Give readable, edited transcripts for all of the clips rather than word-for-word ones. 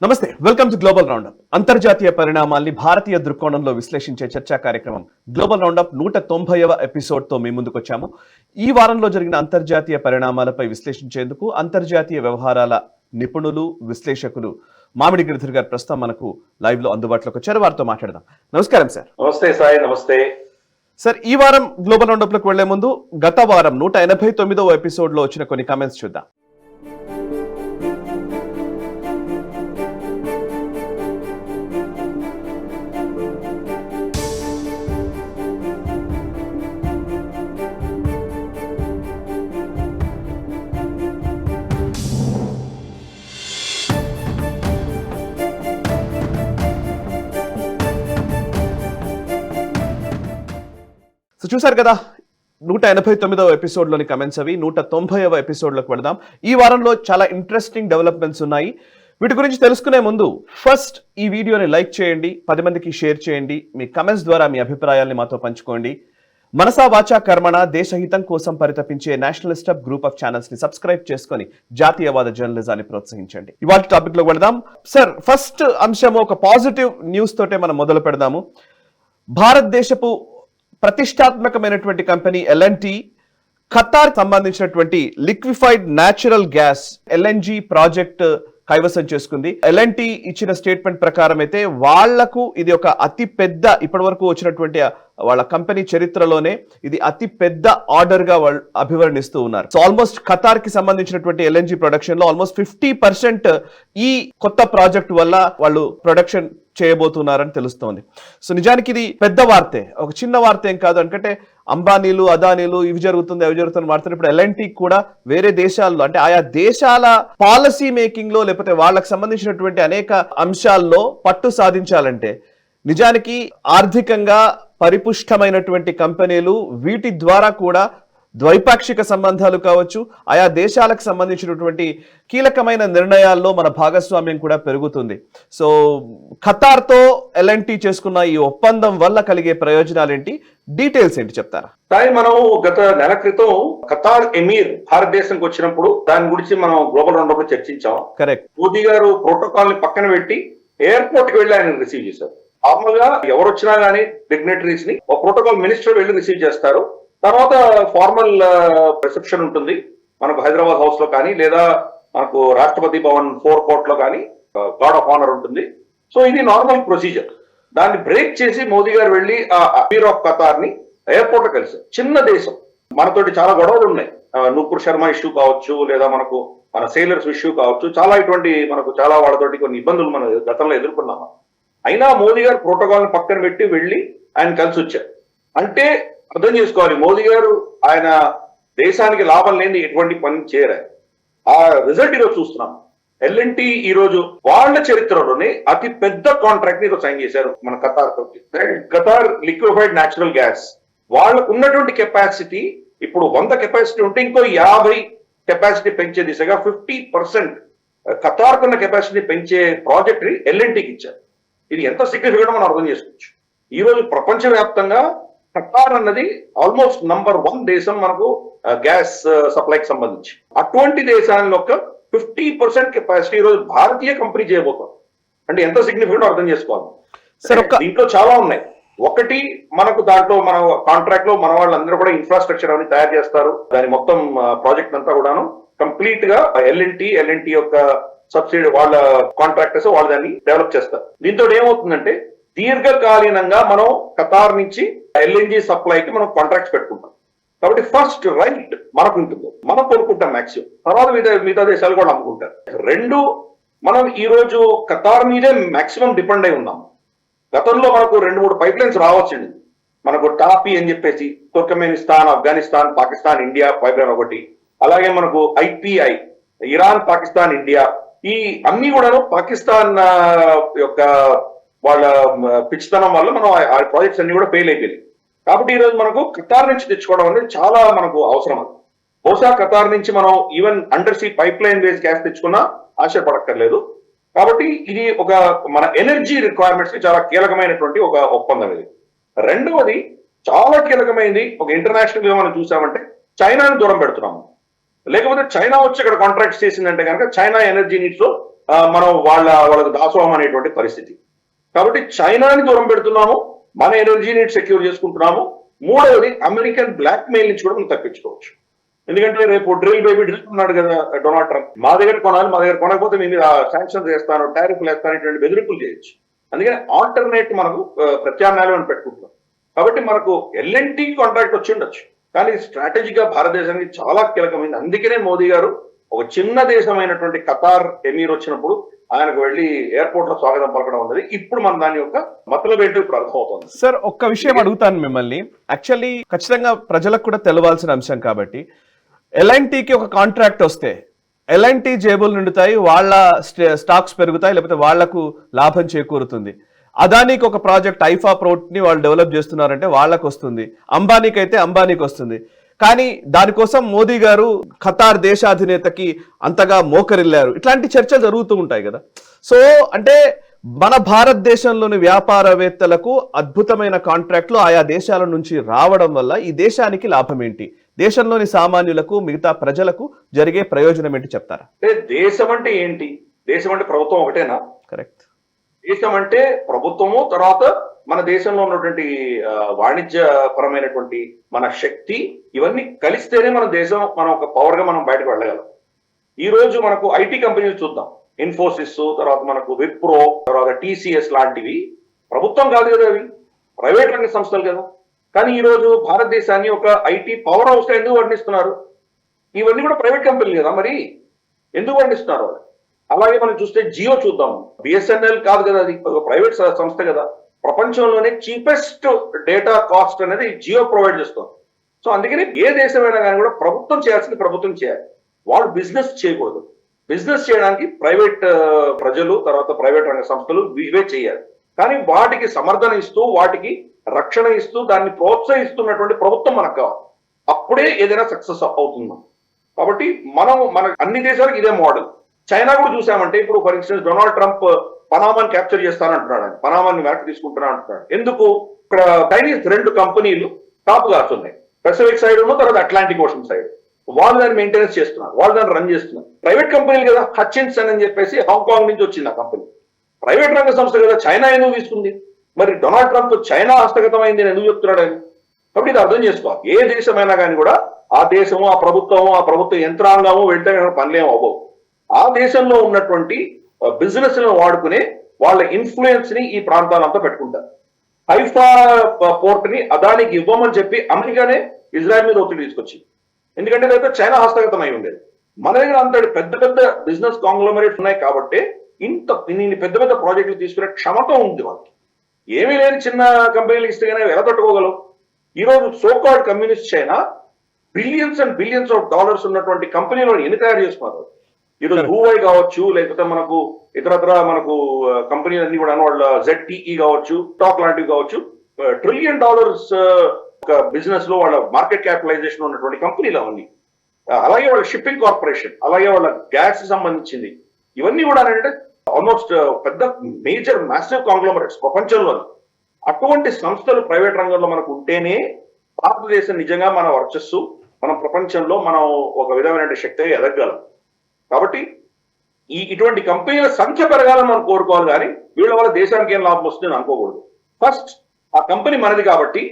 నమస్తే, welcome to global roundup. అంతర్జాతీయ పరిణామాల్ని భారతీయ దృక్కోణంలో విశ్లేషించే చర్చా కార్యక్రమం గ్లోబల్ రౌండప్ 190వ ఎపిసోడ్తో మీ ముందుకు వచ్చాము. ఈ వారంలో జరిగిన అంతర్జాతీయ పరిణామాలపై విశ్లేషించేందుకు అంతర్జాతీయ వ్యవహారాల నిపుణులు, విశ్లేషకులు మామిడి గిరిధర్ గారు ప్రస్తుతం మనకు లైవ్ లో అందుబాటులోకి వచ్చారు. వారితో మాట్లాడదాం. నమస్కారం సార్. నమస్తే సాయి. నమస్తే సార్. ఈ వారం గ్లోబల్ రౌండప్ లోకి వెళ్లే ముందు గత వారం 189వ ఎపిసోడ్ లో వచ్చిన కొన్ని కామెంట్స్ చూద్దాం. చూసారు కదా, 189వ ఎపిసోడ్ లోని కమెంట్స్ అవి. 190వ ఎపిసోడ్ లోకి వెళదాం. ఈ వారంలో చాలా ఇంట్రెస్టింగ్ డెవలప్మెంట్స్ ఉన్నాయి. వీటి గురించి తెలుసుకునే ముందు ఫస్ట్ ఈ వీడియోని లైక్ చేయండి, 10 మందికి షేర్ చేయండి, మీ కమెంట్స్ ద్వారా మీ అభిప్రాయాల్ని మాతో పంచుకోండి. మనసా వాచా కర్మణ దేశహితం కోసం పరితపించే నేషనలిస్ట్ గ్రూప్ ఆఫ్ ఛానల్స్ ని సబ్స్క్రైబ్ చేసుకుని జాతీయవాద జర్నలిజాన్ని ప్రోత్సహించండి. ఇవాళ టాపిక్ లోకి వెళదాం. సార్, ఫస్ట్ అంశము ఒక పాజిటివ్ న్యూస్ తోటే మనం మొదలు పెడదాము. భారతదేశపు ప్రతిష్టాత్మకమైనటువంటి కంపెనీ ఎల్ఎన్టీ ఖతార్ సంబంధించినటువంటి liquefied natural gas LNG project కైవసం చేసుకుంది. ఎల్ఎన్టీ ఇచ్చిన స్టేట్మెంట్ ప్రకారం అయితే వాళ్లకు ఇది ఒక అతి పెద్ద, ఇప్పటి వరకు వచ్చినటువంటి వాళ్ళ కంపెనీ చరిత్రలోనే ఇది అతి పెద్ద ఆర్డర్ గా వాళ్ళు అభివర్ణిస్తూ ఉన్నారు. సో ఆల్మోస్ట్ ఖతార్ కి సంబంధించినటువంటి ఎల్ఎన్జీ ప్రొడక్షన్ లో ఆల్మోస్ట్ 50% ఈ కొత్త ప్రాజెక్ట్ వల్ల వాళ్ళు ప్రొడక్షన్ చేయబోతున్నారని తెలుస్తోంది. సో నిజానికి ఇది పెద్ద వార్తే, ఒక చిన్న వార్త ఏం కాదు. ఎందుకంటే అంబానీలు, అదానీలు ఇవి జరుగుతుంది అవి జరుగుతుంది వార్తలు ఇప్పుడు ఎల్ఎన్టీ కూడా వేరే దేశాల్లో, అంటే ఆయా దేశాల పాలసీ మేకింగ్ లో లేకపోతే వాళ్ళకి సంబంధించినటువంటి అనేక అంశాల్లో పట్టు సాధించాలంటే నిజానికి ఆర్థికంగా పరిపుష్టమైనటువంటి కంపెనీలు, వీటి ద్వారా కూడా ద్వైపాక్షిక సంబంధాలు కావచ్చు, ఆయా దేశాలకు సంబంధించినటువంటి కీలకమైన నిర్ణయాల్లో మన భాగస్వామ్యం కూడా పెరుగుతుంది. సో ఖతార్తో ఎల్ఎన్టీ చేసుకున్న ఈ ఒప్పందం వల్ల కలిగే ప్రయోజనాలు ఏంటి, డీటెయిల్స్ ఏంటి చెప్తారా? సాయి, మనం గత నెల క్రితం ఖతార్ ఎమీర్ భారతదేశానికి వచ్చినప్పుడు దాని గురించి మనం గ్లోబల్ రౌండప్ లో చర్చించాం. కరెక్ట్. మోదీ గారు ప్రోటోకాల్ ని పక్కన పెట్టి ఎయిర్పోర్ట్ కి వెళ్లి ఆయన రిసీవ్ చేశారు. నార్మల్ గా ఎవరు వచ్చినా గానీ డిగ్నిటరీస్ ని ఒక ప్రోటోకాల్ మినిస్టర్ వెళ్లి రిసీవ్ చేస్తారు. తర్వాత ఫార్మల్ రిసెప్షన్ ఉంటుంది మనకు హైదరాబాద్ హౌస్ లో కానీ, లేదా మనకు రాష్ట్రపతి భవన్ 4 కోర్ట్ లో కానీ గార్డ్ ఆఫ్ ఆనర్ ఉంటుంది. సో ఇది నార్మల్ ప్రొసీజర్. దాన్ని బ్రేక్ చేసి మోదీ గారు వెళ్లి ఆ అమీర్ ఆఫ్ ఖతార్ ని ఎయిర్పోర్ట్ లో కలిసారు. చిన్న దేశం, మనతోటి చాలా గొడవలు ఉన్నాయి. నూపూర్ శర్మ ఇష్యూ కావచ్చు, లేదా మనకు మన సేలర్స్ ఇష్యూ కావచ్చు, చాలా ఇటువంటి మనకు చాలా వాళ్ళతోటి కొన్ని ఇబ్బందులు మనం గతంలో ఎదుర్కొన్నాము. అయినా మోదీ గారు ప్రోటోకాల్ ని పక్కన పెట్టి వెళ్లి ఆయన కలిసి వచ్చారు. అంటే అర్థం చేసుకోవాలి, మోదీ గారు ఆయన దేశానికి లాభం లేని ఎటువంటి పని చేయరారు. ఆ రిజల్ట్ ఈరోజు చూస్తున్నాం. ఎల్ఎన్టీ ఈ రోజు వాళ్ళ చరిత్రలోనే అతి పెద్ద కాంట్రాక్ట్ ని సైన్ చేశారు మన ఖతార్ తోటి. ఖతార్ లిక్విఫైడ్ న్యాచురల్ గ్యాస్ వాళ్ళకు ఉన్నటువంటి కెపాసిటీ ఇప్పుడు 100 కెపాసిటీ ఉంటే ఇంకో 50 కెపాసిటీ పెంచే దిశగా 50% ఖతార్ కున్న కెపాసిటీ పెంచే ప్రాజెక్ట్ ని ఎల్ఎన్టీకి ఇచ్చారు. ఇది ఎంత సిగ్నిఫికెంట్ మనం అర్థం చేసుకోవచ్చు. ఈ రోజు ప్రపంచవ్యాప్తంగా ఖతార్ అన్నది ఆల్మోస్ట్ నంబర్ 1 దేశం మనకు గ్యాస్ సప్లైకి సంబంధించి. అటువంటి దేశాల్లో 50% కెపాసిటీ ఈ రోజు భారతీయ కంపెనీ చేయబోతాం అంటే ఎంత సిగ్నిఫికెంట్ అర్థం చేసుకోవాలి. దీంట్లో చాలా ఉన్నాయి. ఒకటి, మనకు దాంట్లో మన కాంట్రాక్ట్ లో మన వాళ్ళందరూ కూడా ఇన్ఫ్రాస్ట్రక్చర్ అని తయారు చేస్తారు. దాని మొత్తం ప్రాజెక్ట్ అంతా కూడాను కంప్లీట్ గా ఎల్ఎన్టీ యొక్క సబ్సిడీ వాళ్ళ కాంట్రాక్టర్స్ వాళ్ళు దాన్ని డెవలప్ చేస్తారు. దీంతో ఏమవుతుందంటే దీర్ఘకాలీనంగా మనం ఖతార్ నుంచి ఎల్ఎన్జీ సప్లైకి మనం కాంట్రాక్ట్స్ పెట్టుకుంటాం. కాబట్టి ఫస్ట్ రైట్ మనకు ఉంటుంది, మనం కొనుక్కుంటాం మాక్సిమం, తర్వాత మిగతా దేశాలు కూడా అమ్ముకుంటారు. 2, మనం ఈ రోజు ఖతార్ మీదే మాక్సిమం డిపెండ్ అయి ఉన్నాం. గతంలో మనకు 2-3 పైప్ లైన్స్ రావచ్చండి. మనకు టాపీ అని చెప్పేసి Turkmenistan, Afghanistan, Pakistan, India pipe line ఒకటి. అలాగే మనకు ఐపీఐ ఇరాన్, పాకిస్తాన్, ఇండియా, ఈ అన్ని కూడాను పాకిస్తాన్ యొక్క వాళ్ళ పిచ్చితనం వల్ల మనం ఆ ప్రాజెక్ట్స్ అన్ని కూడా ఫెయిల్ అయిపోయింది. కాబట్టి ఈ రోజు మనకు ఖతార్ నుంచి తెచ్చుకోవడం అనేది చాలా మనకు అవసరం. అది బహుశా ఖతార్ నుంచి మనం even under see pipe line base gas తెచ్చుకున్నా ఆశ్చర్యపడక్కర్లేదు. కాబట్టి ఇది ఒక మన ఎనర్జీ రిక్వైర్మెంట్స్ కి చాలా కీలకమైనటువంటి ఒక ఒప్పందం ఇది. రెండవది చాలా కీలకమైనది, ఒక ఇంటర్నేషనల్ గా మనం చూసామంటే చైనాని దూరం పెడుతున్నాము. లేకపోతే చైనా వచ్చి ఇక్కడ కాంట్రాక్ట్స్ చేసిందంటే కనుక చైనా ఎనర్జీ నీడ్స్ లో మనం వాళ్ళకి దాసోహం అనేటువంటి పరిస్థితి. కాబట్టి చైనాని దూరం పెడుతున్నాము, మన ఎనర్జీని సెక్యూర్ చేసుకుంటున్నాము. మూడవది అమెరికన్ బ్లాక్ మెయిల్ నుంచి కూడా మనం తప్పించుకోవచ్చు. ఎందుకంటే రేపు డ్రిల్ బేబీ డ్రిల్ ఉన్నాడు కదా డొనాల్డ్ ట్రంప్, మా దగ్గర కొనాలి, మా దగ్గర కొనకపోతే మీ మీద శాంక్షన్స్ వేస్తాను, టారిఫ్లు వేస్తాను, ఇటువంటి బెదిరింపులు చేయొచ్చు. అందుకని ఆల్టర్నేట్ మనకు ప్రత్యామ్నాయాలు అని పెట్టుకుంటున్నాం. కాబట్టి మనకు ఎల్ఎన్టీ కాంట్రాక్ట్ వచ్చి ఉండొచ్చు, కానీ స్ట్రాటజీగా భారతదేశానికి చాలా కీలకమైంది. అందుకనే మోదీ గారు ఒక చిన్న దేశమైనటువంటి ఖతార్ ఎమీర్ వచ్చినప్పుడు ఆయనకు వెళ్లి ఎయిర్పోర్ట్ లో స్వాగతం పలకడం ఉన్నది. ఇప్పుడు మన దాని యొక్క మతలబు ఏంటో ఇప్పుడు అర్థమవుతుంది. సార్, ఒక్క విషయం అడుగుతాను మిమ్మల్ని. యాక్చువల్లీ ఖచ్చితంగా ప్రజలకు కూడా తెలవాల్సిన అంశం కాబట్టి, ఎల్ఎన్టీకి ఒక కాంట్రాక్ట్ వస్తే ఎల్ఎన్టీ జేబులు నిండుతాయి, వాళ్ళ స్టాక్స్ పెరుగుతాయి, లేకపోతే వాళ్లకు లాభం చేకూరుతుంది. అదానికి ఒక ప్రాజెక్ట్ ఐఫా ప్రోట్ ని వాళ్ళు డెవలప్ చేస్తున్నారంటే వాళ్ళకు వస్తుంది, అంబానీకి అయితే అంబానీకి వస్తుంది. కానీ దానికోసం మోదీ గారు ఖతార్ దేశాధినేతకి అంతగా మోకరిల్లారు. ఇట్లాంటి చర్చలు జరుగుతూ ఉంటాయి కదా. సో అంటే మన భారతదేశంలోని వ్యాపారవేత్తలకు అద్భుతమైన కాంట్రాక్ట్లు ఆయా దేశాల నుంచి రావడం వల్ల ఈ దేశానికి లాభం ఏంటి, దేశంలోని సామాన్యులకు మిగతా ప్రజలకు జరిగే ప్రయోజనం ఏంటి చెప్తారా? దేశం అంటే ఏంటి? దేశం అంటే ప్రభుత్వం ఒకటేనా? కరెక్ట్. దేశం అంటే ప్రభుత్వము, తర్వాత మన దేశంలో ఉన్నటువంటి వాణిజ్య పరమైనటువంటి మన శక్తి, ఇవన్నీ కలిస్తేనే మన దేశం, మనం ఒక పవర్ గా మనం బయటకు వెళ్ళగలం. ఈ రోజు మనకు ఐటీ కంపెనీలు చూద్దాం, ఇన్ఫోసిస్, తర్వాత మనకు విప్రో, తర్వాత టీసీఎస్ లాంటివి ప్రభుత్వం కాదు కదా, అవి ప్రైవేట్ రంగ సంస్థలు కదా. కానీ ఈ రోజు భారతదేశాన్ని ఒక ఐటీ పవర్ హౌస్ గా ఎందుకు వర్ణిస్తున్నారు? ఇవన్నీ కూడా ప్రైవేట్ కంపెనీలు కదా, మరి ఎందుకు వర్ణిస్తున్నారు వాళ్ళు? అలాగే మనం చూస్తే జియో చూద్దాం, బిఎస్ఎన్ఎల్ కాదు కదా, అది ఒక ప్రైవేట్ సంస్థ కదా. ప్రపంచంలోనే చీపెస్ట్ డేటా కాస్ట్ అనేది జియో ప్రొవైడ్ చేస్తుంది. సో అందుకని ఏ దేశమైనా కానీ కూడా ప్రభుత్వం చేయాల్సింది ప్రభుత్వం చేయాలి, వాళ్ళు బిజినెస్ చేయకూడదు. బిజినెస్ చేయడానికి ప్రైవేట్ ప్రజలు, తర్వాత ప్రైవేట్ రంగ సంస్థలు ఇవే చేయాలి. కానీ వాటికి సమర్థన ఇస్తూ, వాటికి రక్షణ ఇస్తూ, దాన్ని ప్రోత్సహిస్తున్నటువంటి ప్రభుత్వం మనకు కావాలి. అప్పుడే ఏదైనా సక్సెస్ అవుతుంది. కాబట్టి మన అన్ని దేశాలకు ఇదే మోడల్. చైనా కూడా చూసామంటే, ఇప్పుడు ఫర్ ఇన్స్టెన్స్ డొనాల్డ్ ట్రంప్ పనామాని క్యాప్చర్ చేస్తానంటున్నాడు, ఆయన పనామాని వెనక్కి తీసుకుంటున్నా అంటున్నాడు. ఎందుకు? ఇక్కడ చైనీస్ 2 కంపెనీలు టాప్ కాస్తున్నాయి, పెసిఫిక్ సైడ్ ఉన్న తర్వాత అట్లాంటిక్ ఓషన్ సైడ్. వాళ్ళు దాన్ని మెయింటెనెన్స్ చేస్తున్నారు, వాళ్ళు దాన్ని రన్ చేస్తున్నారు. ప్రైవేట్ కంపెనీలు కదా, హచిన్సన్ అని చెప్పేసి హాంకాంగ్ నుంచి వచ్చింది ఆ కంపెనీ, ప్రైవేట్ రంగ సంస్థ కదా. చైనా ఎందుకు తీసుకుంది? మరి డొనాల్డ్ ట్రంప్ చైనా హస్తగతమైంది అని ఎందుకు చెప్తున్నాడు ఆయన? కాబట్టి ఇది అర్థం చేసుకోవాలి. ఏ దేశమైనా కానీ కూడా ఆ దేశము, ఆ ప్రభుత్వ యంత్రాంగము వెంట పనులేం అవ్వవు. ఆ దేశంలో ఉన్నటువంటి బిజినెస్ లను వాడుకునే వాళ్ళ ఇన్ఫ్లుయెన్స్ ని ఈ ప్రాంతాలంతా పెట్టుకుంటారు. హైఫా పోర్ట్ ని అదానికి ఇవ్వమని చెప్పి అమెరికానే ఇజ్రాయెల్ మీద ఒత్తిడి తీసుకొచ్చింది. ఎందుకంటే అయితే చైనా హస్తగతం అయి ఉండేది. మన దగ్గర అంతటి పెద్ద బిజినెస్ కాంగ్లోమరేట్స్ ఉన్నాయి కాబట్టి ఇన్ని పెద్ద ప్రాజెక్టులు తీసుకునే క్షమత ఉంది వాళ్ళకి. ఏమీ లేని చిన్న కంపెనీలు ఇస్తే కానీ ఎలా తట్టుకోగలవు? ఈరోజు so called communist China billions and billions of dollars ఉన్నటువంటి కంపెనీలను ఎన్ని తయారు చేసుకున్నారు. ఈరోజు హూవై కావచ్చు, లేకపోతే మనకు ఇతరత్ర మనకు కంపెనీలన్నీ కూడా వాళ్ళ ZTE కావచ్చు, టాక్ లాంటివి కావచ్చు, $1 ట్రిలియన్ ఒక బిజినెస్ లో వాళ్ళ మార్కెట్ క్యాపిటలైజేషన్ ఉన్నటువంటి కంపెనీలు అవన్నీ. అలాగే వాళ్ళ షిప్పింగ్ కార్పొరేషన్, అలాగే వాళ్ళ గ్యాస్ సంబంధించింది, ఇవన్నీ కూడా అంటే ఆల్మోస్ట్ పెద్ద మేజర్ మ్యాసివ్ కాంగ్లోమరేట్స్ ప్రపంచంలో. అటువంటి సంస్థలు ప్రైవేట్ రంగంలో మనకు ఉంటేనే భారతదేశం నిజంగా మన వర్చస్సు, మన ప్రపంచంలో మనం ఒక విధమైన శక్తిగా ఎదగలం. కాబట్టి ఇటువంటి కంపెనీల సంఖ్య పెరగాలని మనం కోరుకోవాలి, కానీ వీళ్ళ వల్ల దేశానికి ఏం లాభం వస్తుందని అనుకోకూడదు. ఫస్ట్ ఆ కంపెనీ మనది కాబట్టి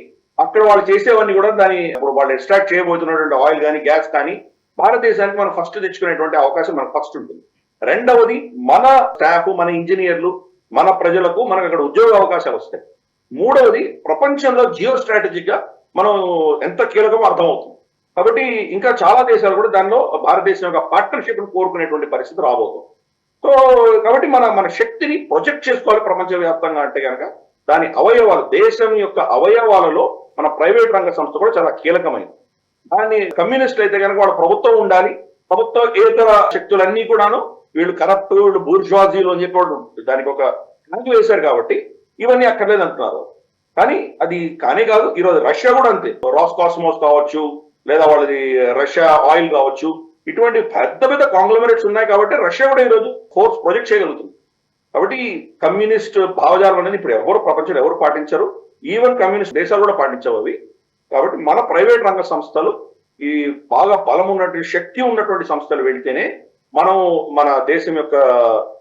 అక్కడ వాళ్ళు చేసేవన్నీ కూడా దాని ఇప్పుడు వాళ్ళు ఎక్స్ట్రాక్ట్ చేయబోతున్నటువంటి ఆయిల్ కానీ గ్యాస్ కానీ భారతదేశానికి మనం ఫస్ట్ తెచ్చుకునేటువంటి అవకాశం మనకు ఫస్ట్ ఉంటుంది. రెండవది మన స్టాఫ్, మన ఇంజనీర్లు, మన ప్రజలకు మనకు అక్కడ ఉద్యోగ అవకాశాలు వస్తాయి. మూడవది ప్రపంచంలో జియో స్ట్రాటజిక్ గా మనం ఎంత కీలకమో అర్థమవుతుంది. కాబట్టి ఇంకా చాలా దేశాలు కూడా దానిలో భారతదేశం యొక్క పార్ట్నర్షిప్ ను కోరుకునేటువంటి పరిస్థితి రాబోతుంది. సో కాబట్టి మన శక్తిని ప్రొజెక్ట్ చేసుకోవాలి ప్రపంచవ్యాప్తంగా. అంటే కనుక దాని అవయవాలు, దేశం యొక్క అవయవాలలో మన ప్రైవేట్ రంగ సంస్థ కూడా చాలా కీలకమైనది. దాన్ని కమ్యూనిస్టులు అయితే కనుక వాళ్ళ ప్రభుత్వం ఉండాలి, ప్రభుత్వేతర శక్తులన్నీ కూడాను వీళ్ళు కరప్ట్, వీళ్ళు బూర్జువాజీలు అని చెప్పి వాళ్ళు దానికి ఒక ట్యాంక్ వేశారు కాబట్టి ఇవన్నీ అక్కర్లేదు అంటున్నారు. కానీ అది కానే కాదు. ఈరోజు రష్యా కూడా అంతే, రాస్కాస్మోస్ కావచ్చు, లేదా వాళ్ళది రష్యా ఆయిల్ కావచ్చు, ఇటువంటి పెద్ద కాంగ్లోమరేట్స్ ఉన్నాయి కాబట్టి రష్యా కూడా ఈరోజు ఫోర్స్ ప్రొజెక్ట్ చేయగలుగుతుంది. కాబట్టి కమ్యూనిస్ట్ భావజాలం అనేది ఇప్పుడు ప్రపంచంలో ఎవరు పాటించరు, ఈవెన్ కమ్యూనిస్ట్ దేశాలు కూడా పాటించవు అవి. కాబట్టి మన ప్రైవేట్ రంగ సంస్థలు, ఈ బాగా బలం ఉన్నటువంటి శక్తి ఉన్నటువంటి సంస్థలు వెళ్తేనే మనం మన దేశం యొక్క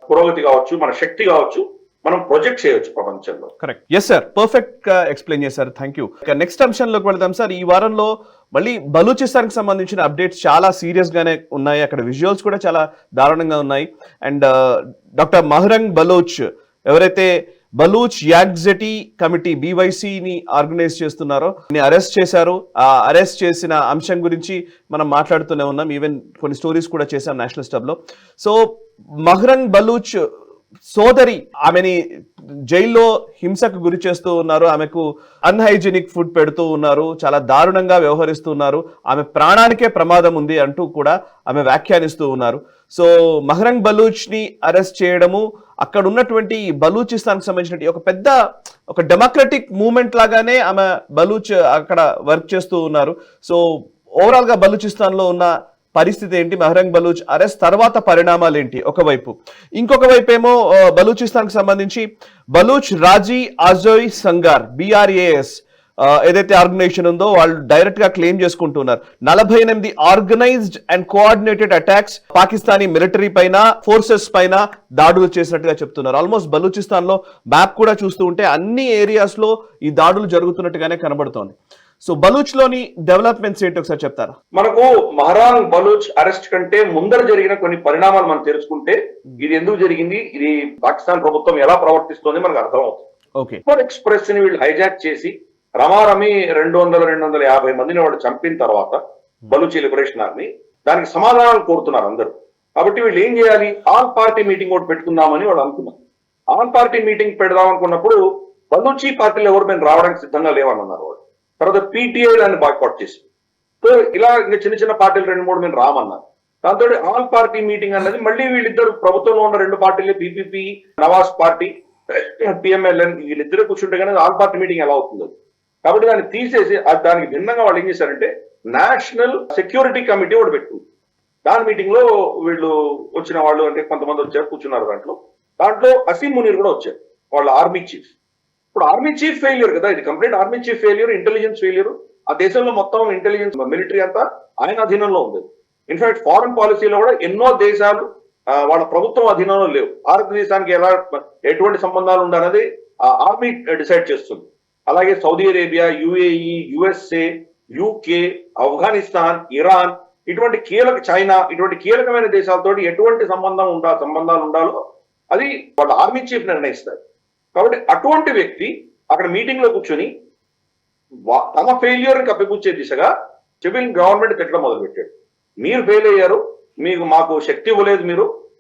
పురోగతి కావచ్చు, మన శక్తి కావచ్చు, మనం ప్రొజెక్ట్ చేయొచ్చు ప్రపంచంలో. కరెక్ట్. ఎస్ సార్, పర్ఫెక్ట్ గా ఎక్స్ప్లెయిన్ చేశారు. Thank you. నెక్స్ట్ అంశంలోకి వెళ్దాం సార్. ఈ వారంలో మళ్ళీ బలూచిస్తాన్ కి సంబంధించిన అప్డేట్స్ చాలా సీరియస్ గానే ఉన్నాయి. అక్కడ విజువల్స్ కూడా చాలా దారుణంగా ఉన్నాయి. అండ్ డాక్టర్ మహరంగ్ బలోచ్ ఎవరైతే బలూచ్ యాగ్జెటీ కమిటీ BYC-ని ఆర్గనైజ్ చేస్తున్నారో అరెస్ట్ చేశారు. ఆ అరెస్ట్ చేసిన అంశం గురించి మనం మాట్లాడుతూనే ఉన్నాం. ఈవెన్ కొన్ని స్టోరీస్ కూడా చేశాం నేషనల్ స్టబ్ లో. సో మహరంగ్ బలూచ్ సోదరి ఆమెని జైల్లో హింసకు గురి చేస్తూ ఉన్నారు. ఆమెకు అన్హైజీనిక్ ఫుడ్ పెడుతూ ఉన్నారు. చాలా దారుణంగా వ్యవహరిస్తున్నారు. ఆమె ప్రాణానికే ప్రమాదం ఉంది అంటూ కూడా ఆమె వ్యాఖ్యానిస్తూ ఉన్నారు. సో మహరంగ్ బలూచ్ ని అరెస్ట్ చేయడము, అక్కడ ఉన్నటువంటి బలూచిస్తాన్ కి సంబంధించిన ఒక డెమోక్రటిక్ మూవ్మెంట్ లాగానే ఆమె బలూచ్ అక్కడ వర్క్ చేస్తూ ఉన్నారు. సో ఓవరాల్ గా బలూచిస్తాన్ లో ఉన్న పరిస్థితి ఏంటి, మహరంగ్ బలూచ్ అరెస్ట్ తర్వాత పరిణామాలు ఏంటి ఒకవైపు, ఇంకొక వైపు ఏమో బలూచిస్తాన్ కి సంబంధించి బలూచ్ రాజీ ఆజోయ్ సంగార్ BRAS ఏదైతే ఆర్గనైజేషన్ ఉందో వాళ్ళు డైరెక్ట్ గా క్లెయిమ్ చేసుకుంటున్నారు 48 organised and coordinated attacks Pakistani military పైన, ఫోర్సెస్ పైన దాడులు చేసినట్టుగా చెప్తున్నారు. ఆల్మోస్ట్ బలూచిస్తాన్ లో మ్యాప్ కూడా చూస్తూ ఉంటే అన్ని ఏరియాస్ లో ఈ దాడులు జరుగుతున్నట్టుగానే కనబడుతోంది. సో బలూచ్ లోని డెవలప్మెంట్స్ ఏంటి ఒకసారి చెప్తారా? మనకు మహరాంగ్ బలూచ్ అరెస్ట్ కంటే ముందర జరిగిన కొన్ని పరిణామాలు మనం తెలుసుకుంటే ఇది ఎందుకు జరిగింది, ఇది పాకిస్తాన్ ప్రభుత్వం ఎలా ప్రవర్తిస్తోంది మనకు అర్థమవుతుంది. ఓకే. ఎక్స్ప్రెస్ ని వీళ్ళు హైజాక్ చేసి రమారమి 200-250 మందిని వాళ్ళు చంపిన తర్వాత బలూచి లిబరేషన్ ఆర్మీ దానికి సమాధానాలు కోరుతున్నారు అందరూ. కాబట్టి వీళ్ళు ఏం చేయాలి, ఆల్ పార్టీ మీటింగ్ ఒకటి పెట్టుకుందామని వాళ్ళు అనుకున్నారు. ఆల్ పార్టీ మీటింగ్ పెడదాం అనుకున్నప్పుడు బలూచి పార్టీలు ఎవరు మేము రావడానికి సిద్ధంగా లేవన్నారు వాళ్ళు. తర్వాత PTI దాన్ని బాయ్కాట్ చేసి, సో ఇలా ఇంకా చిన్న చిన్న పార్టీలు 2-3 మేము రామన్నారు. దాంతో ఆల్ పార్టీ మీటింగ్ అన్నది మళ్ళీ వీళ్ళిద్దరు ప్రభుత్వంలో ఉన్న 2 పార్టీలు PPP, నవాజ్ పార్టీ, PMLN వీళ్ళిద్దరు కూర్చుంటే కానీ ఆల్ పార్టీ మీటింగ్ ఎలా అవుతుందో. కాబట్టి దాన్ని తీసేసి దానికి భిన్నంగా వాళ్ళు ఏం చేశారంటే నేషనల్ సెక్యూరిటీ కమిటీ ఒకటి పెట్టుకుంది. దాని మీటింగ్ లో వీళ్ళు వచ్చిన వాళ్ళు అంటే కొంతమంది వచ్చారు, కూర్చున్నారు. దాంట్లో అసీం మునీర్ కూడా వచ్చారు, వాళ్ళ ఆర్మీ చీఫ్. ఇప్పుడు ఆర్మీ చీఫ్ ఫెయిల్యూర్ కదా, ఇది complete army chief failure, intelligence failure. ఆ దేశంలో మొత్తం ఇంటెలిజెన్స్ మిలిటరీ అంతా ఆయన అధీనంలో ఉంది. ఇన్ఫాక్ట్ ఫారెన్ పాలసీలో కూడా ఎన్నో దేశాలు వాళ్ళ ప్రభుత్వం అధీనంలో లేవు. భారతదేశానికి ఎటువంటి సంబంధాలు ఉండాలనేది ఆర్మీ డిసైడ్ చేస్తుంది. అలాగే Saudi Arabia, UAE, USA, UK, Afghanistan, Iran ఇటువంటి చైనా ఇటువంటి కీలకమైన దేశాలతో ఎటువంటి సంబంధాలు ఉండాలో అది వాళ్ళ ఆర్మీ చీఫ్ నిర్ణయిస్తారు. కాబట్టి అటువంటి వ్యక్తి అక్కడ మీటింగ్ లో కూర్చొని తన ఫెయిల్యూర్ ని కప్పిపుచ్చే దిశగా సివిల్ గవర్నమెంట్ తిట్టడం మొదలుపెట్టాడు. మీరు ఫెయిల్ అయ్యారు, మాకు శక్తి ఇవ్వలేదు,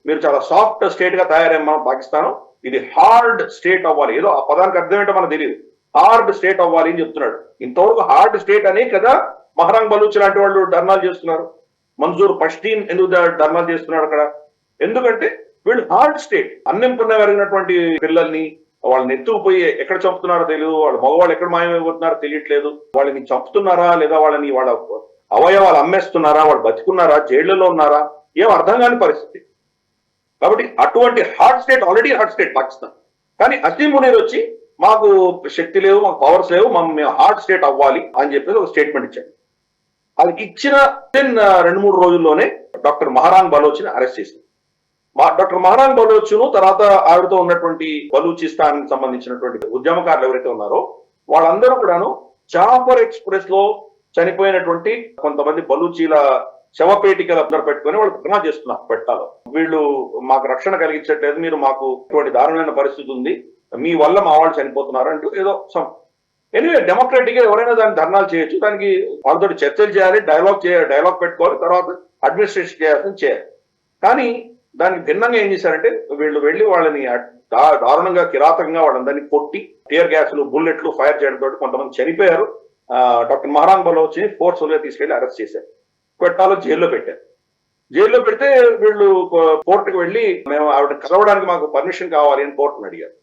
మీరు చాలా సాఫ్ట్ స్టేట్ గా తయారయ్యాం మనం పాకిస్తాన్, ఇది హార్డ్ స్టేట్ అవ్వాలి. ఏదో ఆ పదానికి అర్థం ఏంటో మనకు తెలియదు, హార్డ్ స్టేట్ అవ్వాలి అని చెప్తున్నాడు. ఇంతవరకు హార్డ్ స్టేట్ అనే కదా మహరాంగ్ బలూచ్ లాంటి వాళ్ళు ధర్నాలు చేస్తున్నారు. మంజూర్ పష్తీన్ ఎందుకు ధర్నాలు చేస్తున్నాడు అక్కడ? ఎందుకంటే వీళ్ళు హార్డ్ స్టేట్, అన్నం పుణ్యం పెరిగినటువంటి పిల్లల్ని వాళ్ళని ఎత్తుకుపోయి ఎక్కడ చంపుతున్నారో తెలియదు, వాళ్ళ మగవాళ్ళు ఎక్కడ మాయమైపోతున్నారో తెలియట్లేదు, వాళ్ళని చంపుతున్నారా లేదా వాళ్ళని వాళ్ళ అవయవాలు అమ్మేస్తున్నారా, వాళ్ళు బతికున్నారా, జైళ్లలో ఉన్నారా, ఏం అర్థం కాని పరిస్థితి. కాబట్టి అటువంటి hard state, already hard state Pakistan. కానీ అసీం మునీర్ వచ్చి మాకు శక్తి లేవు, మాకు పవర్స్ లేవు, మేము హార్డ్ స్టేట్ అవ్వాలి అని చెప్పేసి ఒక స్టేట్మెంట్ ఇచ్చాడు. అది ఇచ్చిన 2-3 రోజుల్లోనే డాక్టర్ మహరాంగ్ బలోచ్ని అరెస్ట్ చేసింది. డాక్టర్ మహరాంగ్ బలోచ్ను తర్వాత ఆవిడతో ఉన్నటువంటి బలూచిస్తాన్ సంబంధించినటువంటి ఉద్యమకారులు ఎవరైతే ఉన్నారో వాళ్ళందరూ కూడాను జాఫర్ ఎక్స్ప్రెస్ లో చనిపోయినటువంటి కొంతమంది బలూచీల శవపేటికలు అందరూ పెట్టుకుని వాళ్ళు ధర్నా చేస్తున్నారు పెట్టాలో. వీళ్ళు మాకు రక్షణ కలిగించట్లేదు, మీరు మాకు ఇటువంటి దారుణమైన పరిస్థితి ఉంది, మీ వల్ల మా వాళ్ళు చనిపోతున్నారు అంటూ ఏదో ఎనివే డెమోక్రటిక్ గా ఎవరైనా దాన్ని ధర్నాలు చేయొచ్చు, దానికి వాళ్ళతో చర్చలు చేయాలి, డైలాగ్ పెట్టుకోవాలి, తర్వాత అడ్మినిస్ట్రేషన్ చేయాలి. కానీ దానికి భిన్నంగా ఏం చేశారంటే వీళ్ళు వెళ్ళి వాళ్ళని దారుణంగా కిరాతకంగా వాళ్ళందరినీ కొట్టి టియర్ గ్యాస్లు, బుల్లెట్లు ఫైర్ చేయడంతో కొంతమంది చనిపోయారు. డాక్టర్ మహరాంగ్ బలోచ్ని ఫోర్స్ఫుల్ గా తీసుకెళ్లి అరెస్ట్ చేశారు, పెట్టాలో జైల్లో పెట్టారు. జైల్లో పెడితే వీళ్ళు కోర్టుకు వెళ్ళి మేము ఆవిడ కలవడానికి మాకు పర్మిషన్ కావాలి అని కోర్టును అడిగారు.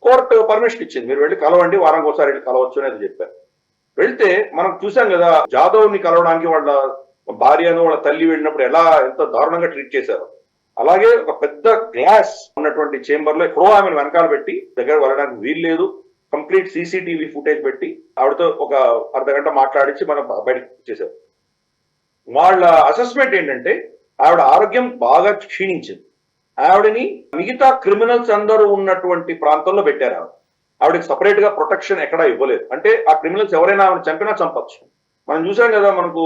కోర్టు పర్మిషన్ ఇచ్చింది, మీరు వెళ్ళి కలవండి, వారానికి ఒకసారి వెళ్ళి కలవచ్చు అనేది చెప్పారు. వెళ్తే మనం చూసాం కదా జాదవ్ ని కలవడానికి వాళ్ళ భార్యను వాళ్ళ తల్లి వెళ్ళినప్పుడు ఎంత దారుణంగా ట్రీట్ చేశారు. అలాగే ఒక పెద్ద గ్లాస్ ఉన్నటువంటి చేంబర్ లో ఎక్కడో ఆమెను వెనకాల పెట్టి దగ్గర వెళ్ళడానికి వీలు లేదు, కంప్లీట్ CCTV ఫుటేజ్ పెట్టి ఆవిడతో ఒక అర్ధగంట మాట్లాడించి మనం బయటకు చేశారు. వాళ్ళ అసెస్మెంట్ ఏంటంటే ఆవిడ ఆరోగ్యం బాగా క్షీణించింది. ఆవిడని మిగతా క్రిమినల్స్ అందరూ ఉన్నటువంటి ప్రాంతంలో పెట్టారు. ఆవిడకి సపరేట్ గా ప్రొటెక్షన్ ఎక్కడా ఇవ్వలేదు. అంటే ఆ క్రిమినల్స్ ఎవరైనా ఆవిడ చంపినా చంపచ్చు. మనం చూసాం కదా, మనకు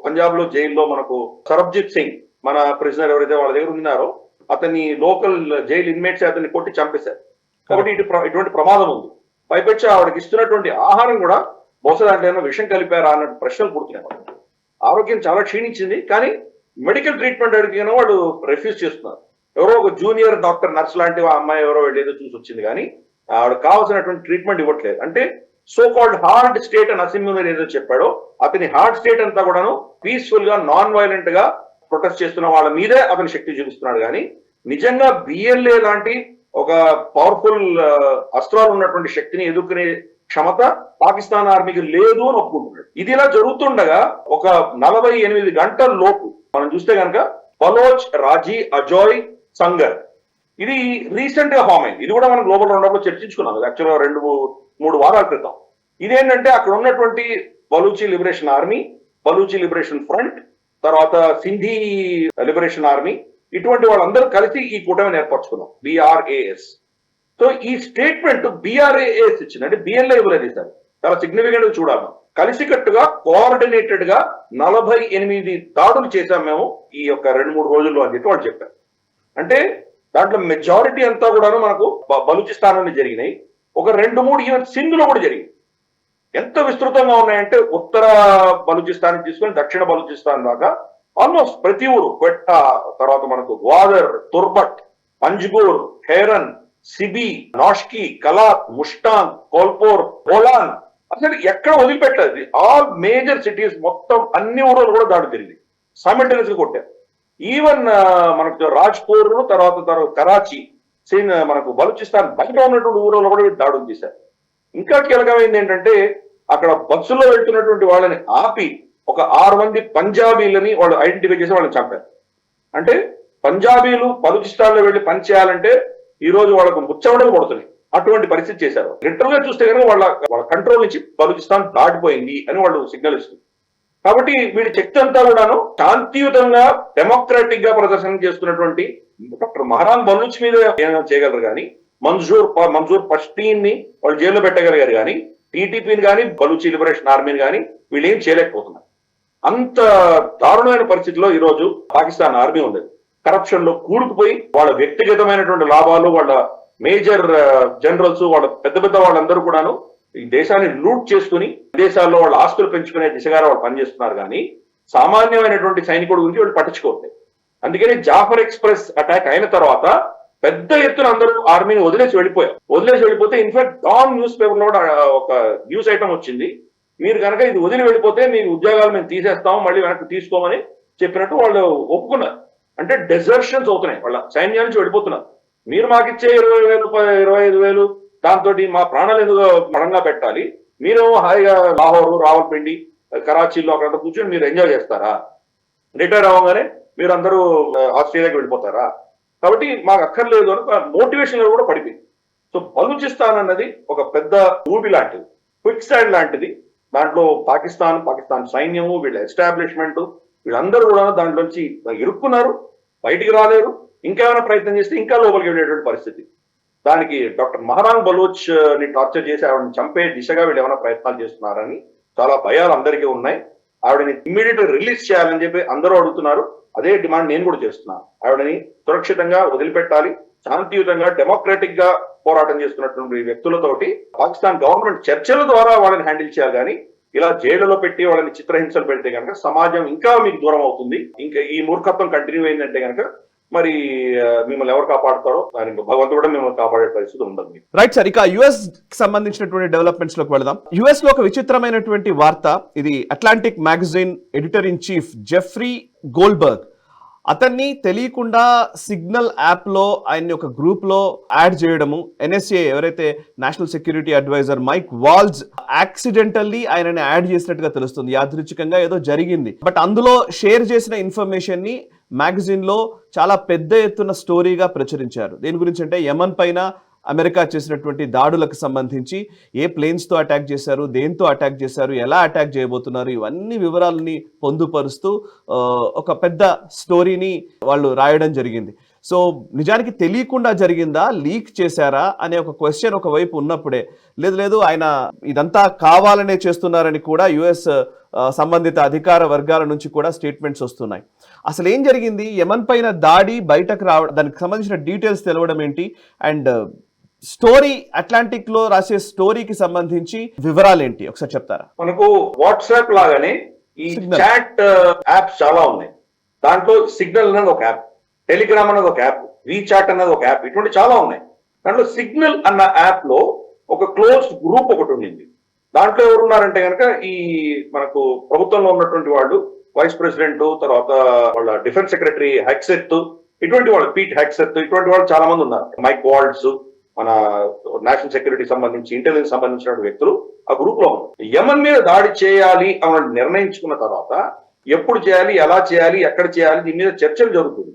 పంజాబ్ లో జైల్లో మనకు సరబ్జిత్ సింగ్ మన ప్రిజనర్ ఎవరైతే వాళ్ళ దగ్గర ఉన్నారో అతన్ని లోకల్ జైలు ఇన్మేట్స్ అతన్ని కొట్టి చంపేశారు. కాబట్టి ఇటువంటి ప్రమాదం ఉంది. పైపెచ్చి ఆవిడకి ఇస్తున్నటువంటి ఆహారం కూడా బహుశా దాంట్లో ఏమైనా విషం కలిపారా అన్న ప్రశ్నలు పుడుతున్నాయి. ఆరోగ్యం చాలా క్షీణించింది, కానీ మెడికల్ ట్రీట్మెంట్ అడిగిన వాళ్ళు రిఫ్యూజ్ చేస్తున్నారు. ఎవరో ఒక జూనియర్ డాక్టర్ నర్స్ లాంటి అమ్మాయి ఎవరో వెళ్ళేదో చూసి వచ్చింది, కానీ ఆవిడ కావాల్సినటువంటి ట్రీట్మెంట్ ఇవ్వట్లేదు. అంటే సో కాల్డ్ హార్డ్ స్టేట్ అని అసిమ్యూనర్ ఏదో చెప్పాడో అతని హార్డ్ స్టేట్ అంతా కూడాను పీస్ఫుల్ గా నాన్ వైలెంట్ గా ప్రొటెస్ట్ చేస్తున్న వాళ్ళ మీదే అతని శక్తి చూపిస్తున్నాడు. కానీ నిజంగా బిఎల్ఏ లాంటి ఒక పవర్ఫుల్ అస్త్రాలు ఉన్నటువంటి శక్తిని ఎదుర్కొనే క్షమత పాకిస్తాన్ ఆర్మీకి లేదు అని ఒప్పుకుంటున్నాడు. ఇది ఇలా జరుగుతుండగా ఒక 48 గంటల లోపు మనం చూస్తే కనుక బలోచ్ రాజీ అజోయ్ సంగర్ ఇది రీసెంట్ గా ఫామ్ అయింది. ఇది కూడా మనం గ్లోబల్ రౌండప్ లో చర్చించుకున్నాం యాక్చువల్గా 2-3 వారాల క్రితం. ఇదేంటంటే అక్కడ ఉన్నటువంటి Baluchi liberation army, Baluchi liberation front, తర్వాత సింధీ లిబరేషన్ ఆర్మీ, ఇటువంటి వాళ్ళందరూ కలిసి ఈ కూటమిని ఏర్పరచుకున్నాం, BRAS. సో ఈ స్టేట్మెంట్ BRAS ఇచ్చింది, అంటే బిఎల్ఏ ఇవ్వలేదు సార్. చాలా సిగ్నిఫికెంట్ గా చూడాలి. కలిసికట్టుగా కోఆర్డినేటెడ్ గా 48 దాడులు చేశాం మేము ఈ యొక్క 2-3 రోజుల్లో అని చెప్పి వాళ్ళు చెప్పారు. అంటే దాంట్లో మెజారిటీ అంతా కూడాను మనకు బలూచిస్తాన్ జరిగినాయి. ఒక 2-3 ఈవెన్ సింధ్ లో కూడా జరిగింది. ఎంత విస్తృతంగా ఉన్నాయంటే ఉత్తర బలూచిస్తాన్ తీసుకొని దక్షిణ బలూచిస్తాన్ దాకా ఆల్మోస్ట్ ప్రతి ఊరు, క్వెట్టా, తర్వాత మనకు గ్వాదర్, తుర్బట్, పంజ్గూర్, హేరన్, సిబి, నాష్కి, కలాత్, ముష్టాన్, కోల్పూర్, బోలాన్, అసలు ఎక్కడ వదిలిపెట్టలేదు. ఆల్ మేజర్ సిటీస్ మొత్తం అన్ని ఊర్లు కూడా దాడి జరిగింది. సైమల్టేనియస్ గా కొట్టారు. ఈవెన్ మనకు రాజ్పూర్, తర్వాత కరాచీ, మనకు బలూచిస్తాన్ బయట ఉన్నటువంటి ఊర్లలో కూడా దాడులు చేశారు. ఇంకా కీలకమైంది ఏంటంటే అక్కడ బస్సులో వెళ్తున్నటువంటి వాళ్ళని ఆపి ఒక 6 మంది పంజాబీలని వాళ్ళు ఐడెంటిఫై చేసి వాళ్ళని చంపారు. అంటే పంజాబీలు బలూచిస్తాన్ లో వెళ్ళి పని చేయాలంటే ఈ రోజు వాళ్ళకు ముచ్చవడలు పడుతున్నాయి. అటువంటి పరిస్థితి చేశారు. లిటరల్ గా చూస్తే కనుక వాళ్ళ కంట్రోల్ నుంచి బలూచిస్తాన్ దాటిపోయింది అని వాళ్ళు సిగ్నల్ ఇస్తుంది. కాబట్టి వీడి శక్తి అంతా కూడాను శాంతియుతంగా డెమోక్రాటిక్ గా ప్రదర్శన చేస్తున్నటువంటి డాక్టర్ మహరాన్ బలూచ్ మీద ఏమైనా చేయగలరు, కానీ మంజూర్ పష్టీన్ ని వాళ్ళు జైల్లో పెట్టగలిగారు, కానీ టీటీపీని కానీ బలూచి లిబరేషన్ ఆర్మీని కానీ వీళ్ళు ఏం చేయలేకపోతున్నారు. అంత దారుణమైన పరిస్థితిలో ఈ రోజు పాకిస్తాన్ ఆర్మీ ఉంది. కరప్షన్ లో కూరుకుపోయి వాళ్ళ వ్యక్తిగతమైనటువంటి లాభాలు, వాళ్ళ మేజర్ జనరల్స్, వాళ్ళ పెద్ద వాళ్ళందరూ కూడాను ఈ దేశాన్ని లూట్ చేసుకుని దేశాల్లో వాళ్ళ ఆస్తులు పెంచుకునే దిశగా వాళ్ళు పనిచేస్తున్నారు. కానీ సామాన్యమైనటువంటి సైనికుడి గురించి వాళ్ళు పట్టించుకోవట్లేదు. అందుకని జాఫర్ ఎక్స్ప్రెస్ అటాక్ అయిన తర్వాత పెద్ద ఎత్తున అందరూ ఆర్మీని వదిలేసి వెళ్ళిపోతే ఇన్ఫాక్ట్ డాన్ న్యూస్ పేపర్ లో కూడా ఒక న్యూస్ ఐటమ్ వచ్చింది, మీరు కనుక ఇది వదిలి వెళ్ళిపోతే మీ ఉద్యోగాలు మేము తీసేస్తాము, మళ్ళీ వెనక్కి తీసుకోమని చెప్పినట్టు వాళ్ళు ఒప్పుకున్నారు. అంటే డెజర్షన్స్ అవుతున్నాయి, వాళ్ళ సైన్యం నుంచి వెళ్ళిపోతున్నారు. మీరు మాకిచ్చే 20,000-25,000 దాంతో మా ప్రాణాలు ఎందుకు పడంగా పెట్టాలి, మీరేమో హాయిగా లాహోరు, రావల్పిండి, కరాచీలో అక్కడ కూర్చొని మీరు ఎంజాయ్ చేస్తారా, రిటైర్ అవ్వగానే మీరు అందరూ ఆస్ట్రేలియాకి వెళ్ళిపోతారా, కాబట్టి మాకు అక్కర్లేదు అని మోటివేషన్ కూడా పడిపోయింది. సో బలూచిస్తాన్ అన్నది ఒక పెద్ద ఊబి లాంటిది, క్విక్ స్టాండ్ లాంటిది. దాంట్లో పాకిస్తాన్ సైన్యము, వీళ్ళ ఎస్టాబ్లిష్మెంట్, వీళ్ళందరూ కూడా దాంట్లోంచి ఇరుక్కున్నారు, బయటికి రాలేరు. ఇంకేమైనా ప్రయత్నం చేస్తే ఇంకా లోపలికి వెళ్ళేటువంటి పరిస్థితి. దానికి డాక్టర్ మహరాన్ బలూచ్ ని టార్చర్ చేసి ఆవిడని చంపే దిశగా వీళ్ళు ఏమైనా ప్రయత్నాలు చేస్తున్నారని చాలా భయాలు అందరికీ ఉన్నాయి. ఆవిడని ఇమ్మీడియట్ రిలీజ్ చేయాలని చెప్పి అందరూ అడుగుతున్నారు. అదే డిమాండ్ నేను కూడా చేస్తున్నాను. ఆవిడని సురక్షితంగా వదిలిపెట్టాలి. శాంతియుతంగా డెమోక్రాటిక్ గా పోరాటం చేస్తున్నటువంటి వ్యక్తులతోటి పాకిస్తాన్ గవర్నమెంట్ చర్చల ద్వారా వాళ్ళని హ్యాండిల్ చేయాలి. కానీ ఇలా జైళ్లలో పెట్టి వాళ్ళని చిత్రహింసలు పెడితే కనుక సమాజం ఇంకా మీకు దూరం అవుతుంది. ఇంకా ఈ మూర్ఖత్వం కంటిన్యూ అయిందంటే కనుక మరి మిమ్మల్ని ఎవరు కాపాడుతారో దానికి భగవంతుడు కూడా మిమ్మల్ని కాపాడే పరిస్థితి ఉండదు. రైట్ సార్, ఇక యుఎస్ సంబంధించినటువంటి డెవలప్మెంట్స్ లోకి వెళదాం. యుఎస్ లో ఒక విచిత్రమైనటువంటి వార్త. ఇది Atlantic magazine editor in chief Jeffrey Goldberg, అతన్ని తెలియకుండా సిగ్నల్ యాప్ లో ఆయన్ని ఒక గ్రూప్ లో యాడ్ చేయడము, NSA ఎవరైతే national security adviser Mike Waltz accidentally ఆయనని యాడ్ చేసినట్టుగా తెలుస్తుంది. యాదృచ్ఛికంగా ఏదో జరిగింది, బట్ అందులో షేర్ చేసిన ఇన్ఫర్మేషన్ ని మ్యాగజైన్ లో చాలా పెద్ద ఎత్తున స్టోరీగా ప్రచురించారు. దేని గురించి అంటే యమన్ పైన అమెరికా చేసినటువంటి దాడులకు సంబంధించి ఏ ప్లేన్స్తో అటాక్ చేశారు, దేంతో అటాక్ చేశారు, ఎలా అటాక్ చేయబోతున్నారు, ఇవన్నీ వివరాలని పొందుపరుస్తూ ఒక పెద్ద స్టోరీని వాళ్ళు రాయడం జరిగింది. సో నిజానికి తెలియకుండా జరిగిందా, లీక్ చేశారా అనే ఒక క్వశ్చన్ ఒకవైపు ఉన్నప్పుడే, లేదు ఆయన ఇదంతా కావాలనే చేస్తున్నారని కూడా యుఎస్ సంబంధిత అధికార వర్గాల నుంచి కూడా స్టేట్మెంట్స్ వస్తున్నాయి. అసలు ఏం జరిగింది, యమన్ పైన దాడి బయటకు రావడం, దానికి సంబంధించిన డీటెయిల్స్ తెలవడం ఏంటి, అండ్ స్టోరీ అట్లాంటిక్ లో రాసే స్టోరీకి సంబంధించి వివరాలు ఏంటి ఒకసారి చెప్తారా? మనకు వాట్సాప్ లాగానే ఈ చాట్ యాప్స్ చాలా ఉన్నాయి. దాంట్లో సిగ్నల్ అనేది ఒక యాప్, టెలిగ్రామ్ అనేది ఒక యాప్, వీచాట్ అనేది ఒక యాప్, ఇటువంటి చాలా ఉన్నాయి. దాంట్లో సిగ్నల్ అన్న యాప్ లో ఒక క్లోజ్డ్ గ్రూప్ ఒకటి ఉండింది. దాంట్లో ఎవరున్నారంటే కనుక ఈ మనకు ప్రభుత్వంలో ఉన్నటువంటి వాళ్ళు, వైస్ ప్రెసిడెంట్, తర్వాత వాళ్ళ డిఫెన్స్ సెక్రటరీ హెక్సెత్, ఇటువంటి వాళ్ళు, పీట్ హెక్సెత్, ఇటువంటి వాళ్ళు చాలా మంది ఉన్నారు. మైక్ వాల్డ్స్, మన నేషనల్ సెక్యూరిటీ సంబంధించి, ఇంటెలిజెన్స్ సంబంధించిన వ్యక్తులు ఆ గ్రూప్ లో ఉన్నారు. యమన్ మీద దాడి చేయాలి అని నిర్ణయించుకున్న తర్వాత ఎప్పుడు చేయాలి, ఎలా చేయాలి, ఎక్కడ చేయాలి, దీని మీద చర్చలు జరుగుతుంది.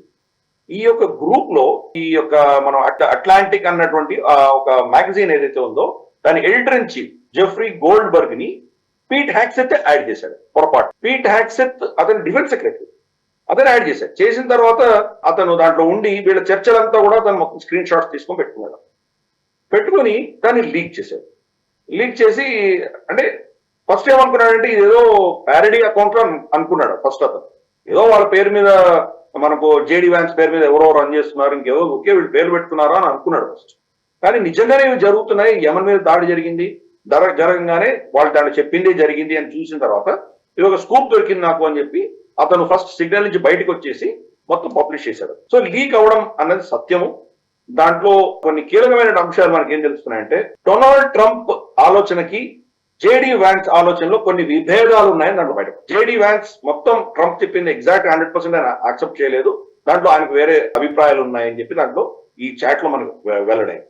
ఈ యొక్క గ్రూప్ లో ఈ యొక్క మనం అట్లాంటిక్ అన్నటువంటి ఒక మ్యాగజైన్ ఏదైతే ఉందో దాని editor in chief Jeffrey Goldberg ని పీట్ హ్యాక్సెత్ యాడ్ చేశాడు. పొరపాటు. పీట్ హ్యాక్సెత్ అతను డిఫెన్స్ సెక్రటరీ, అతను యాడ్ చేశాడు. చేసిన తర్వాత అతను దాంట్లో ఉండి వీళ్ళ చర్చలంతా కూడా అతను మొత్తం స్క్రీన్ షాట్స్ తీసుకొని పెట్టుకుని దాన్ని లీక్ చేశాడు. లీక్ చేసి, అంటే ఫస్ట్ ఏమనుకున్నాడంటే ఇదేదో ప్యారడీ అకౌంట్ లో అనుకున్నాడు. ఫస్ట్ అతను ఏదో వాళ్ళ పేరు మీద, మనకు జేడీ వ్యాన్స్ పేరు మీద ఎవరో రన్ చేస్తున్నారు, ఇంకేదో ఒకే వీళ్ళు పేరు పెట్టుకున్నారా అని అనుకున్నాడు ఫస్ట్. కానీ నిజంగానే ఇవి జరుగుతున్నాయి, యమన్ మీద దాడి జరిగింది, జరగంగానే వాళ్ళు దాన్ని చెప్పిందే జరిగింది అని చూసిన తర్వాత ఇది ఒక స్కూప్ దొరికింది నాకు అని చెప్పి అతను ఫస్ట్ సిగ్నల్ నుంచి బయటకు వచ్చేసి మొత్తం పబ్లిష్ చేశాడు. సో లీక్ అవడం అన్నది సత్యము. దాంట్లో కొన్ని కీలకమైన అంశాలు మనకి ఏం తెలుస్తున్నాయంటే, డొనాల్డ్ ట్రంప్ ఆలోచనకి జేడీ వ్యాన్స్ ఆలోచనలో కొన్ని విభేదాలు ఉన్నాయని దాంట్లో బయట. జేడీ వ్యాన్స్ మొత్తం ట్రంప్ చెప్పింది ఎగ్జాక్ట్ 100% ఆయన యాక్సెప్ట్ చేయలేదు, దాంట్లో ఆయనకు వేరే అభిప్రాయాలు ఉన్నాయని చెప్పి దాంట్లో ఈ చాట్ లో మనకు వెల్లడాయి.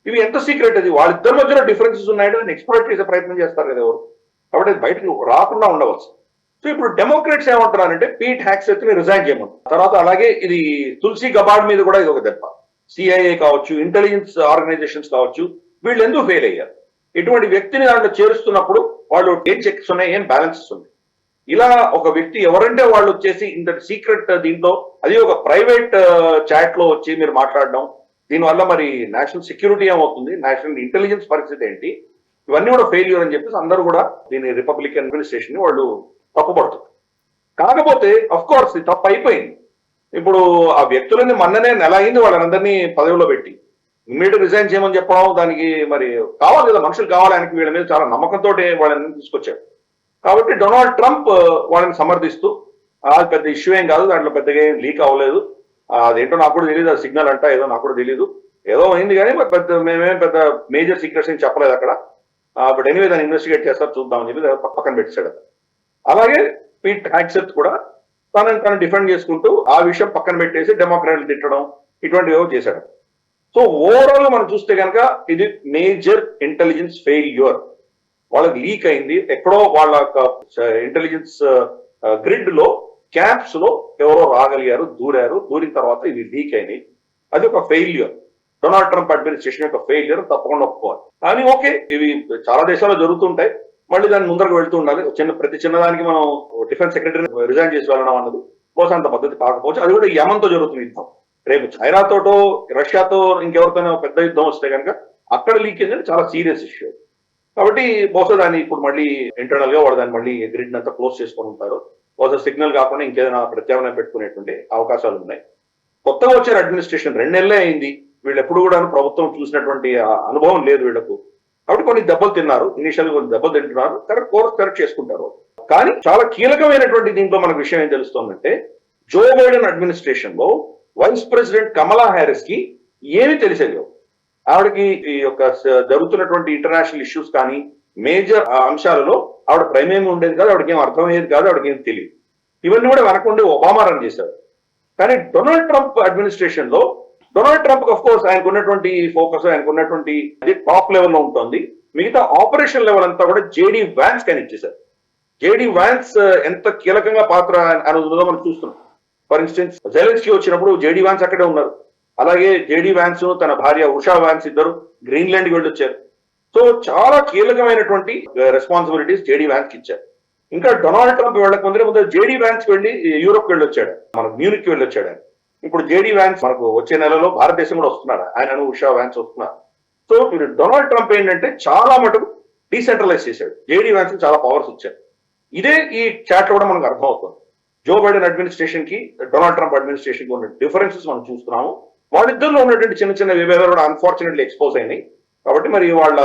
ఇవి ఎంత సీక్రెట్, అది వాళ్ళిద్దరి మధ్యలో డిఫరెన్సెస్ ఉన్నాయంటే దాన్ని ఎక్స్ప్లోర్ చేసే ప్రయత్నం చేస్తారు కదా ఎవరు, కాబట్టి అది బయటకు రాకుండా ఉండవచ్చు. సో ఇప్పుడు డెమోక్రాట్స్ ఏమంటున్నారంటే పీట్ హ్యాక్సెత్ ని రిజైన్ చేయమంటారు. తర్వాత అలాగే ఇది తులసి గబార్డ్ మీద కూడా ఇది ఒక దెబ్బ. సిఐఏ కావచ్చు, ఇంటెలిజెన్స్ ఆర్గనైజేషన్స్ కావచ్చు, వీళ్ళు ఎందుకు ఫెయిల్ అయ్యారు? ఇటువంటి వ్యక్తిని దాంట్లో చేరుస్తున్నప్పుడు వాళ్ళు ఏం చెక్స్ ఉన్నాయి, ఏం బ్యాలెన్సెస్ ఉన్నాయి. ఇలా ఒక వ్యక్తి ఎవరంటే వాళ్ళు వచ్చేసి ఇంత సీక్రెట్ దీంట్లో, అది ఒక ప్రైవేట్ చాట్ లో వచ్చి మీరు మాట్లాడడం, దీనివల్ల మరి నేషనల్ సెక్యూరిటీ ఏమవుతుంది, నేషనల్ ఇంటెలిజెన్స్ పరిస్థితి ఏంటి, ఇవన్నీ కూడా ఫెయిల్యూర్ అని చెప్పేసి అందరూ కూడా దీని రిపబ్లికన్ అడ్మినిస్ట్రేషన్ ని వాళ్ళు తప్పుపడుతుంది. కాకపోతే అఫ్ కోర్స్ ఇది తప్పు అయిపోయింది. ఇప్పుడు ఆ వ్యక్తులని మొన్ననే నెల అయింది వాళ్ళందరినీ పదవిలో పెట్టి ఇమ్మీడియట్ రిజైన్ చేయమని చెప్పడం, దానికి మరి కావాలి కదా, మనుషులు కావాలి, ఆయనకి వీళ్ళ మీద చాలా నమ్మకంతో వాళ్ళని తీసుకొచ్చాడు. కాబట్టి డొనాల్డ్ ట్రంప్ వాళ్ళని సమర్థిస్తూ అది పెద్ద ఇష్యూ ఏం కాదు, దాంట్లో పెద్దగా ఏం లీక్ అవ్వలేదు, అదేంటో నాకు కూడా తెలియదు, ఆ సిగ్నల్ అంట ఏదో నాకు కూడా తెలియదు, ఏదో అయింది కానీ మేమేం పెద్ద మేజర్ సీక్రెట్స్ ఏం చెప్పలేదు అక్కడ, బట్ ఎనీవే దాన్ని ఇన్వెస్టిగేట్ చేస్తారు చూద్దామని చెప్పి పక్కన పెట్టాడు. అలాగే పీట్ హ్యాక్సెత్ కూడా తను డిఫెండ్ చేసుకుంటూ ఆ విషయం పక్కన పెట్టేసి డెమోక్రాట్లు తిట్టడం ఇటువంటివి ఏవో చేశాడు. సో ఓవరాల్ గా మనం చూస్తే కనుక ఇది మేజర్ ఇంటెలిజెన్స్ ఫెయిల్యూర్. వాళ్ళకి లీక్ అయింది ఎక్కడో, వాళ్ళ ఇంటెలిజెన్స్ గ్రిడ్ లో క్యాంప్స్ లో ఎవరో రాగలిగారు, దూరిన తర్వాత ఇది లీక్ అయింది. అది ఒక ఫెయిల్యూర్, డొనాల్డ్ ట్రంప్ అడ్మినిస్ట్రేషన్ యొక్క ఫెయిల్యూర్ తప్పకుండా ఒప్పుకోవాలి. కానీ ఓకే, ఇవి చాలా దేశాల్లో జరుగుతుంటాయి, మళ్ళీ దాన్ని ముందరకు వెళ్తూ ఉండాలి. ప్రతి చిన్నదానికి మనం డిఫెన్స్ సెక్రటరీ రిజైన్ చేసి వెళ్ళడం అన్నది బహుశా అంత పద్ధతి కాకపోవచ్చు. అది కూడా యమన్తో జరుగుతున్న యుద్ధం. రేపు చైనాతోటో రష్యాతో ఇంకెవరితోనో పెద్ద యుద్ధం వస్తే కనుక అక్కడ లీక్ అయింది చాలా సీరియస్ ఇష్యూ. కాబట్టి బహుశా దాన్ని ఇప్పుడు మళ్ళీ ఇంటర్నల్ గా వాడు దాన్ని మళ్ళీ గ్రిడ్ అంతా క్లోజ్ చేసుకొని ఉంటారు. బహుశా సిగ్నల్ కాకుండా ఇంకేదైనా ప్రత్యామ్నాయం పెట్టుకునేటువంటి అవకాశాలు ఉన్నాయి. కొత్తగా వచ్చిన అడ్మినిస్ట్రేషన్ 2 నెలలే అయింది, వీళ్ళు ఎప్పుడు కూడా ప్రభుత్వం చూసినటువంటి అనుభవం లేదు వీళ్లకు. కాబట్టి కొన్ని దెబ్బలు తిన్నారు, ఇనిషియల్ కొన్ని దెబ్బలు తింటున్నారు, కరెక్ట్ చేసుకుంటారు. కానీ చాలా కీలకమైనటువంటి దీంట్లో మనకు విషయం ఏం తెలుస్తోందంటే, జో బైడెన్ అడ్మినిస్ట్రేషన్ లో వైస్ ప్రెసిడెంట్ కమలా హ్యారిస్ కి ఏమీ తెలిసేది. ఆవిడకి ఈ యొక్క జరుగుతున్నటువంటి ఇంటర్నేషనల్ ఇష్యూస్ కానీ మేజర్ అంశాలలో ఆవిడ ప్రైమేమి ఉండేది కాదు, ఆవిడకి ఏం అర్థమయ్యేది కాదు, ఆవిడకి ఏం తెలియదు. ఇవన్నీ కూడా వెనకుండి ఒబామా రన్ చేశారు. కానీ డొనాల్డ్ ట్రంప్ అడ్మినిస్ట్రేషన్ లో డొనాల్డ్ ట్రంప్ ఆఫ్ కోర్స్ ఆయనకు ఉన్నటువంటి ఫోకస్, ఆయనకు ఉన్నటువంటి అది టాప్ లెవెల్లో ఉంటుంది. మిగతా ఆపరేషన్ లెవెల్ అంతా కూడా జేడీ వ్యాన్స్ కానీ ఇచ్చేశారు. జేడీ వ్యాన్స్ ఎంత కీలకంగా పాత్ర అనేది మనం చూస్తున్నాం. ఫర్ ఇన్స్టెన్స్ జెలెన్స్కీ వచ్చినప్పుడు జేడీ వ్యాన్స్ అక్కడే ఉన్నారు. అలాగే జేడీ వ్యాన్స్ తన భార్య ఉషా వ్యాన్స్ ఇద్దరు గ్రీన్లాండ్కి వెళ్ళొచ్చారు. సో చాలా కీలకమైనటువంటి రెస్పాన్సిబిలిటీస్ జేడీ వ్యాన్స్ కి ఇచ్చారు. ఇంకా డొనాల్డ్ ట్రంప్ వెళ్ళక ముందు జేడీ వ్యాన్స్ వెళ్ళి యూరోప్ వెళ్ళొచ్చాడు, మనకు మ్యూనిక్ కి వెళ్ళొచ్చాడు ఆయన. ఇప్పుడు జేడీ వ్యాన్స్ మనకు వచ్చే నెలలో భారతదేశం కూడా వస్తున్నారు, ఆయన ఉషా వ్యాన్స్ వస్తున్నారు. సో మీరు డొనాల్డ్ ట్రంప్ ఏంటంటే చాలా మటుకు డీసెంట్రలైజ్ చేశాడు, జేడీ వ్యాన్స్ కి చాలా పవర్స్ ఇచ్చారు. ఇదే ఈ చాట్ లో కూడా మనకు అర్థమవుతుంది. జో బైడెన్ అడ్మినిస్ట్రేషన్ కి డొనాల్డ్ ట్రంప్ అడ్మినిస్ట్రేషన్ కి ఉన్న డిఫరెన్సెస్ మనం చూస్తున్నాము. వాళ్ళిద్దరిలో ఉన్నటువంటి చిన్న చిన్న విభేదాలు కూడా అన్ఫార్చునేట్లీ ఎక్స్పోజ్ అయినాయి. కాబట్టి మరి వాళ్ళ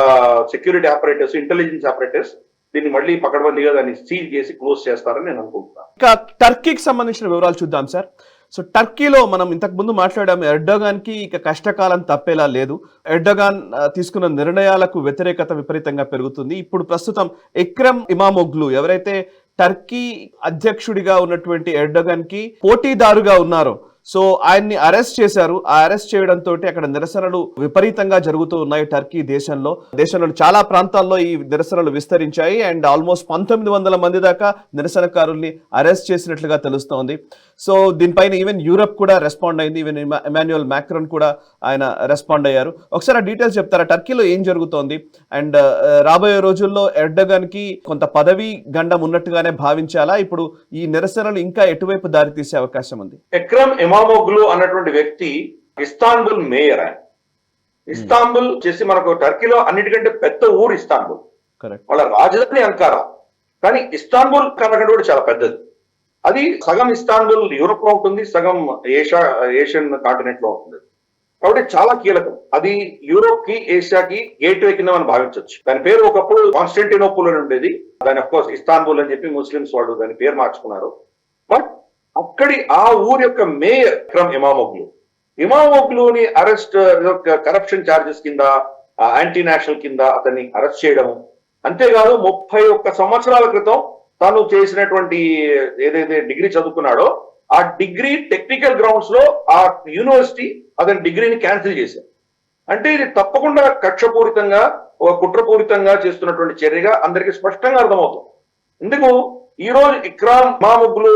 సెక్యూరిటీ ఆపరేటర్స్, ఇంటెలిజెన్స్ ఆపరేటర్స్ దీన్ని మళ్ళీ పకడ్బందీగా దాన్ని సీల్ చేసి క్లోజ్ చేస్తారని నేను అనుకుంటున్నాను. ఇంకా టర్కీకి సంబంధించిన వివరాలు చూద్దాం సార్. సో టర్కీలో మనం ఇంతకు ముందు మాట్లాడాము, ఎర్డోగాన్ కి ఇక కష్టకాలం తప్పేలా లేదు. ఎర్డోగాన్ తీసుకున్న నిర్ణయాలకు వ్యతిరేకత విపరీతంగా పెరుగుతుంది. ఇప్పుడు ప్రస్తుతం ఎక్రమ్ ఇమామోగ్లు ఎవరైతే టర్కీ అధ్యక్షుడిగా ఉన్నటువంటి ఎర్డోగాన్ కి పోటీదారుగా ఉన్నారో, సో ఆయన్ని అరెస్ట్ చేశారు. ఆ అరెస్ట్ చేయడంతో అక్కడ నిరసనలు విపరీతంగా జరుగుతూ ఉన్నాయి టర్కీ దేశంలో చాలా ప్రాంతాల్లో ఈ నిరసనలు విస్తరించాయి. అండ్ ఆల్మోస్ట్ 1900 మంది దాకా నిరసనకారుల్ని అరెస్ట్ చేసినట్లుగా తెలుస్తోంది. సో దీనిపైన ఈవెన్ యూరప్ కూడా రెస్పాండ్ అయింది. ఈవెన్ ఎమాన్యుయల్ మ్యాక్రాన్ కూడా ఆయన రెస్పాండ్ అయ్యారు. ఒకసారి ఆ డీటెయిల్స్ చెప్తారా, టర్కీలో ఏం జరుగుతోంది? అండ్ రాబోయే రోజుల్లో ఎర్డోగాన్ కి కొంత పదవి గండం ఉన్నట్టుగానే భావించాలా? ఇప్పుడు ఈ నిరసనలు ఇంకా ఎటువైపు దారి తీసే అవకాశం ఉంది? ఎక్రమ్ ఇమామోగ్లు అన్నటువంటి వ్యక్తి ఇస్తాన్బుల్ మేయర్. ఆయన ఇస్తాన్బుల్ చేసి మనకు టర్కీలో అన్నిటికంటే పెద్ద ఊరు ఇస్తాన్బుల్, వాళ్ళ రాజధాని అంకారా. కానీ ఇస్తాన్బుల్ కన్నా కూడా చాలా పెద్దది. అది సగం ఇస్తాన్బుల్ యూరోప్ లో ఉంటుంది, సగం ఏషియన్ కాంటినెంట్ లో ఉంటుంది. కాబట్టి చాలా కీలకం. అది యూరోప్ కి ఏషియాకి గేట్వే కింద మనం భావించవచ్చు. దాని పేరు ఒకప్పుడు కాన్స్టాంటినోపుల్ అని ఉండేది, దాని అఫ్ కోర్స్ ఇస్తాన్బుల్ అని చెప్పి ముస్లిమ్స్ వాళ్ళు దాని పేరు మార్చుకున్నారు. బట్ అక్కడి ఆ ఊరి యొక్క మేయర్ ఎక్రమ్ ఇమామోగ్లుని అరెస్ట్ కరప్షన్ ఛార్జెస్ కింద, యాంటీ నేషనల్ కింద అతన్ని అరెస్ట్ చేయడము. అంతేకాదు 31 సంవత్సరాల క్రితం తాను చేసినటువంటి ఏదైతే డిగ్రీ చదువుకున్నాడో ఆ డిగ్రీ టెక్నికల్ గ్రౌండ్స్ లో ఆ యూనివర్సిటీ అతని డిగ్రీని క్యాన్సిల్ చేశారు. అంటే ఇది తప్పకుండా కక్షపూరితంగా, కుట్రపూరితంగా చేస్తున్నటువంటి చర్యగా అందరికీ స్పష్టంగా అర్థమవుతుంది. ఎందుకు ఈ రోజు ఇక్రామ్ ఇమామోగ్లు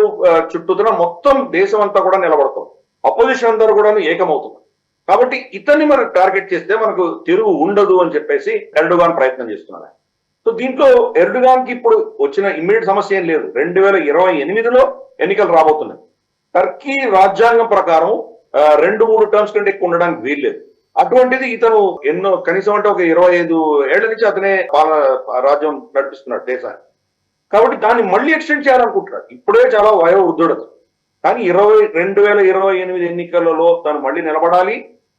చుట్టూతున్న మొత్తం దేశం అంతా కూడా నిలబడతాం, అపోజిషన్ అందరూ కూడా ఏకమవుతుంది. కాబట్టి ఇతన్ని మనం టార్గెట్ చేస్తే మనకు తిరుగు ఉండదు అని చెప్పేసి ఎర్డోగాన్ ప్రయత్నం చేస్తున్నారు. సో దీంట్లో ఎర్డోగాన్ కి ఇప్పుడు వచ్చిన ఇమ్మీడియట్ సమస్య ఏం లేదు. 2028లో ఎన్నికలు రాబోతున్నాయి. టర్కీ రాజ్యాంగం ప్రకారం 2-3 టర్మ్స్ కంటే ఎక్కువ ఉండడానికి వీల్లేదు. అటువంటిది ఇతను కనీసం అంటే ఒక 25 ఏళ్ల నుంచి అతనే రాజ్యం నడిపిస్తున్నాడు దేశాన్ని. కాబట్టి దాన్ని మళ్ళీ ఎక్స్టెండ్ చేయాలనుకుంటున్నాడు. ఇప్పుడే చాలా వయోవృద్ధుడు, కానీ 2028 ఎన్నికలలో తను మళ్ళీ నిలబడాలి,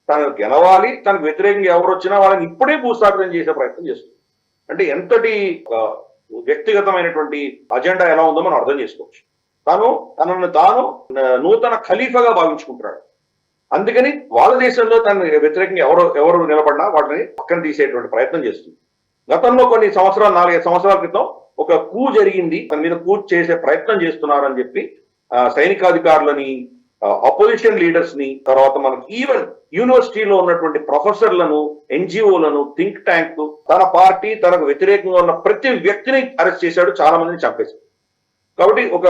తను గెలవాలి, తనకు వ్యతిరేకంగా ఎవరు వచ్చినా వాళ్ళని ఇప్పుడే భూస్థాపితం చేసే ప్రయత్నం చేస్తుంది. అంటే ఎంతటి వ్యక్తిగతమైనటువంటి అజెండా ఎలా ఉందో మనం అర్థం చేసుకోవచ్చు. తనను తాను నూతన ఖలీఫాగా భావించుకుంటున్నాడు. అందుకని వాళ్ళ దేశంలో తన వ్యతిరేకంగా ఎవరు నిలబడినా వాటిని పక్కన తీసేటువంటి ప్రయత్నం చేస్తుంది. గతంలో కొన్ని 4-5 సంవత్సరాల క్రితం ఒక కూ జరిగింది, తన మీద కూ చేసే ప్రయత్నం చేస్తున్నారని చెప్పి సైనికాధికారులని, అపోజిషన్ లీడర్స్ ని, తర్వాత మనకు ఈవెన్ యూనివర్సిటీలో ఉన్నటువంటి ప్రొఫెసర్లను, ఎన్జిఓలను, థింక్ ట్యాంక్, తన పార్టీ తనకు వ్యతిరేకంగా ఉన్న ప్రతి వ్యక్తిని అరెస్ట్ చేశాడు, చాలా మందిని చంపేశాడు. కాబట్టి ఒక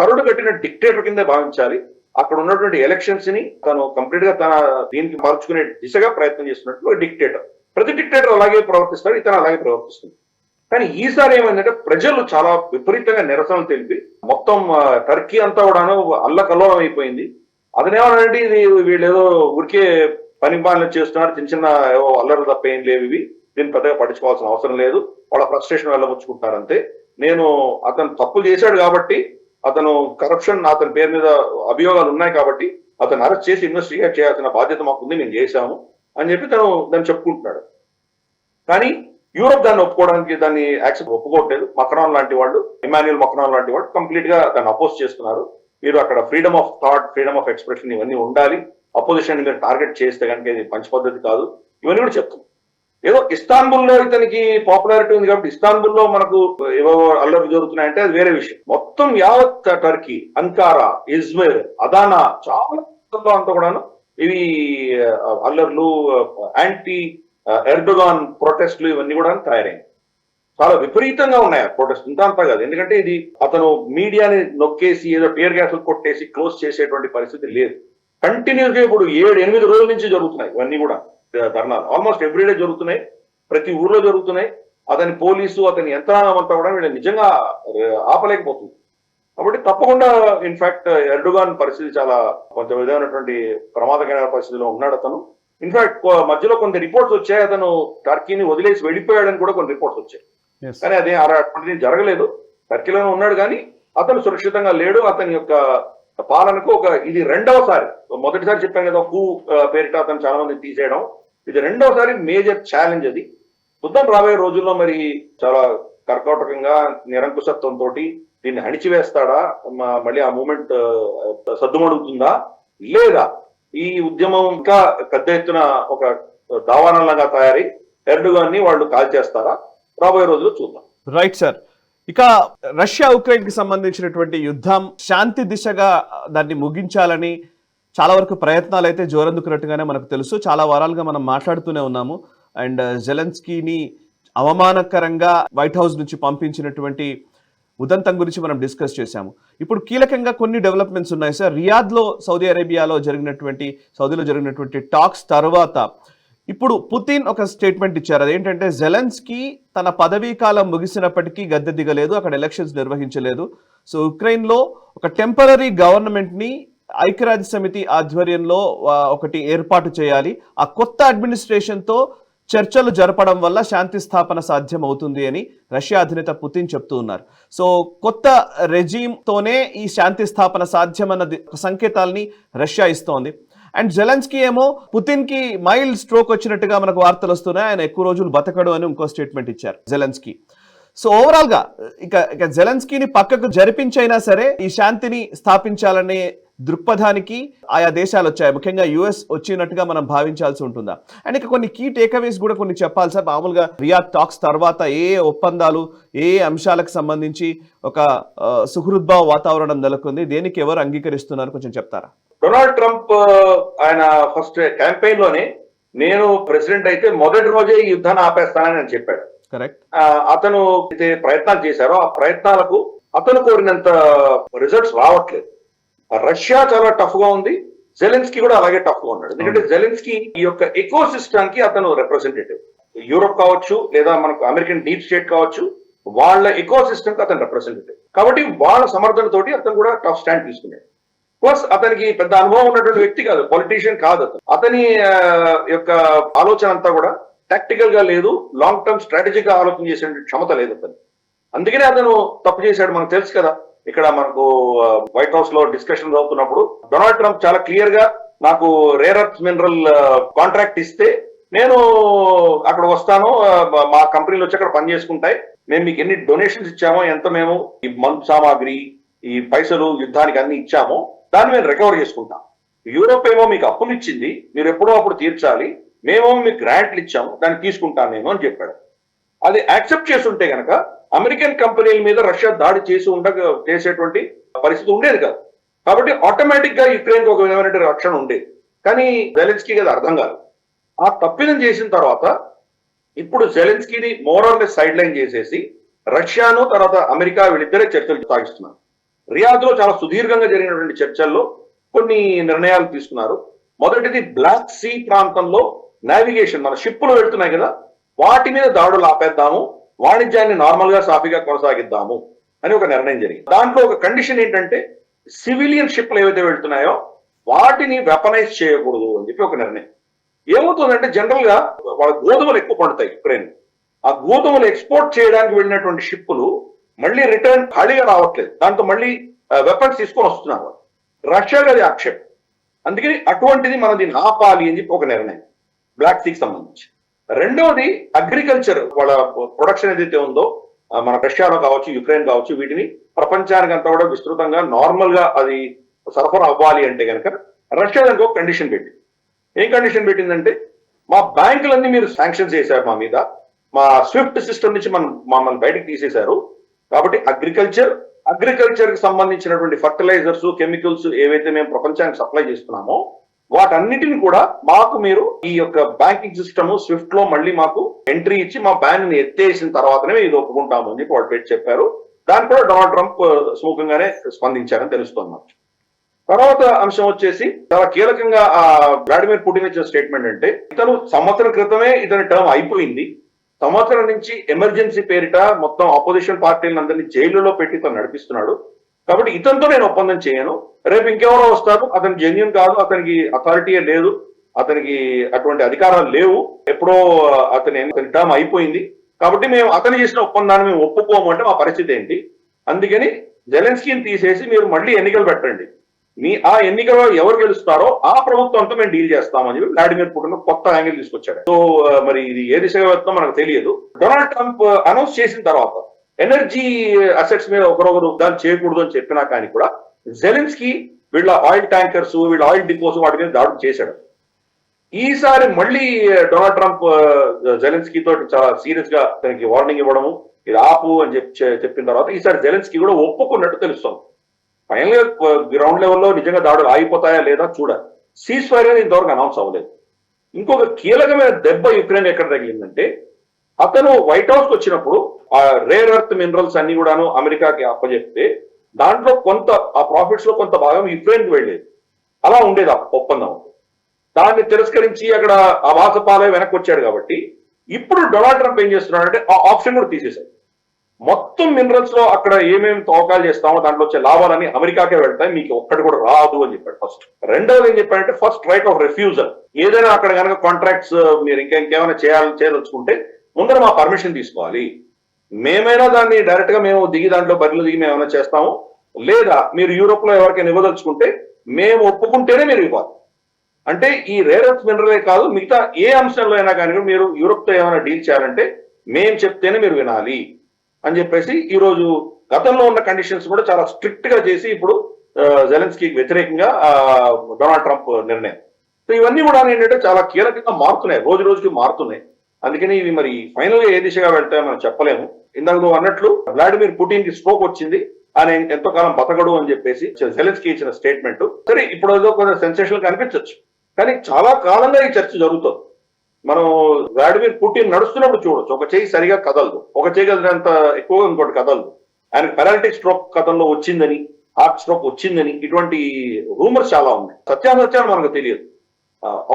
కరుడు కట్టిన డిక్టేటర్ కిందే భావించాలి. అక్కడ ఉన్నటువంటి ఎలక్షన్స్ ని తను కంప్లీట్ గా తన దీనికి మార్చుకునే దిశగా ప్రయత్నం చేస్తున్నట్టు ఒక డిక్టేటర్. ప్రతి డిక్టేటర్ అలాగే ప్రవర్తిస్తాడు, ఇతను అలాగే ప్రవర్తిస్తుంది. కానీ ఈసారి ఏమైందంటే ప్రజలు చాలా విపరీతంగా నిరసనలు తెలిపి మొత్తం టర్కీ అంతా కూడాను అల్లకల్లోలం అయిపోయింది. అతనేమన్నాడంటే ఇది వీళ్ళు ఏదో ఊరికే పని పాలన చేస్తున్నారు, చిన్న చిన్న ఏవో అల్లరు తప్ప ఏం లేవు, ఇవి దీన్ని పెద్దగా పట్టించుకోవాల్సిన అవసరం లేదు, వాళ్ళ ఫ్రస్ట్రేషన్ వెళ్ళముచ్చుకుంటారంతే. అతను తప్పు చేశాడు కాబట్టి, అతను కరప్షన్ అతని పేరు మీద అభియోగాలు ఉన్నాయి కాబట్టి అతను అరెస్ట్ చేసి ఇన్వెస్టిగేట్ చేయాల్సిన బాధ్యత మాకుంది, మేము చేశాము అని చెప్పి దాన్ని చెప్పుకుంటున్నాడు. కానీ యూరోప్ దాన్ని ఒప్పుకోవడానికి, దాన్ని యాక్సెప్ట్ ఒప్పుకోవట్లేదు. మక్రాన్ లాంటి వాళ్ళు, ఇమాన్యుయల్ మక్రాన్ లాంటి వాళ్ళు కంప్లీట్ గా దాన్ని అపోజ్ చేస్తున్నారు. మీరు అక్కడ freedom of thought, freedom of expression ఇవన్నీ ఉండాలి, అపోజిషన్ మీరు టార్గెట్ చేస్తే కనుక ఇది మంచి పద్ధతి కాదు, ఇవన్నీ కూడా చెప్తున్నాం. ఏదో ఇస్తాన్బుల్లో ఇతనికి పాపులారిటీ ఉంది కాబట్టి ఇస్తాన్బుల్లో మనకు ఏవో అల్లర్లు జరుగుతున్నాయంటే అది వేరే విషయం. మొత్తం యావత్ టర్కీ, అంకారా, ఇజ్మిర్, అదానా చాలా అంతా కూడాను ఇవి అల్లర్లు, యాంటీ ఎర్డోగాన్ ప్రొటెస్ట్లు ఇవన్నీ కూడా తయారైంది. చాలా విపరీతంగా ఉన్నాయి ప్రొటెస్ట్, ఇంత అంతా కాదు. ఎందుకంటే ఇది అతను మీడియాని నొక్కేసి ఏదో టియర్ గ్యాస్ కొట్టేసి క్లోజ్ చేసేటువంటి పరిస్థితి లేదు. కంటిన్యూస్ గా ఇప్పుడు 7-8 రోజుల నుంచి జరుగుతున్నాయి ఇవన్నీ కూడా ధర్నాలు. ఆల్మోస్ట్ ఎవ్రీడే జరుగుతున్నాయి, ప్రతి ఊర్లో జరుగుతున్నాయి. అతని పోలీసు అతని యంత్రాంగం అంతా కూడా వీళ్ళు నిజంగా ఆపలేకపోతుంది. కాబట్టి తప్పకుండా ఇన్ఫాక్ట్ ఎర్డోగాన్ పరిస్థితి చాలా కొంచెం విధమైనటువంటి ప్రమాదకరమైన పరిస్థితిలో ఉన్నాడు అతను. ఇన్ఫాక్ట్ మధ్యలో కొన్ని రిపోర్ట్స్ వచ్చాయి, అతను టర్కీని వదిలేసి వెళ్ళిపోయాడని కూడా కొన్ని రిపోర్ట్స్ వచ్చాయి. కానీ అదే అటువంటిది జరగలేదు. టర్కీలోనే ఉన్నాడు కానీ అతను సురక్షితంగా లేడు. అతని యొక్క పాలనకు ఇది రెండవసారి. మొదటిసారి చెప్పాను కదా హూ పేరిట అతను చాలా మంది తీసేయడం, ఇది రెండవసారి మేజర్ ఛాలెంజ్. అది చూద్దాం రాబోయే రోజుల్లో మరి చాలా కర్కాటకంగా నిరంకుశత్వంతో దీన్ని అణిచివేస్తాడా, మళ్ళీ ఆ మూమెంట్ సద్దుమడుగుతుందా, లేదా ఈ ఉద్యమం ఇంకా పెద్ద ఎత్తున ఒక దావానంగా తయారై ఎర్డోగాన్ ని వాళ్ళు కాల్చేస్తారా, రాబోయే రోజుల్లో చూద్దాం. Right sir. ఇక రష్యా ఉక్రెయిన్ కి సంబంధించినటువంటి యుద్ధం శాంతి దిశగా దాన్ని ముగించాలని చాలా వరకు ప్రయత్నాలు అయితే జోరందుకున్నట్టుగానే మనకు తెలుసు. చాలా వారాలుగా మనం మాట్లాడుతూనే ఉన్నాము. అండ్ జెలెన్స్కీని అవమానకరంగా వైట్ హౌస్ నుంచి పంపించినటువంటి ఉదంతం గురించి మనం డిస్కస్ చేశాము. ఇప్పుడు కీలకంగా కొన్ని డెవలప్మెంట్స్ ఉన్నాయి సార్. రియాద్లో సౌదీలో జరిగినటువంటి టాక్స్ తర్వాత ఇప్పుడు పుతిన్ ఒక స్టేట్మెంట్ ఇచ్చారు. అదేంటంటే జెలెన్స్కీ తన పదవీ కాలం ముగిసినప్పటికీ గద్దె దిగలేదు, అక్కడ ఎలక్షన్స్ నిర్వహించలేదు. సో ఉక్రెయిన్లో ఒక టెంపరరీ గవర్నమెంట్ని ఐక్యరాజ్య సమితి ఆధ్వర్యంలో ఒకటి ఏర్పాటు చేయాలి. ఆ కొత్త అడ్మినిస్ట్రేషన్తో చర్చలు జరపడం వల్ల శాంతి స్థాపన సాధ్యం అవుతుంది అని రష్యా అధినేత పుతిన్ చెప్తూ ఉన్నారు. సో కొత్త రెజీమ్తోనే ఈ శాంతి స్థాపన సాధ్యమన్న సంకేతాల్ని రష్యా ఇస్తోంది. అండ్ జెలెన్స్కీ ఏమో పుతిన్ కి మైల్డ్ స్ట్రోక్ వచ్చినట్టుగా మనకు వార్తలు వస్తున్నాయి, ఆయన ఎక్కువ రోజులు బతకడు అని ఇంకో స్టేట్మెంట్ ఇచ్చారు జెలెన్స్కీ. సో ఓవరాల్ గా ఇక జెలెన్స్కీని పక్కకు జరిపించైనా సరే ఈ శాంతిని స్థాపించాలనే దృక్పథానికి ఆయా దేశాలు వచ్చాయి, ముఖ్యంగా యుఎస్ వచ్చినట్టుగా మనం భావించాల్సి ఉంటుందా? అండ్ ఇక కొన్ని కీ టేక్అవేస్ కూడా కొన్ని చెప్పాలి సార్. మామూలుగా రియాద్ టాక్స్ తర్వాత ఏ ఒప్పందాలు ఏ అంశాలకు సంబంధించి ఒక సుహృద్భావ వాతావరణం నెలకొంది, దేనికి ఎవరు అంగీకరిస్తున్నారు కొంచెం చెప్తారా? డొనాల్డ్ ట్రంప్ ఆయన ఫస్ట్ క్యాంపెయిన్ లోనే నేను ప్రెసిడెంట్ అయితే మొదటి రోజే ఈ యుద్ధాన్ని ఆపేస్తానని ఆయన చెప్పాడు. కరెక్ట్. అతను అయితే ప్రయత్నాలు చేశారో ఆ ప్రయత్నాలకు అతను కోరినంత రిజల్ట్స్ రావట్లేదు. రష్యా చాలా టఫ్ గా ఉంది, జెలెన్స్కీ కూడా అలాగే టఫ్ గా ఉన్నాడు. ఎందుకంటే జెలెన్స్కీ ఈ యొక్క ఎకో సిస్టమ్ కి అతను రిప్రజెంటేటివ్. యూరోప్ కావచ్చు లేదా మనకు అమెరికన్ డీప్ స్టేట్ కావచ్చు, వాళ్ళ ఎకో సిస్టమ్ కి అతను రిప్రజెంటేటివ్. కాబట్టి వాళ్ళ సమర్థనతోటి అతను కూడా టఫ్ స్టాండ్ తీసుకున్నాడు. ప్లస్ అతనికి పెద్ద అనుభవం ఉన్నటువంటి వ్యక్తి కాదు, పొలిటీషియన్ కాదు. అతని యొక్క ఆలోచన అంతా కూడా టాక్టికల్ గా లేదు, లాంగ్ టర్మ్ స్ట్రాటజిక్ గా ఆలోచన చేసే క్షమత లేదు అతను. అందుకనే అతను తప్పు చేశాడు. మనకు తెలుసు కదా, ఇక్కడ మనకు వైట్ హౌస్ లో డిస్కషన్ అవుతున్నప్పుడు డొనాల్డ్ ట్రంప్ చాలా క్లియర్ గా నాకు రేర్ అర్త్ మినరల్ కాంట్రాక్ట్ ఇస్తే నేను అక్కడ వస్తాను, మా కంపెనీలు వచ్చి అక్కడ పని చేసుకుంటాయి, మేము మీకు ఎన్ని డొనేషన్స్ ఇచ్చామో, ఎంత మేము ఈ మందు సామాగ్రి ఈ పైసలు యుద్ధానికి అన్ని ఇచ్చామో దాన్ని మేము రికవర్ చేసుకుంటాం. యూరోప్ ఏమో మీకు అప్పులు ఇచ్చింది, మీరు ఎప్పుడో అప్పుడు తీర్చాలి, మేమో మీకు గ్రాంట్లు ఇచ్చాము, దాన్ని తీసుకుంటాను నేను అని చెప్పాడు. అది యాక్సెప్ట్ చేస్తుంటే కనుక అమెరికన్ కంపెనీల మీద రష్యా దాడి చేసేటువంటి పరిస్థితి ఉండేది కాదు. కాబట్టి ఆటోమేటిక్ గా యుక్రెయిన్ ఒక విధమైన రక్షణ ఉండేది. కానీ జెలెన్స్కీకి అది అర్థం కాదు. ఆ తప్పిదం చేసిన తర్వాత ఇప్పుడు జెలెన్స్కీని మోరల్లెస్ సైడ్ లైన్ చేసేసి రష్యాను తర్వాత అమెరికా వీళ్ళిద్దరే చర్చలు సాగిస్తున్నారు. రియాద్ లో చాలా సుదీర్ఘంగా జరిగినటువంటి చర్చల్లో కొన్ని నిర్ణయాలు తీసుకున్నారు. మొదటిది బ్లాక్ సీ ప్రాంతంలో నావిగేషన్, మన షిప్పులు వెళ్తున్నాయి కదా, వాటి మీద దాడులు ఆపేద్దాము, వాణిజ్యాన్ని నార్మల్ గా సాఫీగా కొనసాగిద్దాము అని ఒక నిర్ణయం జరిగింది. దాంట్లో ఒక కండిషన్ ఏంటంటే సివిలియన్ షిప్లు ఏవైతే వెళ్తున్నాయో వాటిని వెపనైజ్ చేయకూడదు అని చెప్పి ఒక నిర్ణయం. ఏమవుతుందంటే జనరల్ గా వాళ్ళ గోధుమలు ఎక్కువ పండుతాయి యుక్రెయిన్. ఆ గోధుమలు ఎక్స్పోర్ట్ చేయడానికి వెళ్ళినటువంటి షిప్పులు మళ్ళీ రిటర్న్ ఖాళీగా రావట్లేదు, దాంతో మళ్ళీ వెపన్స్ తీసుకొని వస్తున్నారు. రష్యాకి అది ఆక్షేపం. అందుకని అటువంటిది మనం దీన్ని ఆపాలి అని చెప్పి ఒక నిర్ణయం బ్లాక్ సీకి సంబంధించి. రెండవది అగ్రికల్చర్, వాళ్ళ ప్రొడక్షన్ ఏదైతే ఉందో మన రష్యాలో కావచ్చు యుక్రెయిన్ కావచ్చు, వీటిని ప్రపంచానికి అంతా కూడా విస్తృతంగా నార్మల్ గా అది సరఫరా అవ్వాలి అంటే కనుక రష్యా దానికి ఒక కండిషన్ పెట్టింది. ఏం కండిషన్ పెట్టిందంటే, మా బ్యాంకులన్నీ మీరు శాంక్షన్స్ చేశారు మా మీద, మా స్విఫ్ట్ సిస్టమ్ నుంచి మమ్మల్ని బయటకు తీసేశారు, కాబట్టి అగ్రికల్చర్ కి సంబంధించినటువంటి ఫర్టిలైజర్స్ కెమికల్స్ ఏవైతే మేము ప్రపంచానికి సప్లై చేస్తున్నామో వాటన్నిటిని కూడా మాకు మీరు ఈ యొక్క బ్యాంకింగ్ సిస్టమ్ స్విఫ్ట్ లో మళ్ళీ మాకు ఎంట్రీ ఇచ్చి మా బ్యాన్ ని ఎత్తేసిన తర్వాతనే ఇది ఒప్పుకుంటాము అని చెప్పి వాళ్ళు పెట్టి చెప్పారు. దాన్ని కూడా డొనాల్డ్ ట్రంప్ సుముఖంగానే స్పందించారని తెలుస్తోంది. తర్వాత అంశం వచ్చేసి చాలా కీలకంగా ఆ వ్లాడిమిర్ పుటిన్ ఇచ్చిన స్టేట్మెంట్ అంటే ఇతను సంవత్సరం క్రితమే ఇతని టర్మ్ అయిపోయింది, సంవత్సరం నుంచి ఎమర్జెన్సీ పేరిట మొత్తం ఆపోజిషన్ పార్టీలను అందరినీ జైలులో పెట్టి ఇతను నడిపిస్తున్నాడు, కాబట్టి ఇతనితో నేను ఒప్పందం చేయను, రేపు ఇంకెవరో వస్తారు, అతను జెన్యున్ కాదు, అతనికి అథారిటీయే లేదు, అతనికి అటువంటి అధికారాలు లేవు, ఎప్పుడో అతని టర్మ్ అయిపోయింది, కాబట్టి మేము అతను చేసిన ఒప్పందాన్ని మేము ఒప్పుకోము అంటే మా పరిస్థితి ఏంటి, అందుకని జెలెన్స్కీని తీసేసి మీరు మళ్ళీ ఎన్నికలు పెట్టండి, మీ ఆ ఎన్నికల్లో ఎవరు గెలుస్తారో ఆ ప్రభుత్వంతో మేము డీల్ చేస్తామని చెప్పి వ్లాడిమిర్ పుటిన్ కొత్త యాంగిల్ తీసుకొచ్చాడు. సో మరి ఇది ఏ దిశగా వెళ్తుందో మనకు తెలియదు. డొనాల్డ్ ట్రంప్ అనౌన్స్ చేసిన తర్వాత ఎనర్జీ అసెట్స్ మీద ఒకరొకరు దాన్ని చేయకూడదు అని చెప్పినా కానీ కూడా జెలెన్స్కీ వీళ్ళ ఆయిల్ ట్యాంకర్స్, వీళ్ళ ఆయిల్ డిపోస్ వాటి మీద దాడులు చేశాడు. ఈసారి మళ్ళీ డొనాల్డ్ ట్రంప్ జెలెన్స్కీ తోటి చాలా సీరియస్ గా తనకి వార్నింగ్ ఇవ్వడము, ఇది ఆపు అని చెప్పిన తర్వాత ఈసారి జెలెన్స్కీ కూడా ఒప్పుకున్నట్టు తెలుస్తుంది. ఫైనల్ గా గ్రౌండ్ లెవెల్లో నిజంగా దాడులు ఆగిపోతాయా లేదా చూడాలి. సీజ్ ఫైర్ అనేది ఇంతవరకు అనౌన్స్ అవ్వలేదు. ఇంకొక కీలకమైన దెబ్బ యుక్రెయిన్ ఎక్కడ తగిలిందంటే, అతను వైట్ హౌస్ కు వచ్చినప్పుడు ఆ రేర్ ఎర్త్ మినరల్స్ అన్ని కూడాను అమెరికాకి అప్పచెప్తే దాంట్లో కొంత ఆ ప్రాఫిట్స్ లో కొంత భాగం యుక్రెయిన్ కి వెళ్ళేది, అలా ఉండేది ఆ ఒప్పందం. దాన్ని తిరస్కరించి అక్కడ అవాసపాలే వెనక్కి వచ్చాడు. కాబట్టి ఇప్పుడు డొనాల్డ్ ట్రంప్ ఏం చేస్తున్నాడంటే ఆ ఆప్షన్ కూడా తీసేశాడు. మొత్తం మినరల్స్ లో అక్కడ ఏమేమి తవ్వకాలు చేస్తామో దాంట్లో వచ్చే లాభాలని అమెరికాకే వెళ్తాయి, మీకు ఒక్కటి కూడా రాదు అని చెప్పాడు ఫస్ట్. రెండవది ఏం చెప్పాడంటే ఫస్ట్ రైట్ ఆఫ్ రిఫ్యూజల్, ఏదైనా అక్కడ కనుక కాంట్రాక్ట్స్ మీరు ఇంకేమైనా చేయదలుచుకుంటే ముందర మా పర్మిషన్ తీసుకోవాలి, మేమైనా దాన్ని డైరెక్ట్ గా మేము దిగి దాంట్లో బరిలో దిగి మేము ఏమైనా చేస్తాము, లేదా మీరు యూరోప్ లో ఎవరికైనా ఇవ్వదలుచుకుంటే మేము ఒప్పుకుంటేనే మీరు ఇవ్వాలి. అంటే ఈ రేర్ ఎర్త్ మినరలే కాదు మిగతా ఏ అంశంలో అయినా కానీ మీరు యూరోప్ తో ఏమైనా డీల్ చేయాలంటే మేము చెప్తేనే మీరు వినాలి అని చెప్పేసి ఈ రోజు గతంలో ఉన్న కండిషన్స్ కూడా చాలా స్ట్రిక్ట్ గా చేసి ఇప్పుడు జెలెన్స్కీకి వ్యతిరేకంగా డొనాల్డ్ ట్రంప్ నిర్ణయం. సో ఇవన్నీ కూడా ఏంటంటే చాలా కీలకంగా మారుతున్నాయి, రోజు రోజుకి మారుతున్నాయి. అందుకని ఇవి మరి ఫైనల్ గా ఏ దిశగా వెళ్తాయో మనం చెప్పలేము. ఇందాక నువ్వు అన్నట్లు వ్లాడిమిర్ పుటిన్ కి స్ట్రోక్ వచ్చింది, ఆయన ఎంతో కాలం బతకడు అని చెప్పేసి జెలెన్స్కీ ఇచ్చిన స్టేట్మెంట్ సరే ఇప్పుడు ఏదో కొంచెం సెన్సేషనల్ గా అనిపించవచ్చు, కానీ చాలా కాలంగా ఈ చర్చ జరుగుతుంది. మనం వ్లాడిమిర్ పుటిన్ నడుస్తున్నప్పుడు చూడొచ్చు, ఒక చేయి సరిగా కదలదు, ఒక చేయి కదిలేంత ఎక్కువగా ఇంకోటి కదలదు. ఆయనకు పెరాలిటిక్ స్ట్రోక్ గతంలో వచ్చిందని, హార్ట్ స్ట్రోక్ వచ్చిందని ఇటువంటి రూమర్స్ చాలా ఉన్నాయి. సత్యాసత్యాలు మనకు తెలియదు.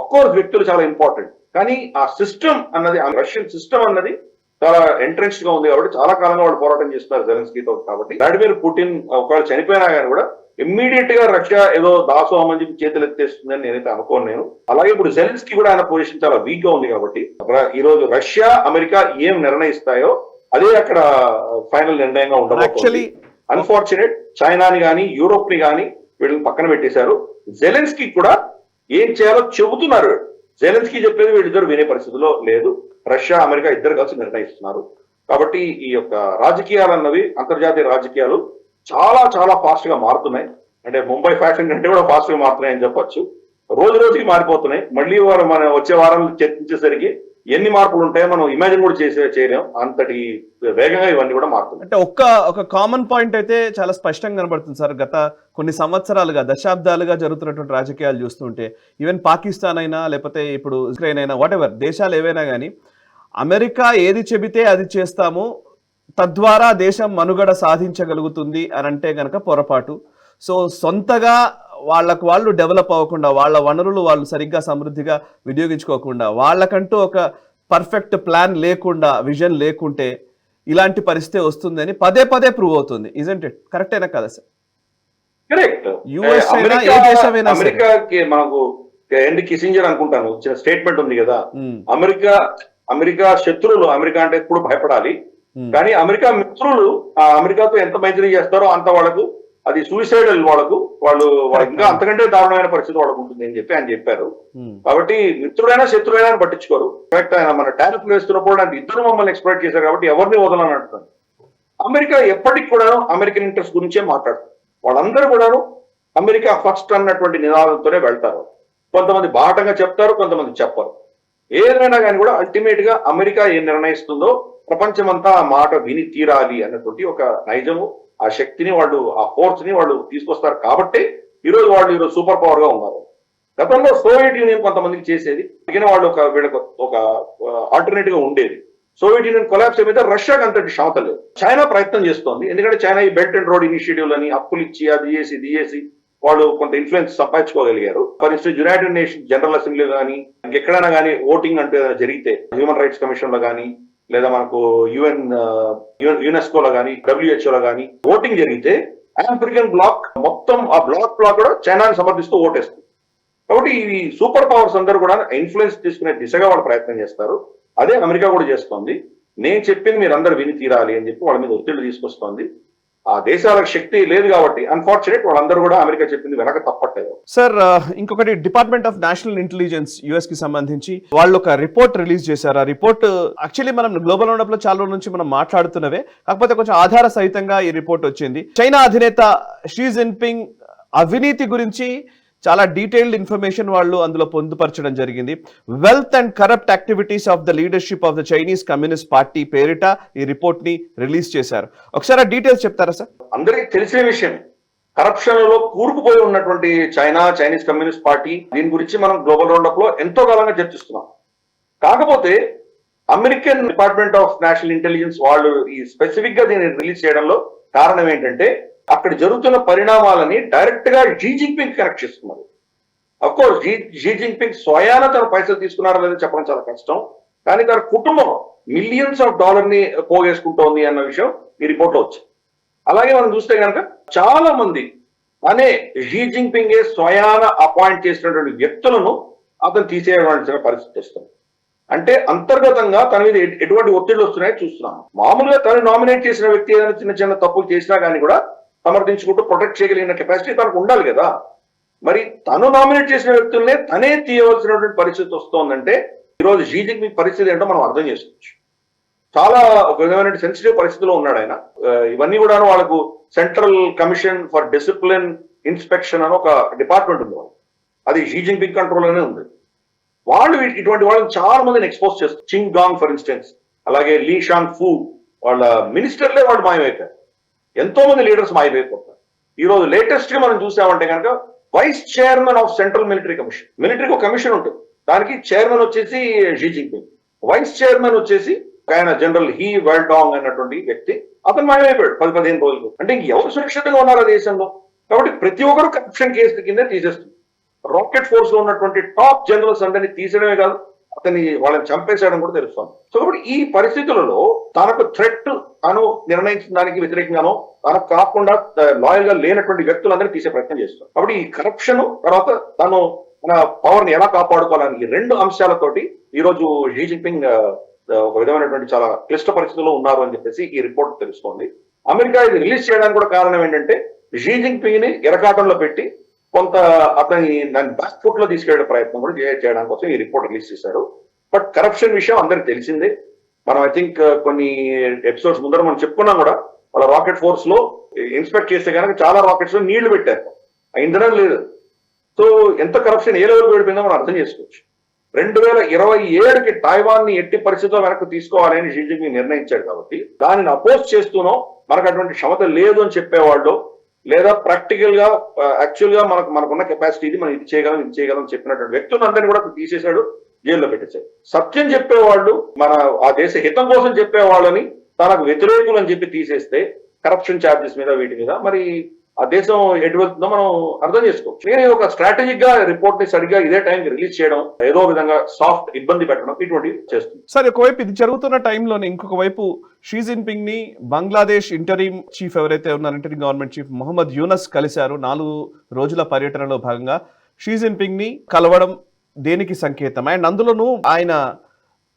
అఫ్కోర్స్ వ్యక్తులు చాలా ఇంపార్టెంట్, కానీ ఆ సిస్టమ్ అన్నది, ఆ రష్యన్ సిస్టమ్ అన్నది చాలా ఎంట్రెన్స్డ్ గా ఉంది. కాబట్టి చాలా కాలంగా వాళ్ళు పోరాటం చేస్తున్నారు జెలెన్స్కీతో. కాబట్టి వ్లాడిమిర్ పుటిన్ ఒకవేళ చనిపోయినా కానీ కూడా ఇమ్మీడియట్ గా రష్యా ఏదో దాసోహం అని చెప్పి చేతులు ఎత్తేస్తుందని నేనైతే అనుకోను నేను. అలాగే ఇప్పుడు జెలెన్స్కీ కూడా ఆయన పొజిషన్ చాలా వీక్ గా ఉంది. కాబట్టి ఈ రోజు రష్యా అమెరికా ఏం నిర్ణయిస్తాయో అదే అక్కడ ఫైనల్ నిర్ణయంగా ఉండబోతుంది. అన్ఫార్చునేట్ చైనాని గాని యూరోప్ ని గాని వీళ్ళని పక్కన పెట్టేశారు. జెలెన్స్కీ కూడా ఏం చేయాలో చెబుతున్నారు. జెలెన్స్కీ చెప్పేది వీళ్ళిద్దరు వినే పరిస్థితిలో లేదు. రష్యా అమెరికా ఇద్దరు కలిసి నిర్ణయిస్తున్నారు. కాబట్టి ఈ యొక్క రాజకీయాలు అన్నవి, అంతర్జాతీయ రాజకీయాలు చాలా చాలా ఫాస్ట్ గా మారుతున్నాయి. అంటే ముంబై ఫ్యాషన్ కంటే కూడా ఫాస్ట్ గా మారుతున్నాయి అని చెప్పొచ్చు. రోజు రోజుకి మారిపోతున్నాయి. మళ్ళీ మన వచ్చే వారంలో చర్చించేసరికి ఎన్ని మార్పులు ఉంటాయో మనం ఇమాజిన్ కూడా చేయలేం, అంతటి వేగంగా ఇవన్నీ కూడా మారుతున్నాయి. అంటే ఒక కామన్ పాయింట్ అయితే చాలా స్పష్టంగా కనబడుతుంది సార్. గత కొన్ని సంవత్సరాలుగా, దశాబ్దాలుగా జరుగుతున్నటువంటి రాజకీయాలు చూస్తుంటే, ఈవెన్ పాకిస్తాన్ అయినా లేకపోతే ఇప్పుడు ఉక్రెయిన్ అయినా, వాట్ ఎవర్ దేశాలు ఏవైనా కానీ, అమెరికా ఏది చెబితే అది చేస్తాము, తద్వారా దేశం మనుగడ సాధించగలుగుతుంది అని అంటే గనక పొరపాటు. సో సొంతగా వాళ్ళకు వాళ్ళు డెవలప్ అవ్వకుండా, వాళ్ళ వనరులు వాళ్ళు సరిగ్గా సమృద్ధిగా వినియోగించుకోకుండా, వాళ్ళకంటూ ఒక పర్ఫెక్ట్ ప్లాన్ లేకుండా, విజన్ లేకుంటే ఇలాంటి పరిస్థితి వస్తుందని పదే పదే ప్రూవ్ అవుతుంది. Isn't it? కరెక్ట్ అయినా కదా సార్? కరెక్ట్. యుఎస్ అయినా ఏ దేశమైనా అమెరికాకి మనకు ఎండ్ కిసింజర్ అనుకుంటాను వచ్చిన స్టేట్మెంట్ ఉంది కదా, అమెరికా శత్రువులు అమెరికా అంటే ఎప్పుడు భయపడాలి, కానీ అమెరికా మిత్రులు అమెరికాతో ఎంత మైత్రి చేస్తారో అంత వాళ్ళకు అది సూసైడల్, వాళ్ళు ఇంకా అంతకంటే దారుణమైన పరిస్థితి వాళ్ళకు ఉంటుంది అని చెప్పి ఆయన చెప్పారు. కాబట్టి మిత్రుడైనా శత్రుడైనా పట్టించుకోరు. కరెక్ట్. ఆయన మన టారిఫ్లు వేస్తున్నప్పుడు అంటే ఇద్దరు మమ్మల్ని ఎక్స్ప్లోయిట్ చేశారు కాబట్టి ఎవరిని వదలని అంటున్నారు. అమెరికా ఎప్పటికి కూడాను అమెరికన్ ఇంట్రెస్ట్ గురించే మాట్లాడుతారు. వాళ్ళందరూ కూడాను అమెరికా ఫస్ట్ అన్నటువంటి నినాదంతోనే వెళ్తారు. కొంతమంది బాహటంగా చెప్తారు, కొంతమంది చెప్పరు. ఏదైనా కానీ కూడా అల్టిమేట్ గా అమెరికా ఏం నిర్ణయిస్తుందో ప్రపంచమంతా ఆ మాట విని తీరాలి అన్నటువంటి ఒక నైజము, ఆ శక్తిని వాళ్ళు, ఆ ఫోర్స్ ని వాళ్ళు తీసుకొస్తారు. కాబట్టి ఈరోజు వాళ్ళు సూపర్ పవర్ గా ఉన్నారు. గతంలో సోవియట్ యూనియన్ కొంతమందికి చేసేది, అందుకనే వాళ్ళు వీళ్ళకి ఒక ఆల్టర్నేటివ్ గా ఉండేది. సోవియట్ యూనియన్ కొలాప్స్ మీద రష్యాకి అంతటి క్షమత లేదు. చైనా ప్రయత్నం చేస్తోంది, ఎందుకంటే చైనా ఈ బెల్ట్ అండ్ రోడ్ ఇనిషియేటివ్ అని అప్పులు ఇచ్చి అది చేసి వాళ్ళు కొంత ఇన్ఫ్లుయెన్స్ సంపాదించుకోగలిగారు. For instance United Nation General Assembly కానీ ఇంకెక్కడైనా కానీ ఓటింగ్ అంటే ఏదైనా జరిగితే హ్యూమన్ రైట్స్ కమిషన్ లో కానీ లేదా మనకు యునెస్కోలో కానీ డబ్ల్యూహెచ్ఓలో కానీ ఓటింగ్ జరిగితే ఆఫ్రికన్ బ్లాక్ మొత్తం ఆ బ్లాక్ కూడా చైనాని సమర్థిస్తూ ఓటేస్తుంది. కాబట్టి ఈ సూపర్ పవర్స్ అందరూ కూడా ఇన్ఫ్లుయెన్స్ తీసుకునే దిశగా వాళ్ళు ప్రయత్నం చేస్తారు. అదే అమెరికా కూడా చేస్తోంది. నేను చెప్పింది మీరు అందరూ విని తీరాలి అని చెప్పి వాళ్ళ మీద ఒత్తిడి తీసుకొస్తోంది. ఆ దేశాలకు శక్తి లేదు కాబట్టి అన్ఫార్చునేట్ వాళ్ళందరూ కూడా అమెరికా చెప్పింది వెనక తప్పట్లేదు. సార్, ఇంకొకటి department of national intelligence US కి సంబంధించి వాళ్ళు ఒక రిపోర్ట్ రిలీజ్ చేశారు. ఆ రిపోర్ట్ యాక్చువల్లీ మనం గ్లోబల్ రౌండప్ లో చాలా రోజుల నుంచి మనం మాట్లాడుతున్నవే, కాకపోతే కొంచెం ఆధార సహితంగా ఈ రిపోర్ట్ వచ్చింది. చైనా అధినేత షీ జిన్పింగ్ అవినీతి గురించి చాలా డీటెయిల్డ్ ఇన్ఫర్మేషన్ వాళ్ళు అందులో పొందుపరచడం జరిగింది. Wealth and corrupt activities of the leadership of the Chinese communist party పేరిట ఈ రిపోర్ట్ ని రిలీజ్ చేశారు. ఒకసారి ఆ డీటెయిల్స్ చెప్తారా సార్? అందరికీ తెలిసిన విషయం, కరప్షన్ లో కూరుకుపోయి ఉన్నటువంటి చైనీస్ కమ్యూనిస్ట్ పార్టీ, దీని గురించి మనం గ్లోబల్ రౌండప్ లో ఎంతో కాలంగా చర్చిస్తున్నాం. కాకపోతే American department of national intelligence వాళ్ళు ఈ స్పెసిఫిక్ గా దీన్ని రిలీజ్ చేయడంలో కారణం ఏంటంటే అక్కడ జరుగుతున్న పరిణామాలని డైరెక్ట్ గా షీ జిన్పింగ్ కనెక్ట్ చేస్తున్నారు. అఫ్ కోర్స్ షీ జిన్పింగ్ స్వయాన తన పైసలు తీసుకున్నారో లేదో చెప్పడం చాలా కష్టం, కానీ తన కుటుంబం మిలియన్స్ ఆఫ్ డాలర్ ని పోగేసుకుంటోంది అన్న విషయం ఈ రిపోర్ట్ లో వచ్చింది. అలాగే మనం చూస్తే కనుక చాలా మంది అనే షీ జిన్పింగ్ స్వయాన అపాయింట్ చేసినటువంటి వ్యక్తులను అతను తీసేయవలసిన పరిస్థితి వస్తుంది. అంటే అంతర్గతంగా తన మీద ఎటువంటి ఒత్తిళ్లు వస్తున్నాయో చూస్తున్నాం. మామూలుగా తను నామినేట్ చేసిన వ్యక్తి ఏదైనా చిన్న చిన్న తప్పులు చేసినా కానీ కూడా సమర్థించుకుంటూ ప్రొటెక్ట్ చేయగలిగిన కెపాసిటీ తనకు ఉండాలి కదా. మరి తను నామినేట్ చేసిన వ్యక్తులనే తనే తీయవలసినటువంటి పరిస్థితి వస్తోందంటే ఈరోజు షీ జిన్పింగ్ పరిస్థితి ఏంటో మనం అర్థం చేసుకోవచ్చు. చాలా ఒక విధమైన సెన్సిటివ్ పరిస్థితిలో ఉన్నాడు ఆయన. ఇవన్నీ కూడా వాళ్ళకు central commission for discipline inspection అని ఒక డిపార్ట్మెంట్ ఉంది, అది షీ జిన్పింగ్ కంట్రోల్ అనే ఉంది. వాళ్ళు ఇటువంటి వాళ్ళని చాలా మందిని ఎక్స్పోజ్ చేస్తారు. చింగ్ గాంగ్ ఫర్ ఇన్స్టెన్స్, అలాగే లీ షాంగ్ ఫూ, వాళ్ళ మినిస్టర్లే వాళ్ళు మాయమైపోయారు. ఎంతో మంది లీడర్స్ మాయమైపోతారు. ఈ రోజు లేటెస్ట్ గా మనం చూసామంటే కనుక vice chairman of central military commission, మిలిటరీకి ఒక కమిషన్ ఉంటుంది, దానికి చైర్మన్ వచ్చేసి షీ జిన్పింగ్, వైస్ చైర్మన్ వచ్చేసి ఆయన జనరల్ హీ వెల్డాంగ్ అన్నటువంటి వ్యక్తి, అతను మాయమైపోయాడు 10-15 రోజులు. అంటే ఎవరు సురక్షితంగా ఉన్నారు ఆ దేశంలో? కాబట్టి ప్రతి ఒక్కరు కరప్షన్ కేసు కింద తీసేస్తుంది. రాకెట్ ఫోర్స్ లో ఉన్నటువంటి టాప్ జనరల్స్ అందరినీ తీసేయడమే కాదు, అతన్ని వాళ్ళని చంపేసేయడం కూడా తెలుస్తుంది. సో కాబట్టి ఈ పరిస్థితులలో తనకు థ్రెట్ తను నిర్ణయించిన దానికి వ్యతిరేకంగానో తనకు కాకుండా లాయల్ గా లేనటువంటి వ్యక్తులందరినీ తీసే ప్రయత్నం చేస్తారు. కాబట్టి ఈ కరప్షన్ తర్వాత తను మన పవర్ ని ఎలా కాపాడుకోవాలని ఈ రెండు అంశాలతోటి ఈ రోజు షీ జిన్పింగ్ ఒక విధమైనటువంటి చాలా క్లిష్ట పరిస్థితుల్లో ఉన్నారు అని చెప్పేసి ఈ రిపోర్ట్ తెలుస్తోంది. అమెరికా ఇది రిలీజ్ చేయడానికి కూడా కారణం ఏంటంటే షీ జిన్పింగ్ ని ఇరకాటంలో పెట్టి కొంత అతని దాన్ని బ్యాక్ ఫుట్ లో తీసుకెళ్లే ప్రయత్నం కూడా చేయడానికి కోసం ఈ రిపోర్ట్ రిలీజ్ చేశారు. బట్ కరప్షన్ విషయం అందరికి తెలిసిందే. మనం ఐ థింక్ కొన్ని ఎపిసోడ్స్ ముందర మనం చెప్పుకున్నాం కూడా, వాళ్ళ రాకెట్ ఫోర్స్ లో ఇన్స్పెక్ట్ చేస్తే కనుక చాలా రాకెట్స్ లో నీళ్లు పెట్టారు, ఇంధనం లేదు. సో ఎంత కరప్షన్ ఏ లెవెల్ వెళ్ళిపోయిందో మనం అర్థం చేసుకోవచ్చు. 2027కి టైవాన్ ని ఎట్టి పరిస్థితుల్లో వెనక్కి తీసుకోవాలని షీ జిన్పింగ్ నిర్ణయించాడు. కాబట్టి దానిని అపోజ్ చేస్తూనో మనకు అటువంటి క్షమత లేదు అని చెప్పేవాళ్ళు, లేదా ప్రాక్టికల్ గా యాక్చువల్ గా మనకున్న కెపాసిటీ ఇది, మనం ఇది చేయగలం చెప్పినటువంటి వ్యక్తులందరినీ కూడా తీసేశాడు, జైల్లో పెట్టేశాడు. సత్యం చెప్పేవాళ్ళు, మన ఆ దేశ హితం కోసం చెప్పేవాళ్ళని తనకు వ్యతిరేకులు అని చెప్పి తీసేస్తే కరప్షన్ ఛార్జెస్ మీద వీటి మీద మరి ఆ దేశం ఎటు వెళ్తుందో మనం అర్థం చేసుకోవచ్చు. నేను ఒక స్ట్రాటజిక్ గా రిపోర్ట్ ని సరిగ్గా ఇదే టైంకి రిలీజ్ చేయడం, ఏదో విధంగా సాఫ్ట్ ఇబ్బంది పెట్టడం ఇటువంటివి చేస్తుంది. సరే, ఒకవైపు ఇది జరుగుతున్న టైంలోనే ఇంకొక వైపు షీ జిన్పింగ్ ని బంగ్లాదేశ్ ఇంటరీమ్ చీఫ్ ఎవరైతే ఉన్నారో interim government chief Mohammad Yunus కలిశారు. 4 రోజుల పర్యటనలో భాగంగా షీ జిన్పింగ్ ని కలవడం దేనికి సంకేతం? అండ్ అందులోనూ ఆయన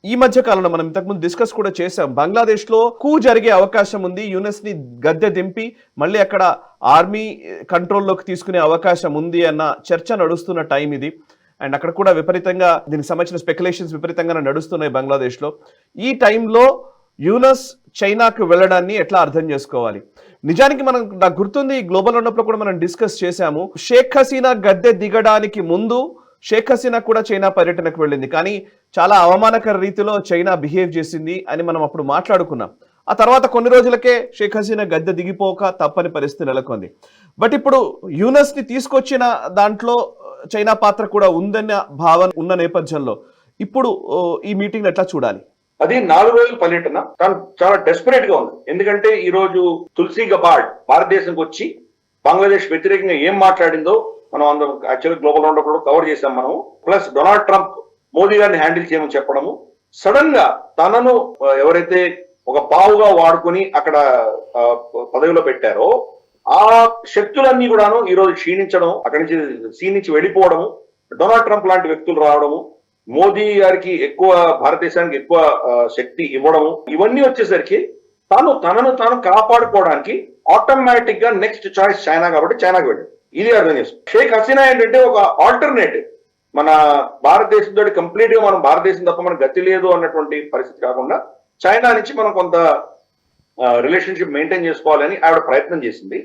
ఈ మధ్య కాలంలో మనం ఇంతకుముందు డిస్కస్ కూడా చేశాం, బంగ్లాదేశ్ లో కూ జరిగే అవకాశం ఉంది, యునెస్ ని గద్దె దింపి మళ్ళీ అక్కడ ఆర్మీ కంట్రోల్లోకి తీసుకునే అవకాశం ఉంది అన్న చర్చ నడుస్తున్న టైం ఇది. అండ్ అక్కడ కూడా విపరీతంగా దీనికి సంబంధించిన స్పెక్యులేషన్స్ విపరీతంగా నడుస్తున్నాయి బంగ్లాదేశ్ లో. ఈ టైంలో యూనస్ చైనాకు వెళ్ళడాన్ని ఎట్లా అర్థం చేసుకోవాలి? నిజానికి నాకు గుర్తుంది, గ్లోబల్ రౌండప్ లో కూడా మనం డిస్కస్ చేశాము, షేక్ హసీనా గద్దె దిగడానికి ముందు షేక్ హసీనా కూడా చైనా పర్యటనకు వెళ్ళింది, కానీ చాలా అవమానకర రీతిలో చైనా బిహేవ్ చేసింది అని మనం అప్పుడు మాట్లాడుకున్నాం. ఆ తర్వాత కొన్ని రోజులకే షేక్ హసీనా గద్దె దిగిపోక తప్పని పరిస్థితి నెలకొంది. బట్ ఇప్పుడు యూనస్ ని తీసుకొచ్చిన దాంట్లో చైనా పాత్ర కూడా ఉందన్న భావన ఉన్న నేపథ్యంలో ఇప్పుడు ఈ మీటింగ్ ఎట్లా చూడాలి? అది 4 రోజుల పర్యటన చాలా డెస్పరేట్ గా ఉంది. ఎందుకంటే ఈ రోజు తులసి గబార్డ్ భారతదేశంకి వచ్చి బంగ్లాదేశ్ వ్యతిరేకంగా ఏం మాట్లాడిందో మనం అందరం యాక్చువల్గా గ్లోబల్ రౌండ్ కూడా కవర్ చేశాం మనము. ప్లస్ డొనాల్డ్ ట్రంప్ మోదీ గారిని హ్యాండిల్ చేయమని చెప్పడము, సడన్ గా తనను ఎవరైతే ఒక పావుగా వాడుకొని అక్కడ పదవిలో పెట్టారో ఆ శక్తులన్నీ కూడాను ఈ రోజు క్షీణించడం, అక్కడి నుంచి సీన్ నుంచి వెళ్ళిపోవడము, డొనాల్డ్ ట్రంప్ లాంటి వ్యక్తులు రావడము, మోదీ గారికి ఎక్కువ భారతదేశానికి ఎక్కువ శక్తి ఇవ్వడము, ఇవన్నీ వచ్చేసరికి తనను తాను కాపాడుకోవడానికి ఆటోమేటిక్ గా నెక్స్ట్ చాయిస్ చైనా కాబట్టి చైనాకి వెళ్ళాడు. ఇది అర్థం చేసుకో. షేక్ హసీనా ఏంటంటే ఒక ఆల్టర్నేటివ్, మన భారతదేశంతో కంప్లీట్ గా మనం భారతదేశం తప్ప మనకు గతి లేదు అన్నటువంటి పరిస్థితి కాకుండా చైనా నుంచి మనం కొంత రిలేషన్షిప్ మెయింటైన్ చేసుకోవాలని ఆవిడ ప్రయత్నం చేసింది.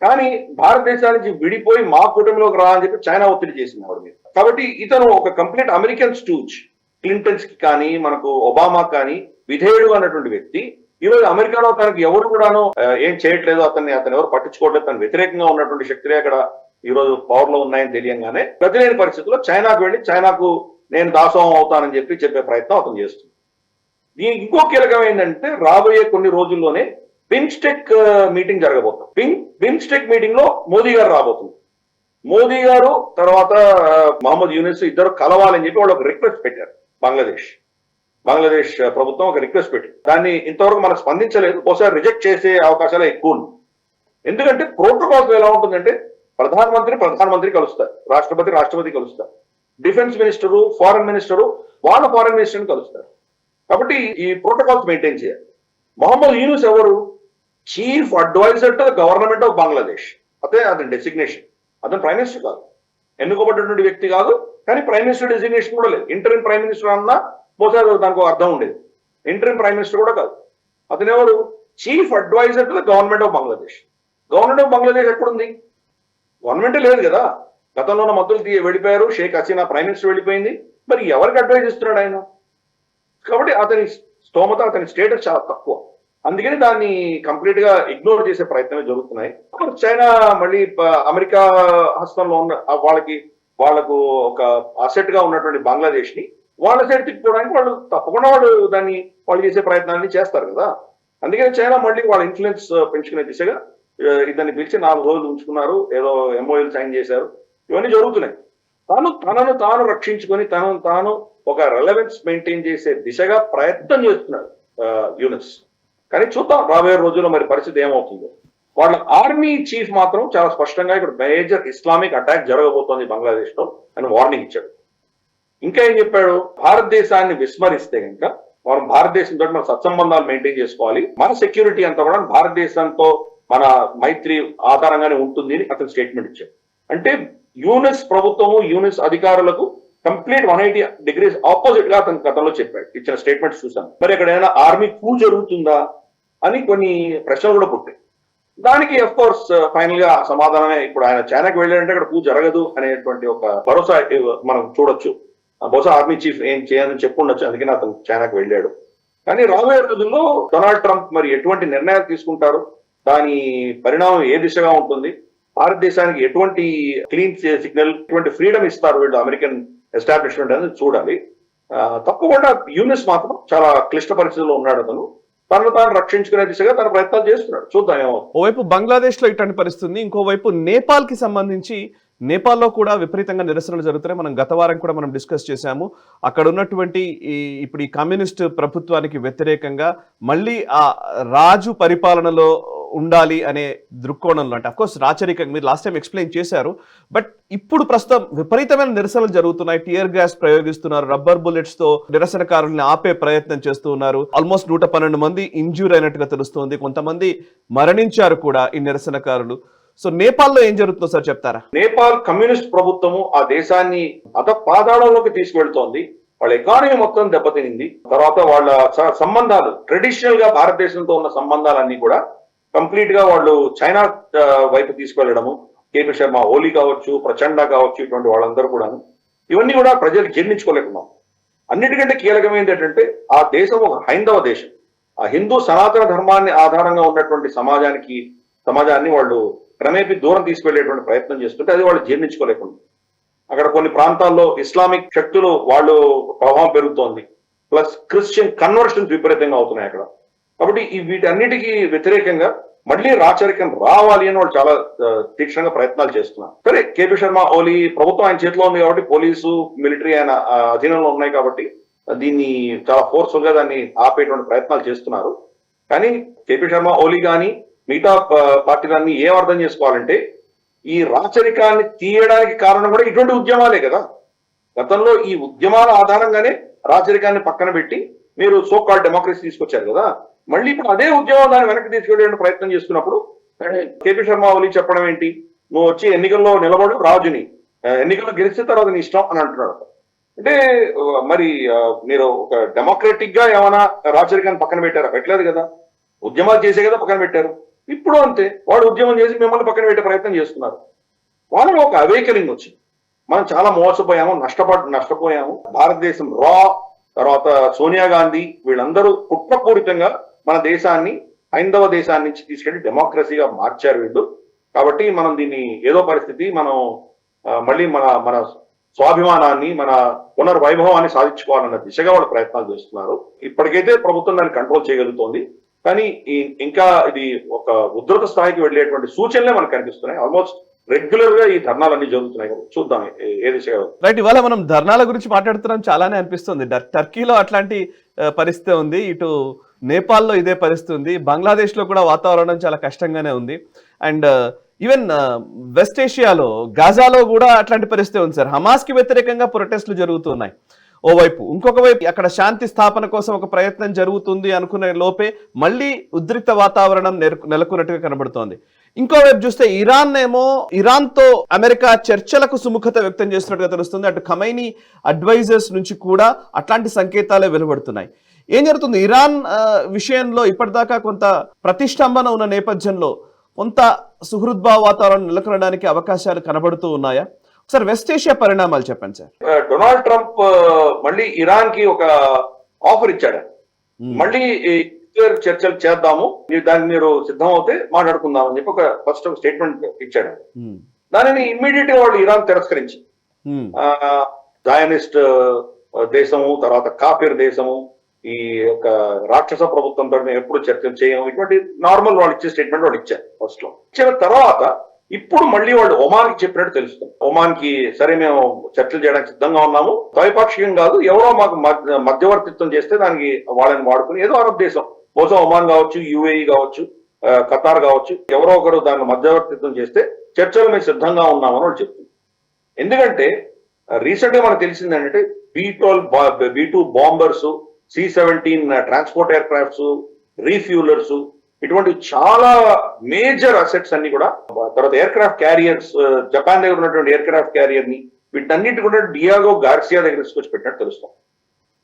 కానీ భారతదేశానికి విడిపోయి మా కూటమిలోకి రా అని చెప్పి చైనా ఒత్తిడి చేసింది ఆవిడ మీద. కాబట్టి ఇతను ఒక కంప్లీట్ అమెరికన్ స్టూజ్, క్లింటన్స్ కి కానీ మనకు ఒబామా కానీ విధేయుడు అన్నటువంటి వ్యక్తి ఈ రోజు అమెరికాలో తనకు ఎవరు కూడాను ఏం చేయట్లేదు, అతను ఎవరు పట్టించుకోవట్లేదు, తన వ్యతిరేకంగా ఉన్నటువంటి శక్తులే అక్కడ ఈ రోజు పవర్ లో ఉన్నాయని తెలియంగానే గతిలేని పరిస్థితుల్లో చైనాకు వెళ్ళి చైనాకు నేను దాసోహం అవుతానని చెప్పే ప్రయత్నం అతను చేస్తుంది. దీనికి ఇంకో కీలకం ఏంటంటే రాబోయే కొన్ని రోజుల్లోనే బిమ్స్టెక్ మీటింగ్ జరగబోతుంది. బిమ్స్టెక్ మీటింగ్ లో మోదీ గారు రాబోతుంది. మోదీ గారు తర్వాత మహమ్మద్ యూనిస్ ఇద్దరు కలవాలని చెప్పి వాళ్ళు ఒక రిక్వెస్ట్ పెట్టారు. బంగ్లాదేశ్ ప్రభుత్వం ఒక రిక్వెస్ట్ పెట్టింది. దాన్ని ఇంతవరకు మనకు స్పందించలేదు. ఒకసారి రిజెక్ట్ చేసే అవకాశాలు ఎక్కువ ఉన్నాయి. ఎందుకంటే ప్రోటోకాల్స్ ఎలా ఉంటుందంటే ప్రధానమంత్రి కలుస్తారు, రాష్ట్రపతి కలుస్తారు, డిఫెన్స్ మినిస్టరు, ఫారెన్ మినిస్టరు వాళ్ళ ఫారెన్ మినిస్టర్ని కలుస్తారు. కాబట్టి ఈ ప్రోటోకాల్స్ మెయింటైన్ చేయాలి. మొహమ్మద్ యూనుస్ ఎవరు? Chief adviser to the government of Bangladesh. అతని డెసిగ్నేషన్. అతను ప్రైమ్ మినిస్టర్ కాదు, ఎన్నుకోబడినటువంటి వ్యక్తి కాదు, కానీ ప్రైమ్ మినిస్టర్ డెసిగ్నేషన్ కూడా లేదు. ఇంటరిమ్ ప్రైమ్ మినిస్టర్ అన్నా బహుశా దానికి ఒక అర్థం ఉండేది. ఇంటరిమ్ ప్రైమ్ మినిస్టర్ కూడా కాదు. అతను ఎవరు? Chief adviser to the government of Bangladesh. Government of Bangladesh ఎక్కడుంది? గవర్నమెంటే లేదు కదా. గతంలో ఉన్న మద్దతులు వెళ్ళిపోయారు. షేక్ హసీనా ప్రైమ్ మినిస్టర్ వెళ్ళిపోయింది. మరి ఎవరికి అడ్వైజ్ ఇస్తున్నాడు ఆయన? కాబట్టి అతని స్తోమత, అతని స్టేటస్ చాలా తక్కువ. అందుకని దాన్ని కంప్లీట్ గా ఇగ్నోర్ చేసే ప్రయత్నమే జరుగుతున్నాయి. చైనా మళ్ళీ అమెరికా హస్తంలో ఉన్న వాళ్ళకు ఒక అసెట్ గా ఉన్నటువంటి బంగ్లాదేశ్ ని వాళ్ళ సైడ్ తిప్పుకోవడానికి వాళ్ళు తప్పకుండా వాళ్ళు చేసే ప్రయత్నాన్ని చేస్తారు కదా. అందుకని చైనా మళ్ళీ వాళ్ళ ఇన్ఫ్లుయెన్స్ పెంచుకునే దిశగా ఇతన్ని పిలిచి 4 రోజులు ఉంచుకున్నారు, ఏదో ఎంఓఎల్ సైన్ చేశారు. ఇవన్నీ జరుగుతున్నాయి. తనను తాను రక్షించుకొని తనను తాను ఒక రెలవెన్స్ మెయింటైన్ చేసే దిశగా ప్రయత్నం చేస్తున్నాడు యూనిస్. కానీ చూద్దాం రాబోయే రోజుల్లో మరి పరిస్థితి ఏమవుతుందో. వాళ్ళ ఆర్మీ చీఫ్ మాత్రం చాలా స్పష్టంగా ఇక్కడ మేజర్ ఇస్లామిక్ అటాక్ జరగబోతోంది బంగ్లాదేశ్ లో అని వార్నింగ్ ఇచ్చాడు. ఇంకా ఏం చెప్పాడు? భారతదేశాన్ని విస్మరిస్తే కనుక మనం భారతదేశంతో మన సత్సంబంధాలు మెయింటైన్ చేసుకోవాలి, మన సెక్యూరిటీ అంతా కూడా భారతదేశంతో మన మైత్రి ఆధారంగానే ఉంటుంది అని అతను స్టేట్మెంట్ ఇచ్చాడు. అంటే యూనిస్ ప్రభుత్వము, యూనిస్ అధికారులకు కంప్లీట్ 180 degrees ఆపోజిట్ గా అతను గతంలో చెప్పాడు. ఇచ్చిన స్టేట్మెంట్స్ చూసాను. మరి అక్కడ ఏదైనా ఆర్మీ కూ జరుగుతుందా అని కొన్ని ప్రశ్నలు కూడా పుట్టాయి. దానికి అఫ్ కోర్స్ ఫైనల్ గా సమాధానమే ఇప్పుడు ఆయన చైనాకి వెళ్ళాడంటే అక్కడ కూ జరగదు అనేటువంటి ఒక భరోసా మనం చూడొచ్చు. బహుశా ఆర్మీ చీఫ్ ఏం చేయాలని చెప్పుండొచ్చు, అందుకని అతను చైనాకి వెళ్ళాడు. కానీ రాబోయే రోజుల్లో డొనాల్డ్ ట్రంప్ మరి ఎటువంటి నిర్ణయాలు తీసుకుంటారు, దాని పరిణామం ఏ దిశగా ఉంటుంది, భారతదేశానికి ఎటువంటి క్లీన్ సిగ్నల్, ఎటువంటి ఫ్రీడమ్ ఇస్తారు వీళ్ళు అమెరికన్ ఎస్టాబ్లిష్మెంట్ అనేది చూడాలి. తప్పకుండా యూనిస్ మాత్రం చాలా క్లిష్ట పరిస్థితుల్లో ఉన్నాడు. అతను తనను తాను రక్షించుకునే దిశగా తన ప్రయత్నాలు చేస్తున్నాడు. చూద్దాం ఏమవుతుంది. ఓవైపు బంగ్లాదేశ్ లో ఇట్లాంటి పరిస్థితి, ఇంకోవైపు నేపాల్ కి సంబంధించి నేపాల్లో కూడా విపరీతంగా నిరసనలు జరుగుతున్నాయి. మనం గత వారం కూడా మనం డిస్కస్ చేశాము. అక్కడ ఉన్నటువంటి ఇప్పుడు ఈ కమ్యూనిస్ట్ ప్రభుత్వానికి వ్యతిరేకంగా మళ్ళీ ఆ రాజు పరిపాలనలో ఉండాలి అనే దృక్కోణంలో, అంటే అఫ్కోర్స్ రాచరికంగా మీరు లాస్ట్ టైం ఎక్స్ప్లెయిన్ చేశారు. బట్ ఇప్పుడు ప్రస్తుతం విపరీతమైన నిరసనలు జరుగుతున్నాయి. టియర్ గ్యాస్ ప్రయోగిస్తున్నారు, రబ్బర్ బుల్లెట్స్ తో నిరసనకారుల్ని ఆపే ప్రయత్నం చేస్తూ ఉన్నారు. ఆల్మోస్ట్ 112 మంది ఇంజ్యూర్ అయినట్టుగా తెలుస్తోంది. కొంతమంది మరణించారు కూడా ఈ నిరసనకారులు. సో నేపాల్లో ఏం జరుగుతుందో సార్ చెప్తారా? నేపాల్ కమ్యూనిస్ట్ ప్రభుత్వము ఆ దేశాన్ని పాతాళంలోకి తీసుకువెళ్తోంది. వాళ్ళ ఎకానమీ మొత్తం దెబ్బతినింది. తర్వాత వాళ్ళ సంబంధాలు, ట్రెడిషనల్ గా భారతదేశంతో ఉన్న సంబంధాలన్నీ కూడా కంప్లీట్ గా వాళ్ళు చైనా వైపు తీసుకెళ్లడము. కేపీ శర్మ ఓలీ కావచ్చు, ప్రచండ కావచ్చు, ఇటువంటి వాళ్ళందరూ కూడా ఇవన్నీ కూడా ప్రజలు జీర్ణించుకోలేకున్నాం. అన్నిటికంటే కీలకమైనది ఏంటంటే ఆ దేశం ఒక హైందవ దేశం. ఆ హిందూ సనాతన ధర్మాన్ని ఆధారంగా ఉన్నటువంటి సమాజాన్ని వాళ్ళు క్రమేపీ దూరం తీసుకెళ్లేటువంటి ప్రయత్నం చేస్తుంటే అది వాళ్ళు జీర్ణించుకోలేకుండా, అక్కడ కొన్ని ప్రాంతాల్లో ఇస్లామిక్ శక్తులు వాళ్ళు ప్రభావం పెరుగుతోంది. ప్లస్ క్రిస్టియన్ కన్వర్షన్స్ విపరీతంగా అవుతున్నాయి అక్కడ. కాబట్టి వీటన్నిటికీ వ్యతిరేకంగా మళ్ళీ రాచరికం రావాలి అని వాళ్ళు చాలా తీక్షణంగా ప్రయత్నాలు చేస్తున్నారు. సరే, కేపీ శర్మ ఓలీ ప్రభుత్వం ఆయన చేతిలో ఉంది కాబట్టి, పోలీసు మిలిటరీ ఆయన అధీనంలో ఉన్నాయి కాబట్టి దీన్ని చాలా ఫోర్స్ఫుల్ గా దాన్ని ఆపేటువంటి ప్రయత్నాలు చేస్తున్నారు. కానీ కేపీ శర్మ ఓలీ కానీ మిగతా పార్టీలన్నీ ఏం అర్థం చేసుకోవాలంటే, ఈ రాచరికాన్ని తీయడానికి కారణం కూడా ఇటువంటి ఉద్యమాలే కదా. గతంలో ఈ ఉద్యమాల ఆధారంగానే రాచరికాన్ని పక్కన పెట్టి మీరు సో కాల్డ్ డెమోక్రసీ తీసుకొచ్చారు కదా. మళ్ళీ ఇప్పుడు అదే ఉద్యమం దాన్ని వెనక్కి తీసుకెళ్ళే ప్రయత్నం చేస్తున్నప్పుడు కేపీ శర్మ ఓలీ చెప్పడం ఏంటి, నువ్వు వచ్చి ఎన్నికల్లో నిలబడు రాజుని, ఎన్నికల్లో గెలిచిన తర్వాత నీ ఇష్టం అని అంటున్నాడు. అంటే మరి మీరు ఒక డెమోక్రటిక్ గా ఏమైనా రాచరికాన్ని పక్కన పెట్టారా? పెట్టలేదు కదా. ఉద్యమాలు చేసే కదా పక్కన పెట్టారు. ఇప్పుడు అంతే, వాడు ఉద్యమం చేసి మిమ్మల్ని పక్కన పెట్టే ప్రయత్నం చేస్తున్నారు. వాళ్ళలో ఒక అవేకనింగ్ వచ్చింది. మనం చాలా మోసపోయాము, నష్టపోయాము. భారతదేశం తర్వాత సోనియా గాంధీ వీళ్ళందరూ కుట్రపూరితంగా మన దేశాన్ని హైందవ దేశాన్ని నుంచి తీసుకెళ్లి డెమోక్రసీగా మార్చారు వీళ్ళు. కాబట్టి మనం దీన్ని ఏదో పరిస్థితి మనం మళ్ళీ మన స్వాభిమానాన్ని, మన పునర్వైభవాన్ని సాధించుకోవాలన్న దిశగా వాళ్ళు ప్రయత్నాలు చేస్తున్నారు. ఇప్పటికైతే ప్రభుత్వం దాన్ని కంట్రోల్ చేయగలుగుతోంది. కానీ ఇంకా ఇది ఒక ఉధృత స్థాయికి వెళ్ళేటువంటి సూచనలే మనకు కనిపిస్తున్నాయి. ఆల్మోస్ట్ రెగ్యులర్ గా ఈ ధర్నాలన్నీ జరుగుతున్నాయి. చూద్దాం ఏ దిశగా. రైట్, ఇవాళ మనం ధర్నాల గురించి మాట్లాడుతున్నాం, చాలానే అనిపిస్తుంది. టర్కీలో అట్లాంటి పరిస్థితి ఉంది, ఇటు నేపాల్లో ఇదే పరిస్థితి ఉంది, బంగ్లాదేశ్ లో కూడా వాతావరణం చాలా కష్టంగానే ఉంది. అండ్ ఈవెన్ వెస్ట్ ఏషియాలో గాజాలో కూడా అట్లాంటి పరిస్థితి ఉంది సార్. హమాస్ కి వ్యతిరేకంగా ప్రొటెస్టులు జరుగుతున్నాయి ఓవైపు, ఇంకొక వైపు అక్కడ శాంతి స్థాపన కోసం ఒక ప్రయత్నం జరుగుతుంది అనుకునే లోపే మళ్ళీ ఉద్రిక్త వాతావరణం నెలకొన్నట్టుగా కనబడుతోంది. ఇంకోవైపు చూస్తే ఇరాన్ తో అమెరికా చర్చలకు సుముఖత వ్యక్తం చేస్తున్నట్టుగా తెలుస్తుంది. అటు ఖమైనీ అడ్వైజర్స్ నుంచి కూడా అట్లాంటి సంకేతాలే వెలువడుతున్నాయి. ఏం జరుగుతుంది ఇరాన్ విషయంలో? ఇప్పటిదాకా కొంత ప్రతిష్టంభన ఉన్న నేపథ్యంలో కొంత సుహృద్భావ వాతావరణం నెలకొనడానికి అవకాశాలు కనబడుతూ ఉన్నాయా? సార్, వెస్ట్ ఏషియా పరిణామాలు చెప్పండి సార్. డొనాల్డ్ ట్రంప్ మళ్ళీ ఇరాన్ కి ఒక ఆఫర్ ఇచ్చాడు. మళ్ళీ చర్చలు చేద్దాము, దానికి మీరు సిద్ధం అవుతే మాట్లాడుకుందాం అని చెప్పి ఫస్ట్ ఒక స్టేట్మెంట్ ఇచ్చాడు. దానిని ఇమ్మీడియట్ గా వాళ్ళు ఇరాన్ తిరస్కరించి, జయనిస్ట్ దేశము, తర్వాత కాఫీర్ దేశము, ఈ యొక్క రాక్షస ప్రభుత్వంతో ఎప్పుడు చర్చలు చేయము, ఇటువంటి నార్మల్ వాళ్ళు ఇచ్చే స్టేట్మెంట్ వాళ్ళు ఇచ్చారు. ఫస్ట్ లో ఇచ్చిన తర్వాత ఇప్పుడు మళ్ళీ వాళ్ళు ఒమాన్ కి చెప్పినట్టు తెలుస్తుంది. ఒమాన్ కి సరే మేము చర్చలు చేయడానికి సిద్ధంగా ఉన్నాము, ద్వైపాక్షికం కాదు, ఎవరో మాకు మధ్యవర్తిత్వం చేస్తే దానికి వాళ్ళని వాడుకుని ఏదో అరబ్ దేశం, బహుశా ఒమాన్ కావచ్చు, యుఏఈ కావచ్చు, ఖతార్ కావచ్చు, ఎవరో ఒకరు దాన్ని మధ్యవర్తిత్వం చేస్తే చర్చలు మేము సిద్ధంగా ఉన్నామని వాళ్ళు చెప్తుంది. ఎందుకంటే రీసెంట్ గా మనకు తెలిసింది ఏంటంటే B-2 bombers, C-17 transport aircrafts, refuelers, ఇటువంటి చాలా మేజర్ అసెట్స్ అన్ని కూడా, తర్వాత ఎయిర్ క్రాఫ్ట్ క్యారియర్స్, జపాన్ దగ్గర ఉన్నటువంటి ఎయిర్ క్రాఫ్ట్ క్యారియర్ ని వీటన్నిటి కూడా డియాగో గార్సియా దగ్గర తీసుకొచ్చి పెట్టినట్టు తెలుస్తాం.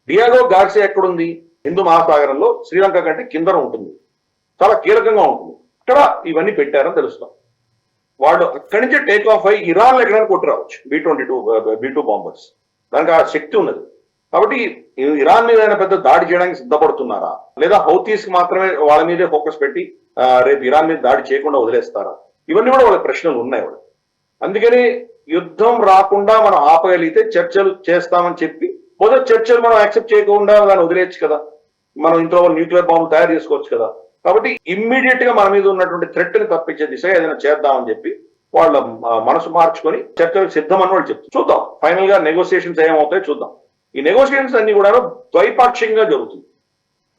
డియాగో గార్సియా ఎక్కడుంది? హిందూ మహాసాగరంలో శ్రీలంక కంటే కింద ఉంటుంది, చాలా కీలకంగా ఉంటుంది. ఇక్కడ ఇవన్నీ పెట్టారని తెలుస్తాం. వాళ్ళు అక్కడి నుంచే టేక్ ఆఫ్ అయ్యి ఇరాన్ ఎక్కడానికి కొట్టి రావచ్చు B-2 బాంబర్స్. దానికి ఆ శక్తి ఉన్నది. కాబట్టి ఇరాన్ మీద పెద్ద దాడి చేయడానికి సిద్ధపడుతున్నారా, లేదా హౌతీస్ మాత్రమే వాళ్ళ మీదే ఫోకస్ పెట్టి రేపు ఇరాన్ మీద దాడి చేయకుండా వదిలేస్తారా? ఇవన్నీ కూడా వాళ్ళ ప్రశ్నలు ఉన్నాయి వాళ్ళు. అందుకని యుద్ధం రాకుండా మనం ఆపగలిగితే చర్చలు చేస్తామని చెప్పి, మొదటి చర్చలు మనం యాక్సెప్ట్ చేయకుండా దాన్ని వదిలేయచ్చు కదా, మనం ఇంట్లో న్యూక్లియర్ బాంబు తయారు చేసుకోవచ్చు కదా. కాబట్టి ఇమ్మీడియట్ గా మన మీద ఉన్నటువంటి థ్రెట్ ని తప్పించే దిశగా ఏదైనా చేద్దామని చెప్పి వాళ్ళ మనసు మార్చుకొని చర్చలకు సిద్ధమని వాళ్ళు చెప్తారు. చూద్దాం ఫైనల్ గా నెగోసియేషన్స్ ఏమవుతాయో చూద్దాం. ఈ నెగోషియేషన్స్ అన్ని కూడా ద్వైపాక్షికంగా జరుగుతుంది.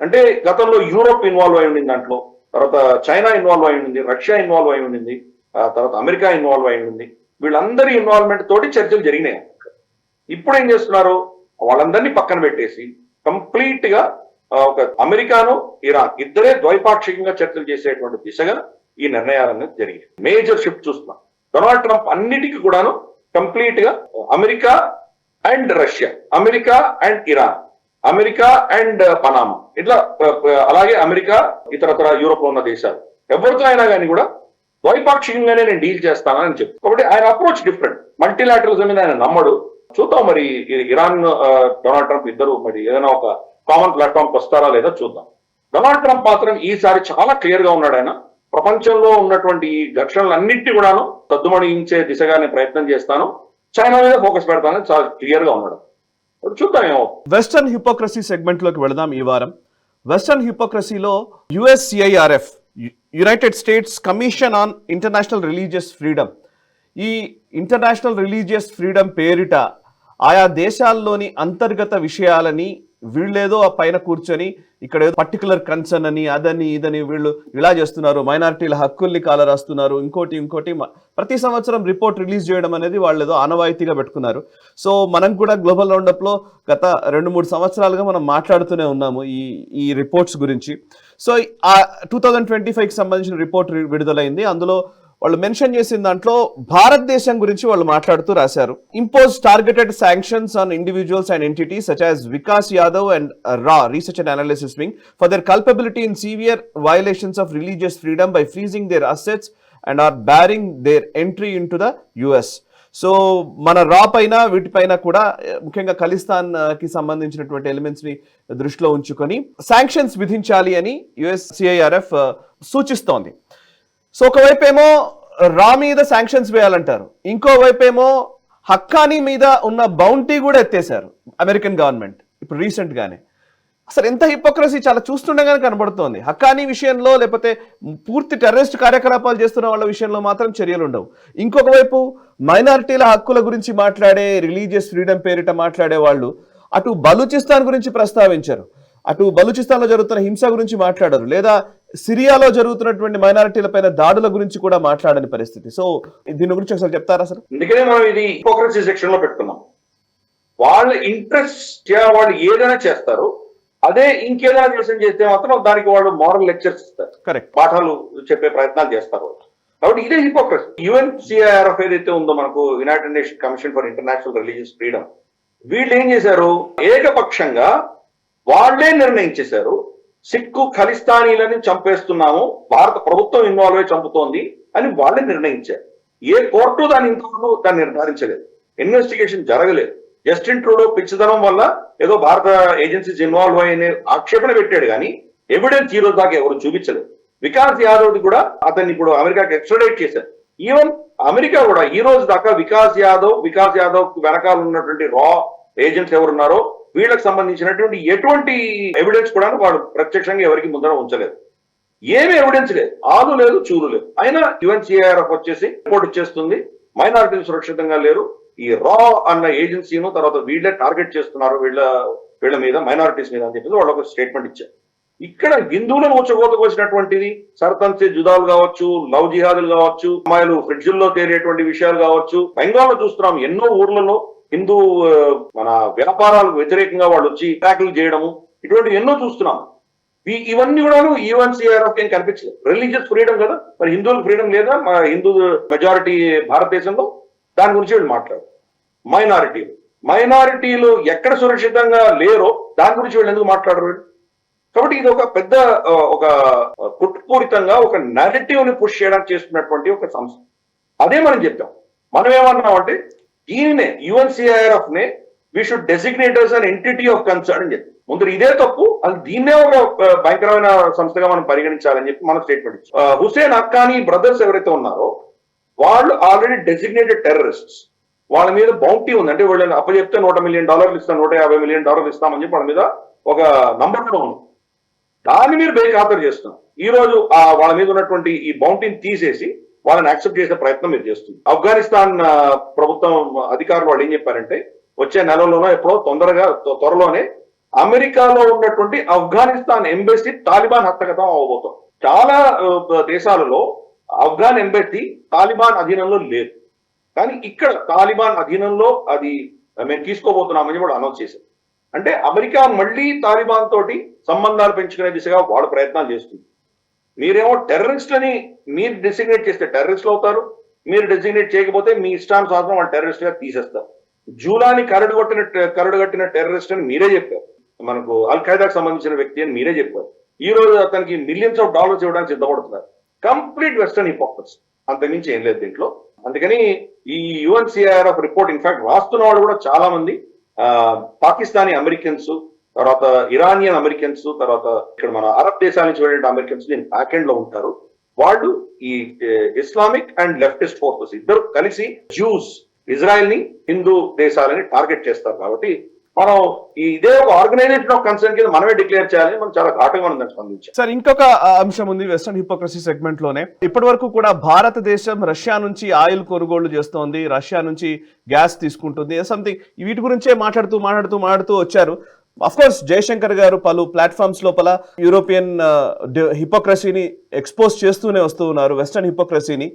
అంటే గతంలో యూరోప్ ఇన్వాల్వ్ అయి ఉండింది దాంట్లో, తర్వాత చైనా ఇన్వాల్వ్ అయి ఉండింది, రష్యా ఇన్వాల్వ్ అయి ఉండింది, తర్వాత అమెరికా ఇన్వాల్వ్ అయి ఉండింది. వీళ్ళందరి ఇన్వాల్వ్మెంట్ తోటి చర్చలు జరిగినాయి. ఇప్పుడు ఏం చేస్తున్నారు, వాళ్ళందరినీ పక్కన పెట్టేసి కంప్లీట్ గా ఒక అమెరికాను ఇరాన్ ఇద్దరే ద్వైపాక్షికంగా చర్చలు చేసేటువంటి దిశగా ఈ నిర్ణయాలన్నీ జరిగాయి. మేజర్ షిఫ్ట్ చూస్తున్నాం. డొనాల్డ్ ట్రంప్ అన్నిటికీ కూడాను కంప్లీట్ గా America and Russia, America and Iran, America and Panama, ఇట్లా అలాగే అమెరికా ఇతరతర యూరోప్ లో ఉన్న దేశాలు ఎవరితో అయినా కానీ కూడా ద్వైపాక్షికంగానే నేను డీల్ చేస్తానని చెప్పి. కాబట్టి ఆయన అప్రోచ్ డిఫరెంట్. మల్టీలాటరలిజం మీద ఆయన నమ్మడు. చూద్దాం మరి ఇరాన్ డొనాల్డ్ ట్రంప్ ఇద్దరు మరి ఏదైనా ఒక కామన్ ప్లాట్ఫామ్ వస్తారా లేదా చూద్దాం. డొనాల్డ్ ట్రంప్ మాత్రం ఈసారి చాలా క్లియర్ గా ఉన్నాడు. ఆయన ప్రపంచంలో ఉన్నటువంటి ఈ ఘర్షణలన్నింటినీ కూడాను సద్దుమణించే దిశగానే ప్రయత్నం చేస్తాను, చైనా మీద ఫోకస్ పెడతానని చాలా క్లియర్ గా ఉన్నాడు. చూద్దాం ఏమవుతుంది. వెస్టర్న్ హిపోక్రసీ సెగ్మెంట్ లోకి వెళదాం. ఈ వారం వెస్టర్న్ హిపోక్రసీలో USCIRF United States Commission on International religious Freedom. ఈ ఇంటర్నేషనల్ రిలీజియస్ ఫ్రీడమ్ పేరిట ఆయా దేశాల్లోని అంతర్గత విషయాలని వీళ్ళేదో ఆ పైన కూర్చొని ఇక్కడ ఏదో పర్టికులర్ కన్సర్న్ అని అదని ఇదని వీళ్ళు ఇలా చేస్తున్నారు, మైనారిటీల హక్కుల్ని కాలరాస్తున్నారు, ఇంకోటి ప్రతి సంవత్సరం రిపోర్ట్ రిలీజ్ చేయడం అనేది వాళ్ళు ఏదో ఆనవాయితీగా పెట్టుకున్నారు. సో మనం కూడా గ్లోబల్ రౌండప్ లో గత 2-3 సంవత్సరాలుగా మనం మాట్లాడుతూనే ఉన్నాము ఈ రిపోర్ట్స్ గురించి. సో ఆ 2025కి సంబంధించిన రిపోర్ట్ విడుదలైంది. అందులో వాళ్ళు మెన్షన్ చేసిన దాంట్లో భారతదేశం గురించి వాళ్ళు మాట్లాడుతూ రాశారు. Impose targeted sanctions on individuals and entities such as Vikas Yadav and రా research and analysis wing for their culpability in severe violations of religious freedom by freezing their assets and or barring their entry into the US. So మన రా పైన వీటిపైన కూడా ముఖ్యంగా ఖలిస్తాన్ కి సంబంధించినటువంటి elements ని దృష్టిలో ఉంచుకొని శాంక్షన్స్ విధించాలి అని USCIRF సూచిస్తోంది. సో ఒకవైపు ఏమో రా మీద శాంక్షన్స్ వేయాలంటారు, ఇంకోవైపు ఏమో హక్కానీ మీద ఉన్న బౌంటీ కూడా ఎత్తేసారు అమెరికన్ గవర్నమెంట్ ఇప్పుడు రీసెంట్ గానే. అసలు ఎంత హిపోక్రసీ చాలా చూస్తుండగానే కనబడుతోంది. హక్కానీ విషయంలో లేకపోతే పూర్తి టెర్రరిస్ట్ కార్యకలాపాలు చేస్తున్న వాళ్ళ విషయంలో మాత్రం చర్యలు ఉండవు. ఇంకొక వైపు మైనారిటీల హక్కుల గురించి మాట్లాడే, రిలీజియస్ ఫ్రీడమ్ పేరిట మాట్లాడే వాళ్ళు అటు బలూచిస్తాన్ గురించి ప్రస్తావించారు, అటు బలూచిస్తాన్ లో జరుగుతున్న హింస గురించి మాట్లాడరు, లేదా సిరియాలో జరుగుతున్నటువంటి మైనారిటీల పైన దాడుల గురించి కూడా మాట్లాడని పరిస్థితి. సో దీని గురించి ఒకసారి చెప్తారా సార్? అందుకనే మనం ఇది హిపోక్రసీ సెక్షన్ లో పెట్టుకున్నాం. వాళ్ళ ఇంట్రెస్ట్ వాళ్ళు ఏదైనా చేస్తారు, అదే ఇంకేదైనా చేస్తే మాత్రం దానికి వాళ్ళు మోరల్ లెక్చర్స్ ఇస్తారు, కరెక్ట్, పాఠాలు చెప్పే ప్రయత్నాలు చేస్తారు. కాబట్టి ఇదే హిపోక్రసీ. UNCIRF ఏదైతే ఉందో మనకు, United nation commission for international religious freedom, వీళ్ళు ఏం చేశారు, ఏకపక్షంగా వాళ్లే నిర్ణయించేశారు సిక్కు ఖలిస్తానీలని చంపేస్తున్నాము, భారత ప్రభుత్వం ఇన్వాల్వ్ అయి చంపుతోంది అని వాళ్ళే నిర్ణయించారు. ఏ కోర్టు ఇంతవరకు దాన్ని నిర్ధారించలేదు, ఇన్వెస్టిగేషన్ జరగలేదు. జస్టిన్ ట్రూడో పిచ్చిదనం వల్ల ఏదో భారత ఏజెన్సీస్ ఇన్వాల్వ్ అయ్యే ఆక్షేపణ పెట్టాడు, కానీ ఎవిడెన్స్ ఈ రోజు దాకా ఎవరు చూపించలేదు. వికాస్ యాదవ్ కూడా అతన్ని ఇప్పుడు అమెరికాకి ఎక్స్ట్రాడేట్ చేశారు. ఈవెన్ అమెరికా కూడా ఈ రోజు దాకా వికాస్ యాదవ్ వెనకాల ఉన్నటువంటి రా ఏజెంట్స్ ఎవరున్నారో వీళ్ళకి సంబంధించినటువంటి ఎటువంటి ఎవిడెన్స్ కూడా వాడు ప్రత్యక్షంగా ఎవరికి ముందర ఉంచలేదు. ఏమి ఎవిడెన్స్ లేదు, ఆదు లేదు, చూలు లేదు. అయినా UNCIRF వచ్చేసి రిపోర్ట్ ఇచ్చేస్తుంది, మైనారిటీలు సురక్షితంగా లేరు, ఈ రా అన్న ఏజెన్సీను తర్వాత వీళ్ళే టార్గెట్ చేస్తున్నారు వీళ్ళ మీద, మైనారిటీస్ మీద అని చెప్పి వాళ్ళు ఒక స్టేట్మెంట్ ఇచ్చారు. ఇక్కడ హిందువులను ఊచకోతకు వచ్చినటువంటిది సర్పంచ్ జుదాలు కావచ్చు, లవ్ జిహాదులు కావచ్చు, అమ్మాయిలు ఫ్రిడ్జ్ల్లో తేలేటువంటి విషయాలు కావచ్చు, బెంగాల్లో చూస్తున్నాం ఎన్నో ఊర్లలో హిందూ మన వ్యాపారాలకు వ్యతిరేకంగా వాళ్ళు వచ్చి అటాకులు చేయడము, ఇటువంటి ఎన్నో చూస్తున్నాం. ఇవన్నీ కూడా UNCIRF ఏం కనిపించలేదు. రిలీజియస్ ఫ్రీడమ్ కదా, మరి హిందువులకు ఫ్రీడమ్ లేదా? మా హిందూ మెజారిటీ భారతదేశంలో, దాని గురించి వీళ్ళు మాట్లాడు. మైనారిటీలు ఎక్కడ సురక్షితంగా లేరో దాని గురించి వీళ్ళు ఎందుకు మాట్లాడరు? కాబట్టి ఇది ఒక పెద్ద ఒక కుట్రపూరితంగా ఒక నెగటివ్ ని పుష్ చేయడానికి చేస్తున్నటువంటి ఒక సంస్థ. అదే మనం చెప్పాం. మనం ఏమన్నామంటే దీనినే UNCIRF నే we should designate as an entity of concern అని చెప్పి ముందు ఇదే తప్పు, అది దీన్నే ఒక భయంకరమైన సంస్థగా మనం పరిగణించాలని చెప్పి మనం స్టేట్మెంట్ ఇచ్చాం. హుసేన్ హక్కానీ బ్రదర్స్ ఎవరైతే ఉన్నారో వాళ్ళు ఆల్రెడీ డెసిగ్నేటెడ్ టెర్రరిస్ట్స్. వాళ్ళ మీద బౌంటీ ఉంది, అంటే వాళ్ళని అప్పచెప్తే $100 మిలియన్ ఇస్తాం, $150 మిలియన్ ఇస్తామని చెప్పి వాళ్ళ మీద ఒక నంబర్ కూడా ఉంది. దాన్ని మీరు బేఖాతరు చేస్తున్నారు. ఈ రోజు వాళ్ళ మీద ఉన్నటువంటి ఈ బౌంటీని తీసేసి వాళ్ళని యాక్సెప్ట్ చేసే ప్రయత్నం మీరు చేస్తుంది. ఆఫ్ఘనిస్తాన్ ప్రభుత్వం అధికారులు వాళ్ళు ఏం చెప్పారంటే వచ్చే నెలలోనో ఎప్పుడో త్వరలోనే అమెరికాలో ఉన్నటువంటి ఆఫ్ఘనిస్తాన్ ఎంబసీ తాలిబాన్ హస్తగతం అవబోతుంది. చాలా దేశాలలో ఆఫ్ఘన్ ఎంబసీ తాలిబాన్ అధీనంలో లేదు, కానీ ఇక్కడ తాలిబాన్ అధీనంలో అది మేము తీసుకోబోతున్నామని కూడా అనౌన్స్ చేశారు. అంటే అమెరికా మళ్ళీ తాలిబాన్ తోటి సంబంధాలు పెంచుకునే దిశగా వాళ్ళ ప్రయత్నాలు చేస్తుంది. మీరేమో టెర్రరిస్ట్ అని మీరు డెసిగ్నేట్ చేస్తే టెర్రరిస్టులు అవుతారు, మీరు డెసిగ్నేట్ చేయకపోతే మీ ఇష్టానుసారం వాళ్ళు టెర్రరిస్ట్ గా తీసేస్తారు. జూలాని కరడుగట్టిన టెర్రరిస్ట్ అని మీరే చెప్పారు, మనకు అల్ ఖైదాకు సంబంధించిన వ్యక్తి అని మీరే చెప్పారు. ఈ రోజు అతనికి మిలియన్స్ ఆఫ్ డాలర్స్ ఇవ్వడానికి సిద్ధపడుతున్నారు. కంప్లీట్ వెస్టర్న్ హిపోక్రసీ, అంతకుమించి ఏం లేదు దీంట్లో. అందుకని ఈ UNCIRF రిపోర్ట్ ఇన్ఫాక్ట్ రాస్తున్న వాళ్ళు కూడా చాలా మంది పాకిస్తానీ అమెరికన్స్, తర్వాత ఇరానియన్ అమెరికన్స్, తర్వాత ఇక్కడ మన అరబ్ దేశాల నుంచి వెళ్ళిన అమెరికన్స్ దీని బ్యాక్ ఎండ్ లో ఉంటారు. వాళ్ళు ఈ ఇస్లామిక్ అండ్ లెఫ్టిస్ట్ ఫోర్సెస్ ఇద్దరు కలిసి జ్యూస్, ఇజ్రాయెల్ ని, హిందూ దేశాలని టార్గెట్ చేస్తారు. కాబట్టి మనం ఇదే ఒక ఆర్గనైజేషన్ ఆఫ్ కన్సర్న్ కింద మనమే డిక్లేర్ చేయాలి. మనం చాలా ఘాటుగా మనం దానికి స్పందించాం. సార్ ఇంకొక అంశం ఉంది వెస్టర్న్ హిపోక్రసీ సెగ్మెంట్ లోనే. ఇప్పటి వరకు కూడా భారతదేశం రష్యా నుంచి ఆయిల్ కొనుగోళ్లు చేస్తోంది, రష్యా నుంచి గ్యాస్ తీసుకుంటుంది, సంథింగ్ వీటి గురించే మాట్లాడుతూ వచ్చారు. అఫ్ కోర్స్ జయశంకర్ గారు పలు ప్లాట్ఫామ్స్ లోపల యూరోపియన్ హిపోక్రసీని ఎక్స్పోజ్ చేస్తూనే వస్తూ ఉన్నారు, వెస్టర్న్ హిపోక్రసీని.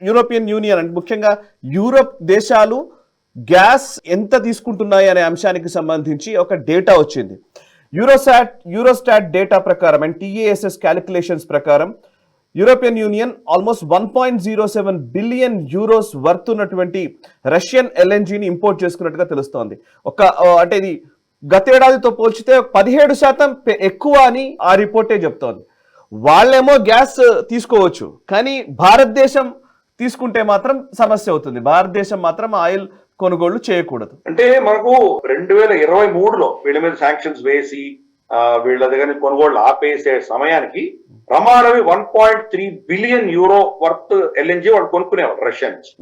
యూరోపియన్ యూనియన్ అంటే ముఖ్యంగా యూరోప్ దేశాలు గ్యాస్ ఎంత తీసుకుంటున్నాయి అనే అంశానికి సంబంధించి ఒక డేటా వచ్చింది. యూరోస్టాట్ డేటా ప్రకారం అండ్ TASS క్యాలిక్యులేషన్స్ ప్రకారం European union almost 1.07 billion euros worth ఉన్నటువంటి రష్యన్ LNGని ఇంపోర్ట్ చేసుకున్నట్టుగా తెలుస్తోంది. అంటే ఇది గతేడాదితో పోల్చితే 17% ఎక్కువ అని ఆ రిపోర్టే చెప్తోంది. వాళ్ళేమో గ్యాస్ తీసుకోవచ్చు, కానీ భారతదేశం తీసుకుంటే మాత్రం సమస్య అవుతుంది. భారతదేశం మాత్రం ఆయిల్ కొనుగోళ్లు చేయకూడదు. అంటే మనకు 2023లో వీళ్ళ మీద శాంక్షన్స్ వేసి వీళ్ళ దగ్గర కొనుగోళ్లు ఆపేసే సమయానికి ప్రమాణవి 1.3 బిలియన్ యూరో వర్త్ LNG వాళ్ళు కొనుక్కునేవారు రష్యా నుంచి.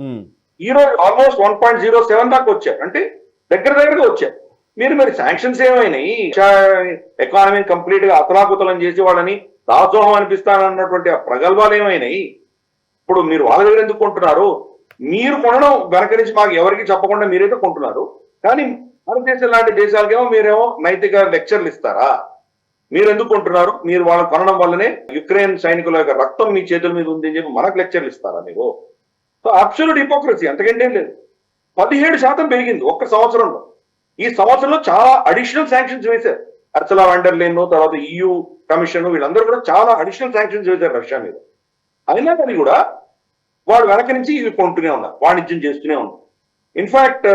ఈ రోజు ఆల్మోస్ట్ 1.07 దాకా వచ్చారు, అంటే దగ్గరగా వచ్చారు. మీరు శాంక్షన్స్ ఏమైనాయి, ఎకానమీ కంప్లీట్ గా అతలాకుతలం చేసి వాళ్ళని దాసోహం అనిపిస్తానన్నటువంటి ఆ ప్రగల్భాలు ఏమైనాయి? ఇప్పుడు మీరు వాళ్ళ దగ్గర ఎందుకు కొంటున్నారు? మీరు కొనడం వెనక నుంచి మాకు ఎవరికి చెప్పకుండా మీరైతే కొంటున్నారు, కానీ భారతదేశం లాంటి దేశాలకేమో మీరేమో నైతిక లెక్చర్లు ఇస్తారా? మీరు ఎందుకు కొంటున్నారు? మీరు వాళ్ళని కొనడం వల్లనే యుక్రెయిన్ సైనికుల యొక్క రక్తం మీ చేతుల మీద ఉంది అని చెప్పి మనకు లెక్చర్లు ఇస్తారా మీరు? సో అబ్సల్యూట్ హిపోక్రసీ, అంతకంటే లేదు. 17% పెరిగింది ఒక్క సంవత్సరంలో. ఈ సంవత్సరంలో చాలా అడిషనల్ శాంక్షన్స్ వేశారు. అర్సలా వాండర్ లేన్, తర్వాత EU కమిషన్, వీళ్ళందరూ కూడా చాలా అడిషనల్ శాంక్షన్స్ వేశారు రష్యా మీద. అయినా కానీ కూడా వాడు వెనక నుంచి ఇవి కొంటూనే ఉన్నారు, వాణిజ్యం చేస్తూనే ఉన్నారు. ఇన్ఫాక్ట్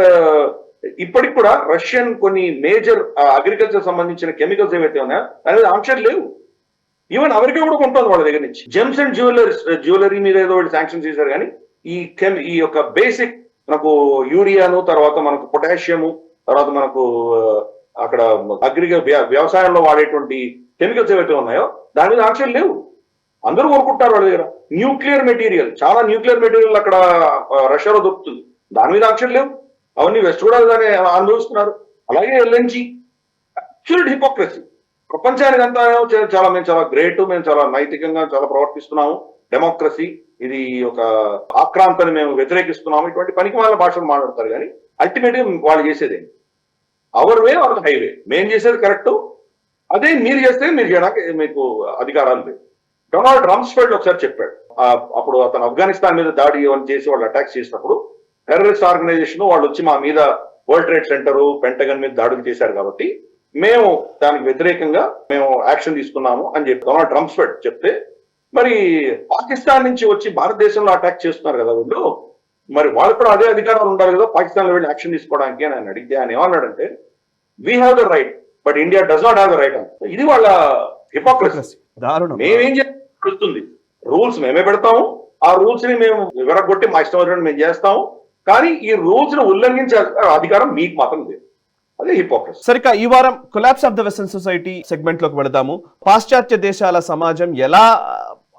ఇప్పటికి కూడా రష్యన్ కొన్ని మేజర్ అగ్రికల్చర్ సంబంధించిన కెమికల్స్ ఏవైతే ఉన్నాయో దాని మీద ఆంక్షలు లేవు. ఈవెన్ అమెరికా కూడా కొంటుంది వాళ్ళ దగ్గర నుంచి. జెమ్స్ అండ్ జ్యువెలరీ మీద ఏదో శాంక్షన్స్ చేశారు, కానీ ఈ యొక్క బేసిక్ మనకు యూరియాను, తర్వాత మనకు పొటాషియము, తర్వాత మనకు అక్కడ వ్యవసాయంలో వాడేటువంటి కెమికల్స్ ఏవైతే ఉన్నాయో దాని మీద ఆంక్షలు లేవు. అందరూ కోరుకుంటారు వాళ్ళ దగ్గర. న్యూక్లియర్ మెటీరియల్, చాలా న్యూక్లియర్ మెటీరియల్ అక్కడ రష్యాలో దొరుకుతుంది, దాని మీద ఆంక్షలు లేవు. అవన్నీ వెస్ట్ కూడా దాన్ని అనుభవిస్తున్నారు. అలాగే LNG అబ్సల్యూట్ హిపోక్రసీ. ప్రపంచానికి అంతా మేము చాలా గ్రేట్, మేము చాలా నైతికంగా చాలా ప్రవర్తిస్తున్నాము, డెమోక్రసీ, ఇది ఒక ఆక్రాంతని మేము వ్యతిరేకిస్తున్నాము, ఇటువంటి పనికి వాళ్ళ భాషలు మాట్లాడతారు. కానీ అల్టిమేట్ గా వాళ్ళు చేసేది అవర్ వే ఆర్ హైవే. మేము చేసేది కరెక్ట్, అదే మీరు చేస్తే మీరు చేయడానికి మీకు అధికారాలు లేవు. డొనాల్డ్ రమ్స్ఫెల్డ్ ఒకసారి చెప్పాడు, అప్పుడు అతను ఆఫ్ఘనిస్తాన్ మీద దాడి చేసి వాళ్ళు అటాక్స్ చేసినప్పుడు టెర్రరిస్ట్ ఆర్గనైజేషన్ వాళ్ళు వచ్చి మా మీద వరల్డ్ ట్రేడ్ సెంటర్, పెంటగన్ మీద దాడులు చేశారు కాబట్టి మేము దానికి వ్యతిరేకంగా మేము యాక్షన్ తీసుకున్నాము అని చెప్పి డొనాల్డ్ రమ్స్ఫెల్డ్ చెప్తే, మరి పాకిస్తాన్ నుంచి వచ్చి భారతదేశంలో అటాక్ చేస్తున్నారు కదా వీళ్ళు, మరి వాళ్ళకి కూడా అదే అధికారాలు ఉండాలి కదా పాకిస్తాన్ లో వెళ్ళి యాక్షన్ తీసుకోవడానికి అని ఆయన అడిగితే ఆయన ఏమన్నాడంటే, we have the right but India does not have the right. ఇది వాళ్ళ హిపోక్రసీ. మేమేం చేస్తుంది, రూల్స్ మేమే పెడతాము, ఆ రూల్స్ ని మేము వివరగొట్టి మా ఇష్టం వచ్చినట్టు మేము చేస్తాము, కానీ ఈ రూల్స్ ను ఉల్లంఘించే అధికారం మీకు మాత్రం లేదు. అదే హిపోక్రసీ. సరిగా ఈ వారం collapse of the western society segment లోకి వెళదాము. పాశ్చాత్య దేశాల సమాజం ఎలా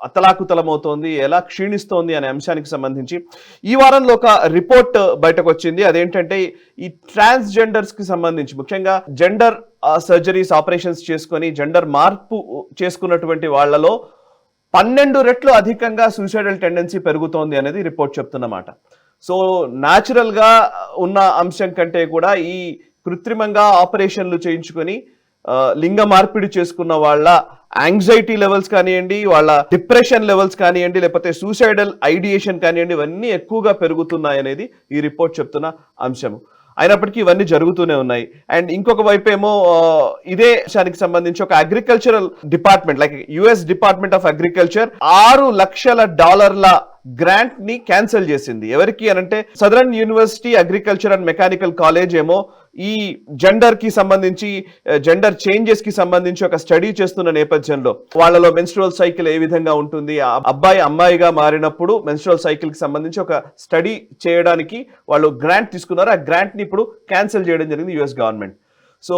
అతలాకుతలమవుతోంది, ఎలా క్షీణిస్తోంది అనే అంశానికి సంబంధించి ఈ వారంలో ఒక రిపోర్ట్ బయటకు వచ్చింది. అదేంటంటే ఈ ట్రాన్స్జెండర్స్ కి సంబంధించి, ముఖ్యంగా జెండర్ సర్జరీస్ ఆపరేషన్స్ చేసుకొని జెండర్ మార్పు చేసుకున్నటువంటి వాళ్లలో 12 రెట్లు అధికంగా సూసైడల్ టెండెన్సీ పెరుగుతోంది అనేది రిపోర్ట్ చెప్తున్నమాట. సో న్యాచురల్ గా ఉన్న అంశం కంటే కూడా ఈ కృత్రిమంగా ఆపరేషన్లు చేయించుకొని లింగ మార్పిడి చేసుకున్న వాళ్ళ యాంగ్జైటీ లెవెల్స్ కానివ్వండి, వాళ్ళ డిప్రెషన్ లెవెల్స్ కానివ్వండి, లేకపోతే సూసైడల్ ఐడియేషన్ కానివ్వండి, ఇవన్నీ ఎక్కువగా పెరుగుతున్నాయి అనేది ఈ రిపోర్ట్ చెప్తున్న అంశము. అయినప్పటికీ ఇవన్నీ జరుగుతూనే ఉన్నాయి. అండ్ ఇంకొక వైపు ఏమో ఇదే విషయానికి సంబంధించి ఒక agricultural department, like US department of agriculture $6 లక్షల గ్రాంట్ ని క్యాన్సిల్ చేసింది. ఎవరికి అనంటే southern university agriculture and mechanical college ఏమో ఈ జెండర్ కి సంబంధించి, జెండర్ చేంజెస్ కి సంబంధించి ఒక స్టడీ చేస్తున్న నేపథ్యంలో వాళ్ళలో మెన్స్ట్రువల్ సైకిల్ ఏ విధంగా ఉంటుంది, అబ్బాయి అమ్మాయిగా మారినప్పుడు మెన్స్ట్రువల్ సైకిల్ కి సంబంధించి ఒక స్టడీ చేయడానికి వాళ్ళు గ్రాంట్ తీసుకున్నారు. ఆ గ్రాంట్ ని ఇప్పుడు క్యాన్సిల్ చేయడం జరిగింది US గవర్నమెంట్. సో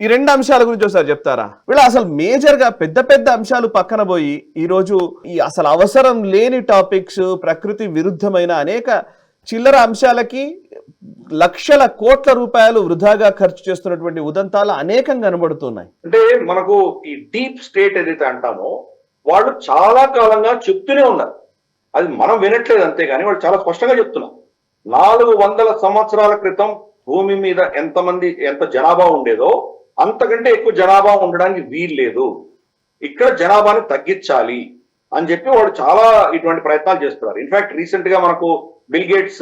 ఈ రెండు అంశాల గురించి ఒకసారి చెప్తారా? వీళ్ళ అసలు మేజర్ గా పెద్ద అంశాలు పక్కన పోయి ఈరోజు ఈ అసలు అవసరం లేని టాపిక్స్, ప్రకృతి విరుద్ధమైన అనేక చిల్లర అంశాలకి లక్షల కోట్ల రూపాయలు వృధాగా ఖర్చు చేస్తున్నటువంటి ఉదంతాలు అనేకం కనబడుతున్నాయి. అంటే మనకు ఈ డీప్ స్టేట్ ఏదైతే అంటామో వాళ్ళు చాలా కాలంగా చెప్తూనే ఉన్నారు. అది మనం వినట్లేదు అంతేగాని వాళ్ళు చాలా స్పష్టంగా చెప్తున్నారు. 400 సంవత్సరాల క్రితం భూమి మీద ఎంత జనాభా ఉండేదో అంతకంటే ఎక్కువ జనాభా ఉండడానికి వీలు లేదు, ఇక్కడ జనాభాని తగ్గించాలి అని చెప్పి వాళ్ళు చాలా ఇటువంటి ప్రయత్నాలు చేస్తున్నారు. ఇన్ఫాక్ట్ రీసెంట్ గా మనకు బిల్ గేట్స్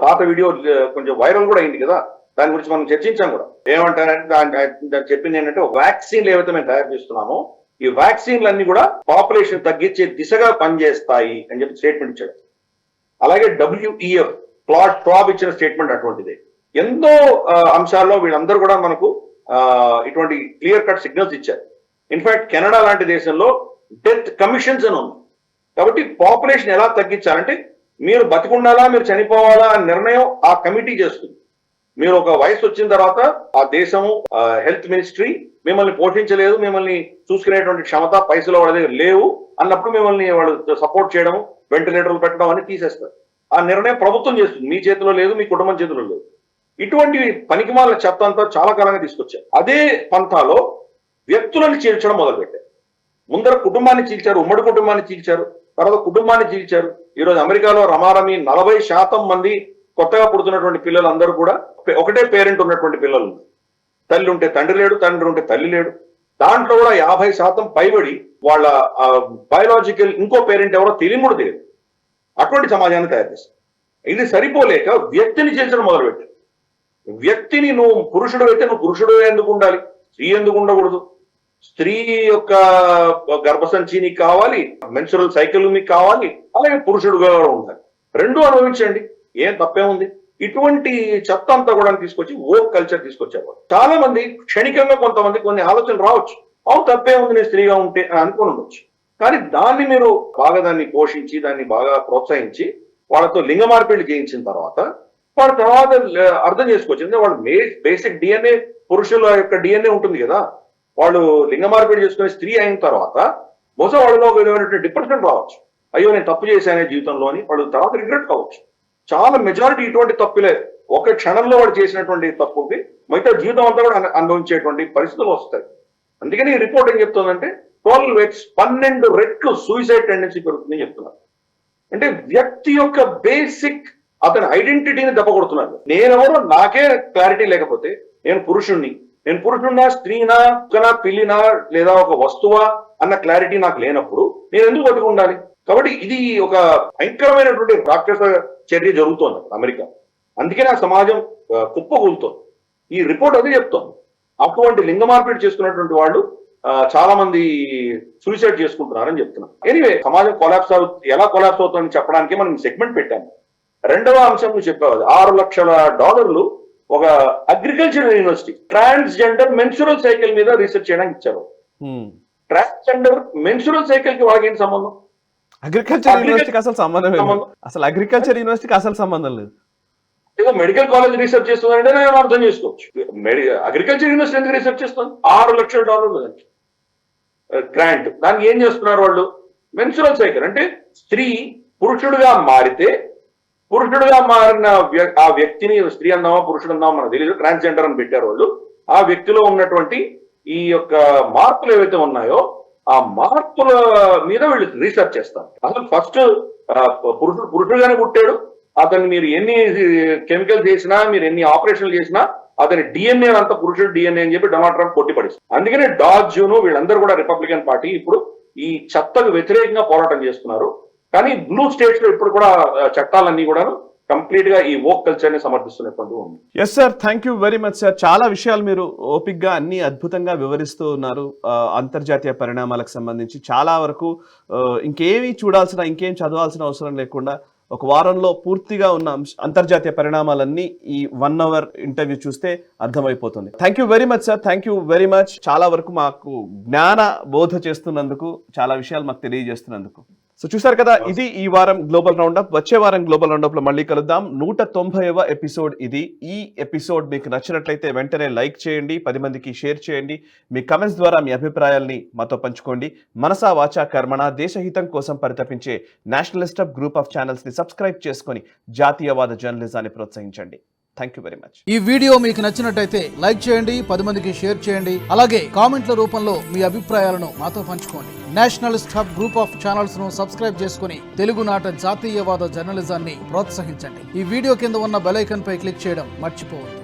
పాత వీడియో కొంచెం వైరల్ కూడా అయింది కదా, దాని గురించి మనం చర్చించాం కూడా. ఏమంటారంటే దాని చెప్పింది ఏంటంటే వ్యాక్సిన్లు ఏవైతే మేము తయారు చేస్తున్నామో ఈ వ్యాక్సిన్లన్నీ కూడా పాపులేషన్ తగ్గించే దిశగా పనిచేస్తాయి అని చెప్పి స్టేట్మెంట్ ఇచ్చాడు. అలాగే WEF క్లాడ్ షాబ్ ఇచ్చిన స్టేట్మెంట్ అటువంటిదే. ఎన్నో అంశాల్లో వీళ్ళందరూ కూడా మనకు ఇటువంటి క్లియర్ కట్ సిగ్నల్స్ ఇచ్చారు. ఇన్ఫాక్ట్ కెనడా లాంటి దేశంలో డెత్ కమిషన్స్ అని ఉంది. కాబట్టి పాపులేషన్ ఎలా తగ్గించాలంటే మీరు బతికుండాలా మీరు చనిపోవాలా అనే నిర్ణయం ఆ కమిటీ చేస్తుంది. మీరు ఒక వయసు వచ్చిన తర్వాత ఆ దేశము హెల్త్ మినిస్ట్రీ మిమ్మల్ని పోషించలేదు, మిమ్మల్ని చూసుకునేటువంటి క్షమత పైసలు వాళ్ళ దగ్గర లేవు అన్నప్పుడు మిమ్మల్ని వాళ్ళు సపోర్ట్ చేయడం, వెంటిలేటర్లు పెట్టడం అని తీసేస్తారు. ఆ నిర్ణయం ప్రభుత్వం చేస్తుంది, మీ చేతిలో లేదు, మీ కుటుంబం చేతిలో లేదు. ఇటువంటి పనికిమాలిన చెత్త అంతా చాలా కాలంగా తీసుకొచ్చారు. అదే పంథాలో వ్యక్తులను చీల్చడం మొదలుపెట్టారు. ముందర కుటుంబాన్ని చీల్చారు, ఉమ్మడి కుటుంబాన్ని చీల్చారు, తర్వాత కుటుంబాన్ని చీల్చారు. ఈరోజు అమెరికాలో రమారమి 40% మంది కొత్తగా పుడుతున్నటువంటి పిల్లలందరూ కూడా ఒకటే పేరెంట్ ఉన్నటువంటి పిల్లలు. తల్లి ఉంటే తండ్రి లేడు, తండ్రి ఉంటే తల్లి లేడు. దాంట్లో కూడా 50% పైబడి వాళ్ళ బయోలాజికల్ ఇంకో పేరెంట్ ఎవరో తెలియదు తెలియదు. అటువంటి సమాజాన్ని తయారు చేస్తారు. ఇది సరిపోలేక వ్యక్తిని చీల్చడం మొదలుపెట్టారు. వ్యక్తిని నువ్వు పురుషుడు అయితే నువ్వు పురుషుడు ఎందుకు ఉండాలి, స్త్రీ ఎందుకు ఉండకూడదు? స్త్రీ యొక్క గర్భసంచి నీకు కావాలి, మెన్సురల్ సైకిల్ మీకు కావాలి, అలాగే పురుషుడుగా ఉండాలి. రెండు అనుభవించండి, ఏం తప్పే ఉంది. ఇటువంటి చెత్త అంతా కూడా తీసుకొచ్చి వోక్ కల్చర్ తీసుకొచ్చారు. చాలా మంది క్షణికంగా కొంతమంది కొన్ని ఆలోచనలు రావచ్చు, అవును తప్పే ఉంది నేను స్త్రీగా ఉంటే అనుకుని ఉండొచ్చు. కానీ దాన్ని మీరు బాగా దాన్ని పోషించి దాన్ని బాగా ప్రోత్సహించి వాళ్ళతో లింగ మార్పిడి చేయించిన తర్వాత వాళ్ళ తర్వాత అర్థం చేసుకోవచ్చు. ఎందుకంటే వాళ్ళు బేసిక్ డిఎన్ఏ పురుషుల యొక్క డిఎన్ఏ ఉంటుంది కదా, వాళ్ళు లింగ మార్పిడి చేసుకునే స్త్రీ అయిన తర్వాత బహుశా వాళ్ళలో ఒక విధమైనటువంటి డిప్రెషన్ రావచ్చు, అయ్యో నేను తప్పు చేశానే జీవితంలో అని వాళ్ళు తర్వాత రిగ్రెట్ కావచ్చు. చాలా మెజారిటీ ఇటువంటి తప్పులే ఒక క్షణంలో వాడు చేసినటువంటి తప్పుకి మిగతా జీవితం అంతా కూడా అనుభవించేటువంటి పరిస్థితులు వస్తాయి. అందుకని ఈ రిపోర్ట్ ఏం చెప్తుందంటే 12 రెట్లు సూసైడ్ టెండెన్సీ పెరుగుతుందని చెప్తున్నారు. అంటే వ్యక్తి యొక్క బేసిక్ అతని ఐడెంటిటీని దెబ్బకొడుతున్నారు. నేనెవరో నాకే క్లారిటీ లేకపోతే నేను పురుషుడినా స్త్రీనా కుక్కనా పిల్లినా లేదా ఒక వస్తువా అన్న క్లారిటీ నాకు లేనప్పుడు నేను ఎందుకు బతికి ఉండాలి? కాబట్టి ఇది ఒక భయంకరమైనటువంటి రాక్షస చర్య జరుగుతోంది అమెరికా. అందుకే నా సమాజం కుప్పకూలుతోంది. ఈ రిపోర్ట్ అదే చెప్తోంది. అటువంటి లింగ మార్పిడి చేసుకున్నటువంటి వాళ్ళు చాలా మంది సూసైడ్ చేసుకుంటున్నారని చెప్తున్నారు. ఎనీవే సమాజం ఎలా కొలాప్స్ అవుతుందని చెప్పడానికి మనం సెగ్మెంట్ పెట్టాము. రెండవ అంశం నువ్వు చెప్పావు, $6 లక్షల ఒక agriculture university transgender menstrual cycle మీద రీసెర్చ్ చేయడానికి ఇచ్చారు. ట్రాన్స్జెండర్ మెన్సురల్ సైకిల్ కి వాళ్ళకి ఏంటి సంబంధం? అగ్రికల్చర్ యూనివర్సిటీకి అసలు సంబంధం లేదు. అసలు అగ్రికల్చర్ యూనివర్సిటీకి అసలు సంబంధం లేదు. ఏదో మెడికల్ కాలేజ్ రీసెర్చ్ చేస్తుందంటే నేను అర్థం చేసుకోవచ్చు. అగ్రికల్చర్ యూనివర్సిటీ ఎందుకు రీసెర్చ్ చేస్తుంది? $6 లక్షల గ్రాంట్. దానికి ఏం చేస్తున్నారు వాళ్ళు? మెన్సురల్ సైకిల్ అంటే స్త్రీ పురుషుడుగా మారితే పురుషుడుగా మారిన ఆ వ్యక్తిని స్త్రీ అందామా పురుషుడు అందామా మనకు తెలియదు, ట్రాన్స్జెండర్ అని పెట్టారు వాళ్ళు. ఆ వ్యక్తిలో ఉన్నటువంటి ఈ యొక్క మార్పులు ఏవైతే ఉన్నాయో ఆ మార్పుల మీద వీళ్ళు రీసెర్చ్ చేస్తారు. అసలు ఫస్ట్ పురుషుడుగానే పుట్టాడు, అతన్ని మీరు ఎన్ని కెమికల్ చేసినా మీరు ఎన్ని ఆపరేషన్లు చేసినా అతని డిఎన్ఏ అంతా పురుషుడు డిఎన్ఏ అని చెప్పి డొనాల్డ్ ట్రంప్ కొట్టిపడిస్తారు. అందుకనే డాడ్జును వీళ్ళందరూ కూడా రిపబ్లికన్ పార్టీ ఇప్పుడు ఈ చెత్తకు వ్యతిరేకంగా పోరాటం చేస్తున్నారు. కానీ బ్లూ స్టేట్స్ లో ఇప్పుడు కూడా చట్టాలన్నీ కూడా కంప్లీట్ గా ఈ వోక్ కల్చర్ ని సమర్థిస్తున్నటువంటి ఉంది. Yes sir, thank you very much sir. చాలా విషయాలు మీరు ఓపిక్ గా అన్ని అద్భుతంగా వివరిస్తూ ఉన్నారు. అంతర్జాతీయ పరిణామాలకు సంబంధించి చాలా వరకు ఇంకేమీ ఇంకేం చదవాల్సిన అవసరం లేకుండా ఒక వారంలో పూర్తిగా ఉన్న అంతర్జాతీయ పరిణామాలన్నీ ఈ 1 అవర్ ఇంటర్వ్యూ చూస్తే అర్థమైపోతుంది. Thank you very much sir, thank you very much. చాలా వరకు మాకు జ్ఞాన బోధ చేస్తున్నందుకు, చాలా విషయాలు మాకు తెలియజేస్తున్నందుకు. సో చూసారు కదా, ఇది ఈ వారం గ్లోబల్ రౌండప్. వచ్చే వారం గ్లోబల్ రౌండప్ లో మళ్ళీ కలుద్దాం. 190వ ఎపిసోడ్ ఇది. ఈ ఎపిసోడ్ మీకు నచ్చినట్లయితే వెంటనే లైక్ చేయండి, 10 మందికి షేర్ చేయండి. మీ కమెంట్స్ ద్వారా మీ అభిప్రాయాల్ని మాతో పంచుకోండి. మనసా వాచా కర్మణ దేశహితం కోసం పరితపించే నేషనలిస్ట్ గ్రూప్ ఆఫ్ ఛానల్స్ ని సబ్స్క్రైబ్ చేసుకొని జాతీయవాద జర్నలిజాన్ని ప్రోత్సహించండి. Thank you very much. ఈ వీడియో మీకు నచ్చినట్టయితే లైక్ చేయండి, 10 మందికి షేర్ చేయండి. అలాగే కామెంట్ల రూపంలో మీ అభిప్రాయాలను మాతో పంచుకోండి. Nationalist hub group of channels ను సబ్స్క్రైబ్ చేసుకుని తెలుగునాట జాతీయవాద జర్నలిజాన్ని ప్రోత్సహించండి. ఈ వీడియో కింద ఉన్న బెల్ ఐకాన్ పై క్లిక్ చేయడం మర్చిపోవద్దు.